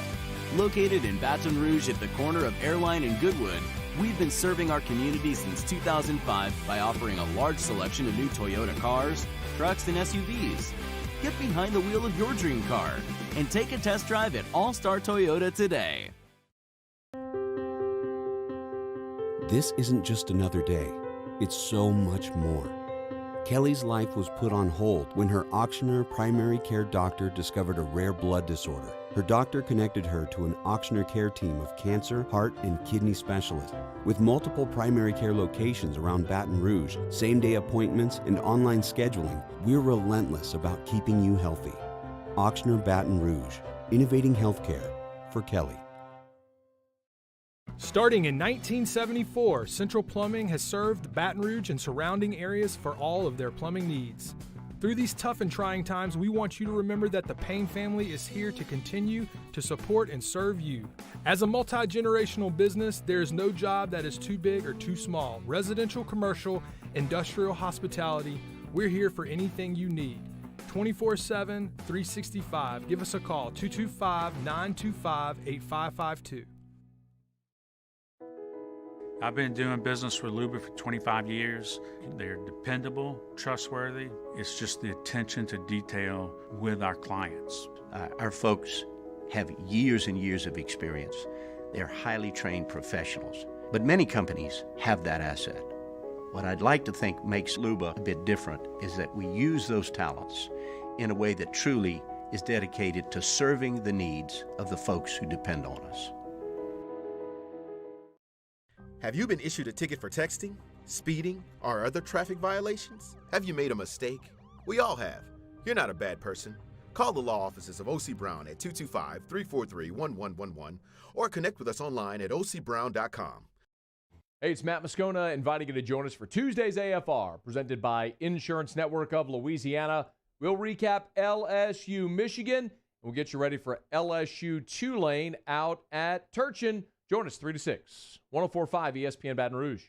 Located in Baton Rouge at the corner of Airline and Goodwood, we've been serving our community since 2005 by offering a large selection of new Toyota cars, trucks, and SUVs. Get behind the wheel of your dream car and take a test drive at All-Star Toyota today. This isn't just another day. It's so much more. Kelly's life was put on hold when her auctioneer primary care doctor discovered a rare blood disorder. Her doctor connected her to an auctioneer care team of cancer, heart, and kidney specialists. With multiple primary care locations around Baton Rouge, same-day appointments, and online scheduling, we're relentless about keeping you healthy. Auctioneer Baton Rouge. Innovating healthcare for Kelly. Starting in 1974, Central Plumbing has served Baton Rouge and surrounding areas for all of their plumbing needs. Through these tough and trying times, we want you to remember that the Payne family is here to continue to support and serve you. As a multi-generational business, there is no job that is too big or too small. Residential, commercial, industrial, hospitality, we're here for anything you need. 24/7, 365. Give us a call, 225-925-8552. I've been doing business with Luba for 25 years. They're dependable, trustworthy. It's just the attention to detail with our clients. Our folks have years and years of experience. They're highly trained professionals. But many companies have that asset. What I'd like to think makes Luba a bit different is that we use those talents in a way that truly is dedicated to serving the needs of the folks who depend on us. Have you been issued a ticket for texting, speeding, or other traffic violations? Have you made a mistake? We all have. You're not a bad person. Call the law offices of O.C. Brown at 225-343-1111 or connect with us online at ocbrown.com. Hey, it's Matt Moscona inviting you to join us for Tuesday's AFR, presented by Insurance Network of Louisiana. We'll recap LSU Michigan, and we'll get you ready for LSU Tulane out at Turchin. Join us 3 to 6, 104.5 ESPN Baton Rouge.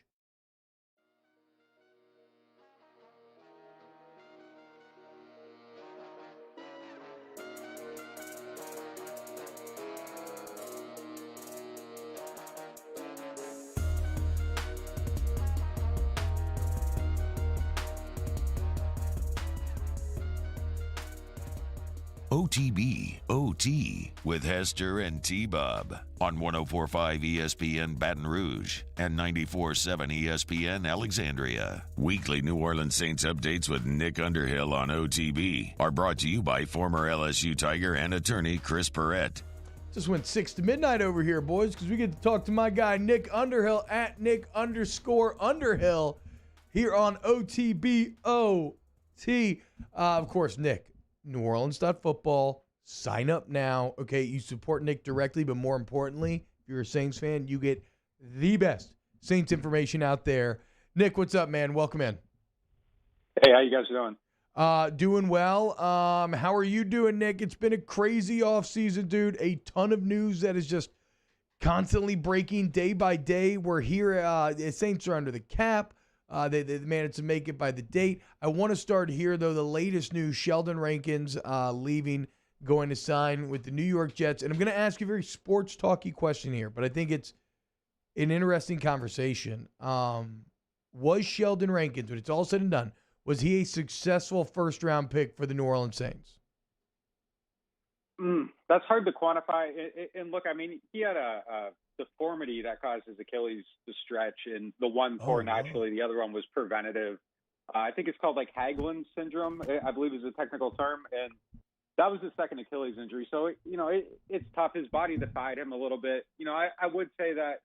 OTB OT with Hester and T-Bob on 104.5 ESPN Baton Rouge and 94.7 ESPN Alexandria. Weekly New Orleans Saints updates with Nick Underhill on OTB are brought to you by former LSU Tiger and attorney Chris Perrette. Just went 6 to midnight over here, boys, because we get to talk to my guy Nick Underhill at Nick_Underhill here on OTB OT. Of course, Nick. New Orleans.football. Sign up now. Okay, you support Nick directly, but more importantly, if you're a Saints fan, you get the best Saints information out there. Nick, what's up, man? Welcome in. Hey, how you guys doing? Doing well. How are you doing, Nick? It's been a crazy offseason, dude. A ton of news that is just constantly breaking day by day. We're here. The Saints are under the cap. They managed to make it by the date. I want to start here, though. The latest news, Sheldon Rankins leaving, going to sign with the New York Jets. And I'm going to ask you a very sports talky question here, but I think it's an interesting conversation. Was Sheldon Rankins, when it's all said and done, was he a successful first-round pick for the New Orleans Saints? That's hard to quantify. And look, I mean, he had a deformity that caused his Achilles to stretch, and the one tore naturally. The other one was preventative. I think it's called like Hagelin syndrome, I believe is a technical term. And that was his second Achilles injury. So, it's tough. His body defied him a little bit. I would say that,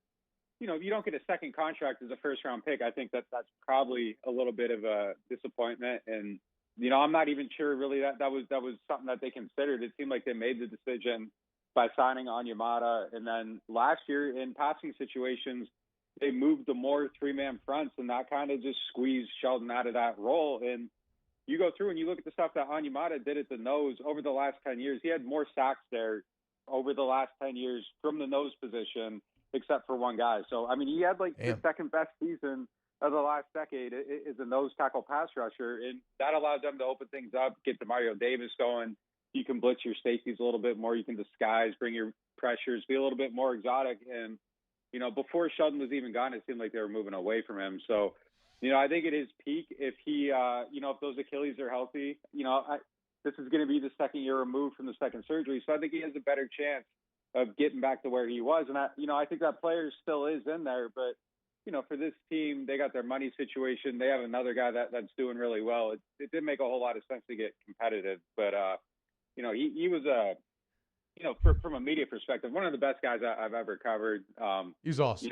if you don't get a second contract as a first-round pick, I think that's probably a little bit of a disappointment. And, I'm not even sure really that was something that they considered. It seemed like they made the decision by signing Onyemata. And then last year in passing situations, they moved to more three-man fronts, and that kind of just squeezed Sheldon out of that role. And you go through and you look at the stuff that Onyemata did at the nose over the last 10 years. He had more sacks there over the last 10 years from the nose position, except for one guy. So, I mean, he had the second best season of the last decade is a nose tackle pass rusher, and that allowed them to open things up, get Demario Davis going. You can blitz your safeties a little bit more. You can disguise, bring your pressures, be a little bit more exotic. And, before Sheldon was even gone, it seemed like they were moving away from him. So, I think at his peak, if he, if those Achilles are healthy, this is going to be the second year removed from the second surgery. So I think he has a better chance of getting back to where he was. And I think that player still is in there, but, for this team, they got their money situation. They have another guy that's doing really well. It didn't make a whole lot of sense to get competitive, but, he was from a media perspective, one of the best guys I've ever covered. He's awesome.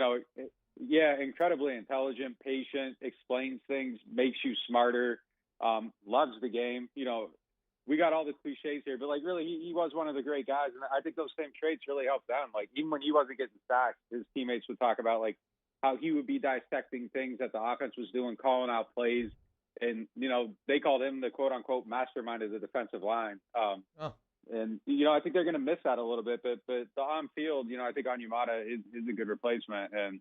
Incredibly intelligent, patient, explains things, makes you smarter, loves the game. we got all the cliches here, but like really, he was one of the great guys, and I think those same traits really helped them. Like even when he wasn't getting sacks, his teammates would talk about like how he would be dissecting things that the offense was doing, calling out plays, and they called him the quote unquote mastermind of the defensive line. And I think they're going to miss that a little bit, but the on field, I think Onyemata is a good replacement, and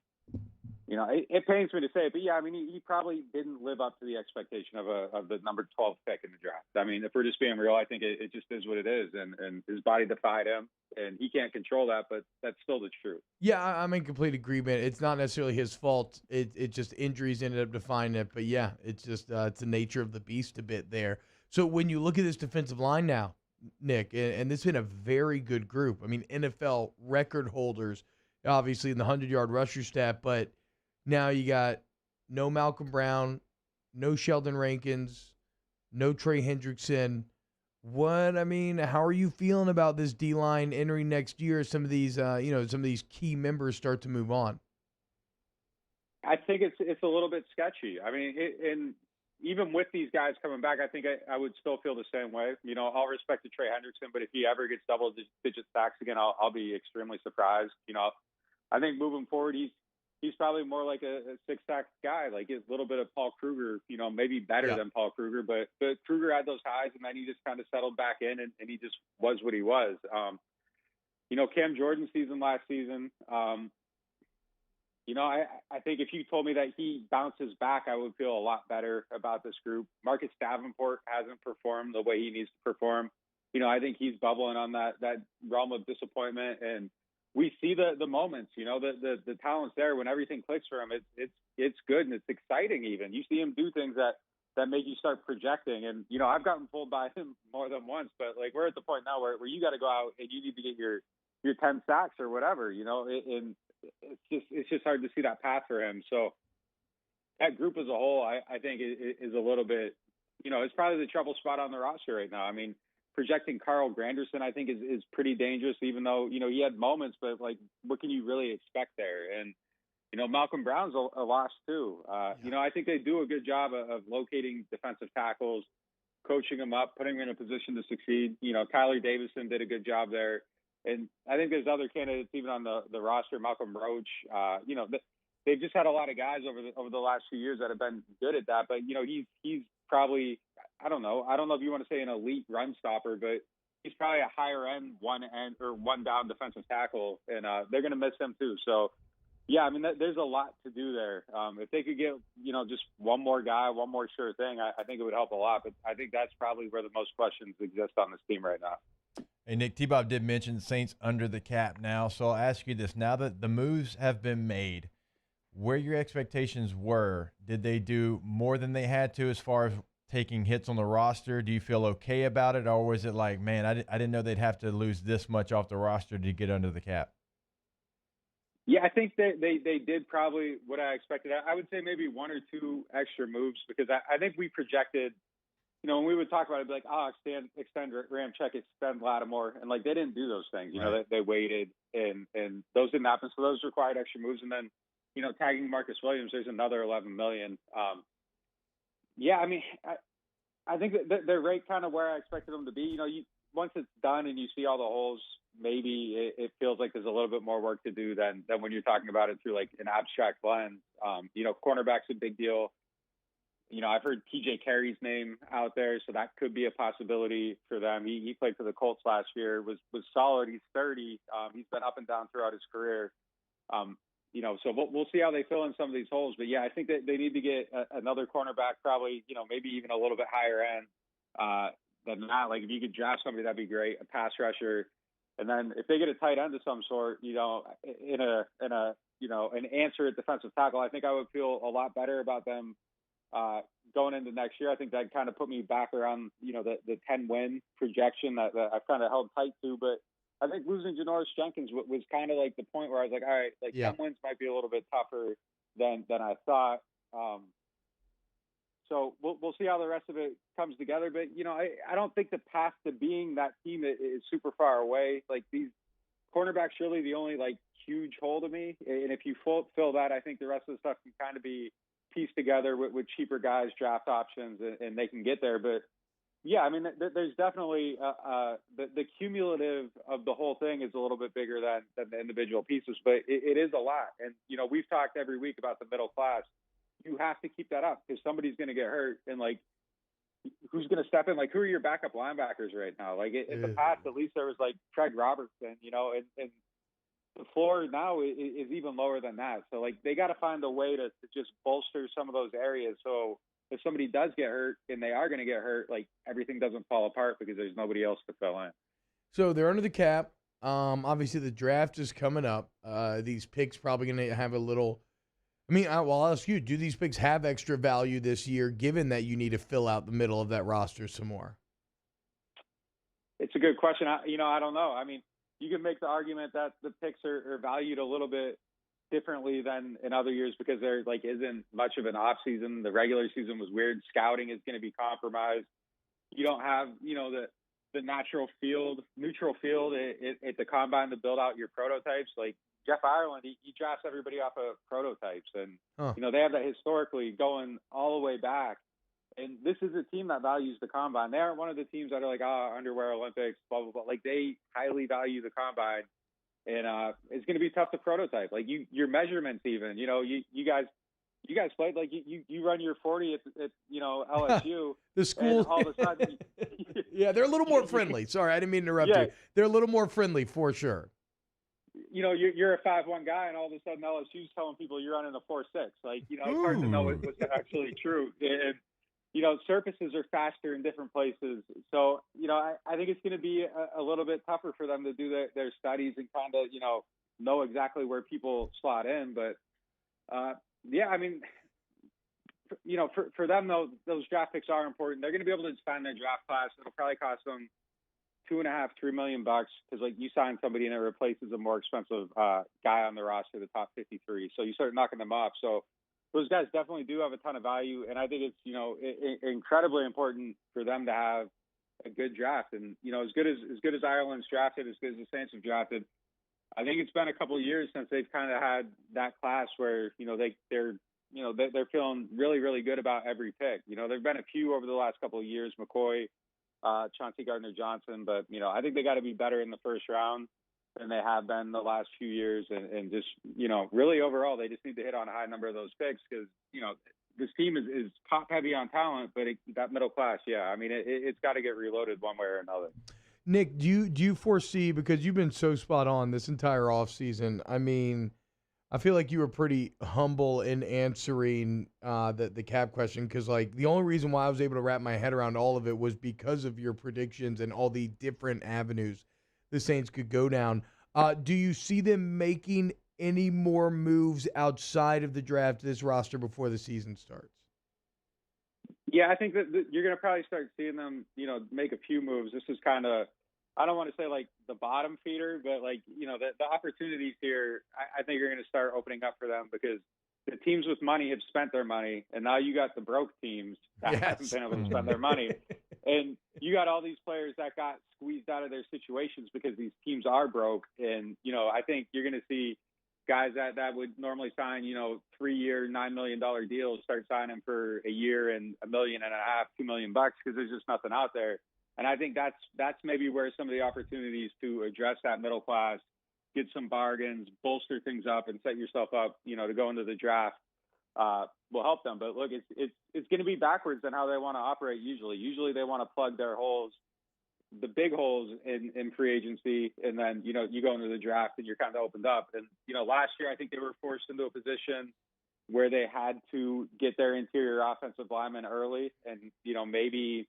it pains me to say it, but yeah, I mean, he probably didn't live up to the expectation of the number 12 pick in the draft. I mean, if we're just being real, I think it just is what it is, and his body defied him, and he can't control that, but that's still the truth. Yeah, I'm in complete agreement. It's not necessarily his fault. It just injuries ended up defining it, but yeah, it's just it's the nature of the beast a bit there. So when you look at this defensive line now, Nick, and this has been a very good group. I mean, NFL record holders, obviously in the 100-yard rusher stat, but now you got no Malcolm Brown, no Sheldon Rankins, no Trey Hendrickson. How are you feeling about this D-line entering next year? Some of these, some of these key members start to move on. I think it's a little bit sketchy. I mean, and even with these guys coming back, I think I would still feel the same way. All respect to Trey Hendrickson, but if he ever gets double-digit sacks again, I'll be extremely surprised. I think moving forward, he's probably more like a six-sack guy, like a little bit of Paul Kruger, maybe better than Paul Kruger, but Kruger had those highs, and then he just kind of settled back in, and he just was what he was. Cam Jordan's season last season, I think if you told me that he bounces back, I would feel a lot better about this group. Marcus Davenport hasn't performed the way he needs to perform. I think he's bubbling on that realm of disappointment, and we see the moments, the talent's there when everything clicks for him. It's good and it's exciting. Even you see him do things that make you start projecting. And I've gotten fooled by him more than once, but like we're at the point now where you got to go out and you need to get your 10 sacks or whatever. And it's just hard to see that path for him. So that group as a whole, I think is a little bit, it's probably the trouble spot on the roster right now. I mean, projecting Carl Granderson, I think, is pretty dangerous, even though, he had moments, but like, what can you really expect there? And, Malcolm Brown's a loss too. I think they do a good job of locating defensive tackles, coaching them up, putting them in a position to succeed. Tyler Davison did a good job there. And I think there's other candidates even on the roster, Malcolm Roach. They've just had a lot of guys over the last few years that have been good at that. But, he's probably, I don't know if you want to say an elite run stopper, but he's probably a higher end one down defensive tackle, and they're going to miss him too. So, yeah, I mean, there's a lot to do there. If they could get, just one more guy, one more sure thing, I think it would help a lot. But I think that's probably where the most questions exist on this team right now. Hey, Nick, T-Bob did mention Saints under the cap now. So I'll ask you this. Now that the moves have been made, where your expectations were, did they do more than they had to as far as taking hits on the roster? Do you feel okay about it? Or was it like, man, I didn't know they'd have to lose this much off the roster to get under the cap? Yeah, I think they did probably what I expected. I would say maybe one or two extra moves, because I think we projected, when we would talk about it, it'd be like, extend Ramczyk, extend Lattimore. And like, they didn't do those things, Right. They waited and those didn't happen. So those required extra moves. And then, tagging Marcus Williams, there's another $11 million. Yeah, I mean, I think that they're right kind of where I expected them to be. Once it's done and you see all the holes, maybe it feels like there's a little bit more work to do than when you're talking about it through like an abstract lens. Cornerback's a big deal. I've heard TJ Carey's name out there, so that could be a possibility for them. He played for the Colts last year, was solid. He's 30. He's been up and down throughout his career. So we'll see how they fill in some of these holes. But yeah, I think that they need to get another cornerback, probably, maybe even a little bit higher end than that. Like if you could draft somebody, that'd be great. A pass rusher. And then if they get a tight end of some sort, in an answer at defensive tackle, I think I would feel a lot better about them going into next year. I think that kind of put me back around, the 10-win projection that I've kind of held tight to. But I think losing Janoris Jenkins was kind of like the point where I was like, all right, 10 wins might be a little bit tougher than I thought. So we'll see how the rest of it comes together. But, I don't think the path to being that team is super far away. Like these cornerbacks really the only like huge hole to me. And if you fill that, I think the rest of the stuff can kind of be pieced together with cheaper guys, draft options, and they can get there. But, Yeah, I mean, there's definitely the cumulative of the whole thing is a little bit bigger than the individual pieces, but it is a lot. And, we've talked every week about the middle class. You have to keep that up because somebody's going to get hurt. And, like, who's going to step in? Like, who are your backup linebackers right now? Like, in the past, at least there was, like, Craig Robertson, and the floor now is even lower than that. So, like, they got to find a way to just bolster some of those areas. So if somebody does get hurt and they are going to get hurt, like, everything doesn't fall apart because there's nobody else to fill in. So they're under the cap. Obviously, the draft is coming up. These picks probably going to have a little. I mean, I'll ask you: do these picks have extra value this year, given that you need to fill out the middle of that roster some more? It's a good question. I don't know. I mean, you can make the argument that the picks are valued a little bit differently than in other years because there isn't much of an off season. The regular season was weird. Scouting is going to be compromised. You don't have the neutral field at the combine to build out your prototypes. Like Jeff Ireland, he drafts everybody off of prototypes, and they have that historically going all the way back. And this is a team that values the combine. They aren't one of the teams that are like, underwear Olympics, blah blah blah. Like they highly value the combine. And it's going to be tough to prototype. Like your measurements, even you guys played like you run your 40 at LSU. The school. And all of a sudden, yeah, they're a little more friendly. Sorry, I didn't mean to interrupt you. They're a little more friendly for sure. You're a 5'1" guy, and all of a sudden LSU's telling people you're running a 4'6". Like it's hard to know what's actually true. And surfaces are faster in different places. So, I think it's going to be a little bit tougher for them to do their studies and kind of, know exactly where people slot in. But, I mean, for them, though, those draft picks are important. They're going to be able to expand their draft class. It'll probably cost them $2.5-3 million because, like, you sign somebody and it replaces a more expensive guy on the roster, the top 53. So you start knocking them off. So those guys definitely do have a ton of value, and I think it's incredibly important for them to have a good draft. And as good as Ireland's drafted, as good as the Saints have drafted, I think it's been a couple of years since they've kind of had that class where they're feeling really, really good about every pick. There've been a few over the last couple of years, McCoy, Chauncey Gardner-Johnson, but I think they got to be better in the first round than they have been the last few years. And just, really overall, they just need to hit on a high number of those picks because, this team is top heavy on talent, but that middle class, I mean, it's got to get reloaded one way or another. Nick, do you foresee, because you've been so spot on this entire offseason, I mean, I feel like you were pretty humble in answering the cap question because, like, the only reason why I was able to wrap my head around all of it was because of your predictions and all the different avenues the Saints could go down. Do you see them making any more moves outside of the draft to this roster before the season starts? Yeah, I think that you're going to probably start seeing them, make a few moves. This is kind of, I don't want to say like the bottom feeder, but like, the opportunities here, I think are going to start opening up for them because the teams with money have spent their money, and now you got the broke teams that haven't been able to spend their money. And you got all these players that got squeezed out of their situations because these teams are broke. And, I think you're going to see guys that would normally sign, 3-year, $9 million deals start signing for a year and $1.5 million, $2 million because there's just nothing out there. And I think that's maybe where some of the opportunities to address that middle class, get some bargains, bolster things up, and set yourself up, to go into the draft will help them. But look, it's going to be backwards than how they want to operate usually. Usually they want to plug their holes, the big holes in free agency, and then, you go into the draft and you're kind of opened up. And, last year I think they were forced into a position where they had to get their interior offensive lineman early. And, maybe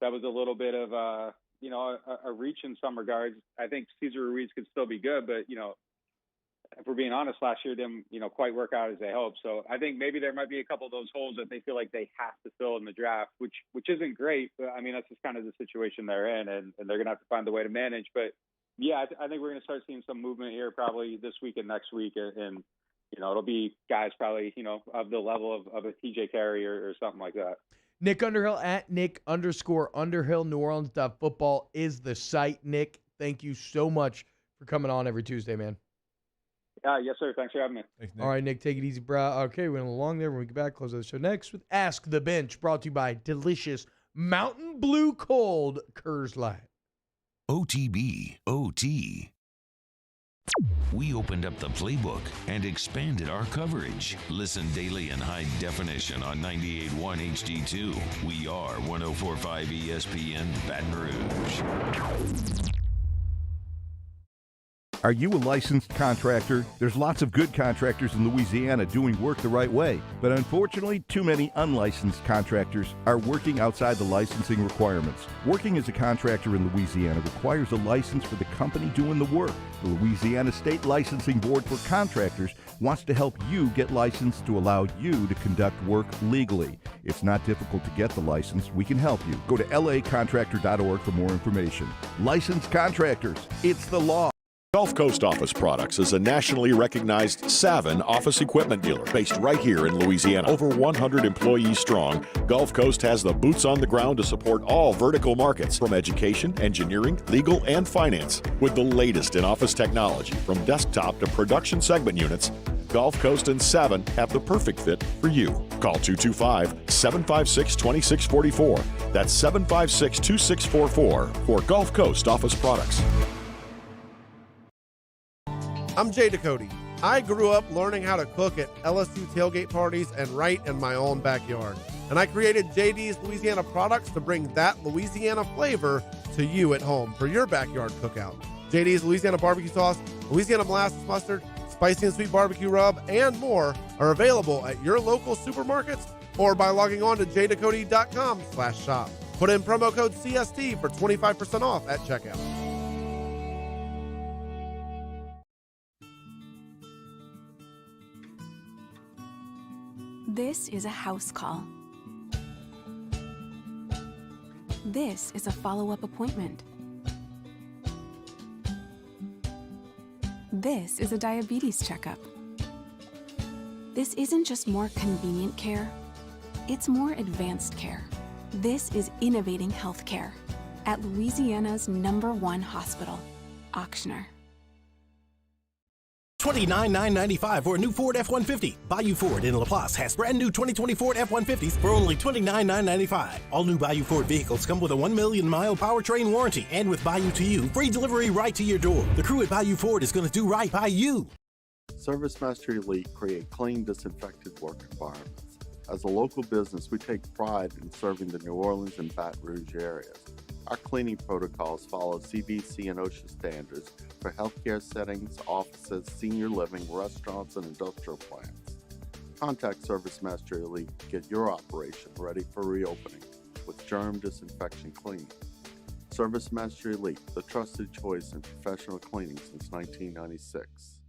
that was a little bit of a reach in some regards. I think Cesar Ruiz could still be good, but, if we're being honest, last year didn't, quite work out as they hoped. So I think maybe there might be a couple of those holes that they feel like they have to fill in the draft, which isn't great. But I mean, that's just kind of the situation they're in, and they're going to have to find a way to manage. But yeah, I think we're going to start seeing some movement here probably this week and next week. And, it'll be guys probably, of the level of a TJ Carey or something like that. Nick Underhill at Nick_Underhill. NewOrleans.football is the site. Nick, thank you so much for coming on every Tuesday, man. Yes, sir. Thanks for having me. Thanks, Nick. All right, Nick, take it easy, bro. Okay, we're going along there. When we get back, close out the show next with Ask the Bench, brought to you by delicious Mountain Blue Cold Coors Light. OTB, OT. We opened up the playbook and expanded our coverage. Listen daily in high definition on 98.1 HD2. We are 104.5 ESPN Baton Rouge. Are you a licensed contractor? There's lots of good contractors in Louisiana doing work the right way, but unfortunately, too many unlicensed contractors are working outside the licensing requirements. Working as a contractor in Louisiana requires a license for the company doing the work. The Louisiana State Licensing Board for Contractors wants to help you get licensed to allow you to conduct work legally. It's not difficult to get the license. We can help you. Go to lacontractor.org for more information. Licensed contractors, it's the law. Gulf Coast Office Products is a nationally recognized Savin office equipment dealer based right here in Louisiana. Over 100 employees strong, Gulf Coast has the boots on the ground to support all vertical markets, from education, engineering, legal, and finance. With the latest in office technology, from desktop to production segment units, Gulf Coast and Savin have the perfect fit for you. Call 225-756-2644. That's 756-2644 for Gulf Coast Office Products. I'm Jay Ducote. I grew up learning how to cook at LSU tailgate parties and right in my own backyard. And I created JD's Louisiana products to bring that Louisiana flavor to you at home for your backyard cookout. JD's Louisiana barbecue sauce, Louisiana molasses mustard, spicy and sweet barbecue rub, and more are available at your local supermarkets or by logging on to jducote.com/shop. Put in promo code CST for 25% off at checkout. This is a house call. This is a follow-up appointment. This is a diabetes checkup. This isn't just more convenient care, it's more advanced care. This is innovating healthcare at Louisiana's #1 hospital, Ochsner. $29,995 for a new Ford F-150. Bayou Ford in LaPlace has brand new 2020 Ford F-150s for only $29,995. All new Bayou Ford vehicles come with a 1 million mile powertrain warranty, and with Bayou to You, free delivery right to your door. The crew at Bayou Ford is going to do right by you. ServiceMaster Elite create clean, disinfected work environments. As a local business, we take pride in serving the New Orleans and Baton Rouge areas. Our cleaning protocols follow CDC and OSHA standards for healthcare settings, offices, senior living, restaurants, and industrial plants. Contact ServiceMaster Elite to get your operation ready for reopening with germ disinfection cleaning. ServiceMaster Elite, the trusted choice in professional cleaning since 1996.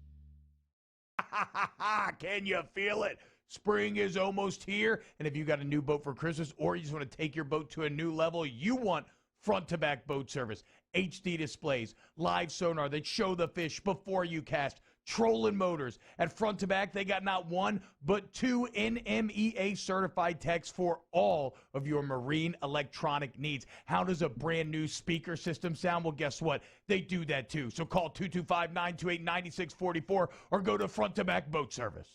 Can you feel it? Spring is almost here, and if you got a new boat for Christmas or you just want to take your boat to a new level, you want front-to-back boat service, HD displays, live sonar that show the fish before you cast, trolling motors. At Front to Back, they got not one, but two NMEA certified techs for all of your marine electronic needs. How does a brand new speaker system sound? Well, guess what? They do that too. So call 225-928-9644 or go to Front to Back Boat Service.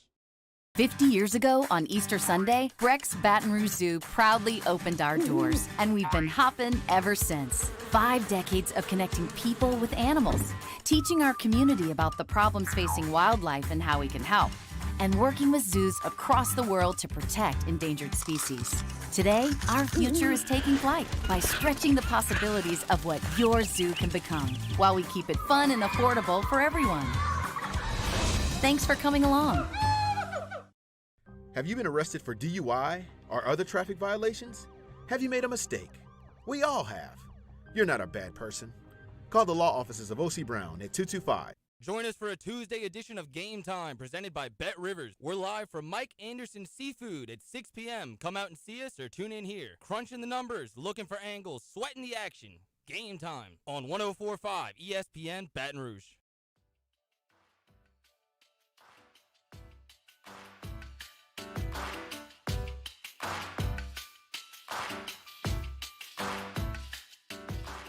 50 years ago on Easter Sunday, Breck's Baton Rouge Zoo proudly opened our doors, and we've been hopping ever since. 5 decades of connecting people with animals, teaching our community about the problems facing wildlife and how we can help, and working with zoos across the world to protect endangered species. Today, our future is taking flight by stretching the possibilities of what your zoo can become, while we keep it fun and affordable for everyone. Thanks for coming along. Have you been arrested for DUI or other traffic violations? Have you made a mistake? We all have. You're not a bad person. Call the law offices of O.C. Brown at 225. Join us for a Tuesday edition of Game Time presented by Bet Rivers. We're live from Mike Anderson Seafood at 6 p.m. Come out and see us or tune in here. Crunching the numbers, looking for angles, sweating the action. Game Time on 104.5 ESPN Baton Rouge.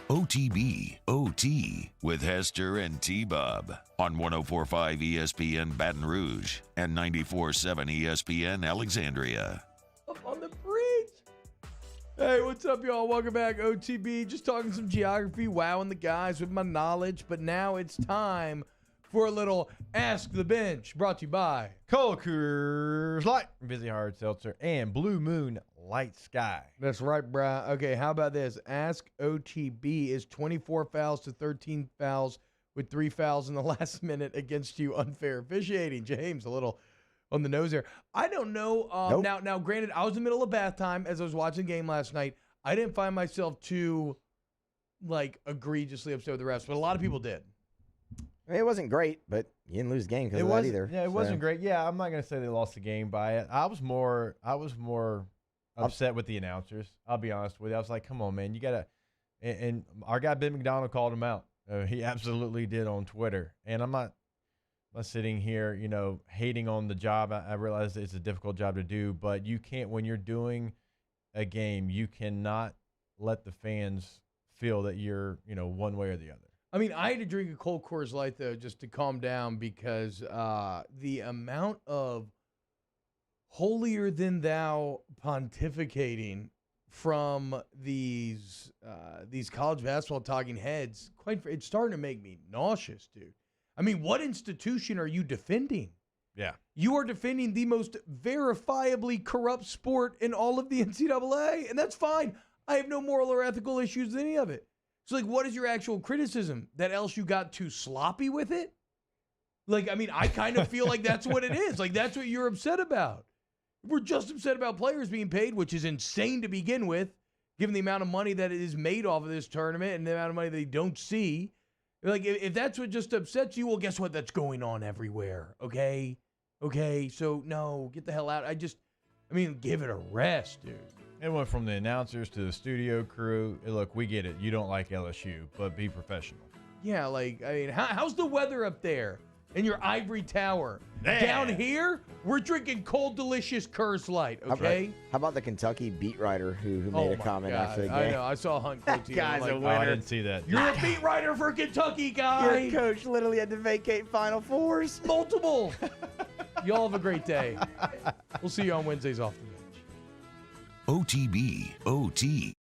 OTB, OT, with Hester and T-Bob on 104.5 ESPN Baton Rouge and 94.7 ESPN Alexandria. Up on the bridge. Hey, what's up, y'all? Welcome back, OTB. Just talking some geography, wowing the guys with my knowledge. But now it's time for a little Ask the Bench, brought to you by Cold Coors Light, Busy Hard Seltzer, and Blue Moon Light Sky. That's right, brah. Okay, how about this? Ask OTB is 24 fouls to 13 fouls with 3 fouls in the last minute against you. Unfair officiating. James, a little on the nose there. I don't know. Nope. Now, granted, I was in the middle of bath time as I was watching the game last night. I didn't find myself too, egregiously upset with the refs, but a lot of people did. It wasn't great, but you didn't lose the game because of that either. Yeah, it wasn't great. Yeah, I'm not going to say they lost the game by it. I was more upset with the announcers. I'll be honest with you. I was like, come on, man. You got to – and our guy Ben McDonald called him out. He absolutely did on Twitter. And I'm not sitting here, hating on the job. I realize it's a difficult job to do, but you can't – when you're doing a game, you cannot let the fans feel that you're, one way or the other. I mean, I had to drink a cold Coors Light, though, just to calm down because the amount of holier-than-thou pontificating from these college basketball talking heads, it's starting to make me nauseous, dude. I mean, what institution are you defending? Yeah. You are defending the most verifiably corrupt sport in all of the NCAA, and that's fine. I have no moral or ethical issues with any of it. So, what is your actual criticism? That LSU got too sloppy with it? I kind of feel like that's what it is. That's what you're upset about. We're just upset about players being paid, which is insane to begin with, given the amount of money that is made off of this tournament and the amount of money they don't see. If that's what just upsets you, well, guess what? That's going on everywhere, okay? Okay, so, no, get the hell out. Give it a rest, dude. It went from the announcers to the studio crew. Look, we get it. You don't like LSU, but be professional. Yeah, how's the weather up there in your ivory tower? Yeah. Down here, we're drinking cold, delicious Coors Light, okay? How about the Kentucky beat writer who made a comment after the game? I know. I saw Hunt quote you. Guy's a winner. I didn't see that. You're a beat writer for Kentucky, guy. Your coach literally had to vacate Final Fours. Multiple. Y'all have a great day. We'll see you on Wednesdays off the bench. OTB, OT,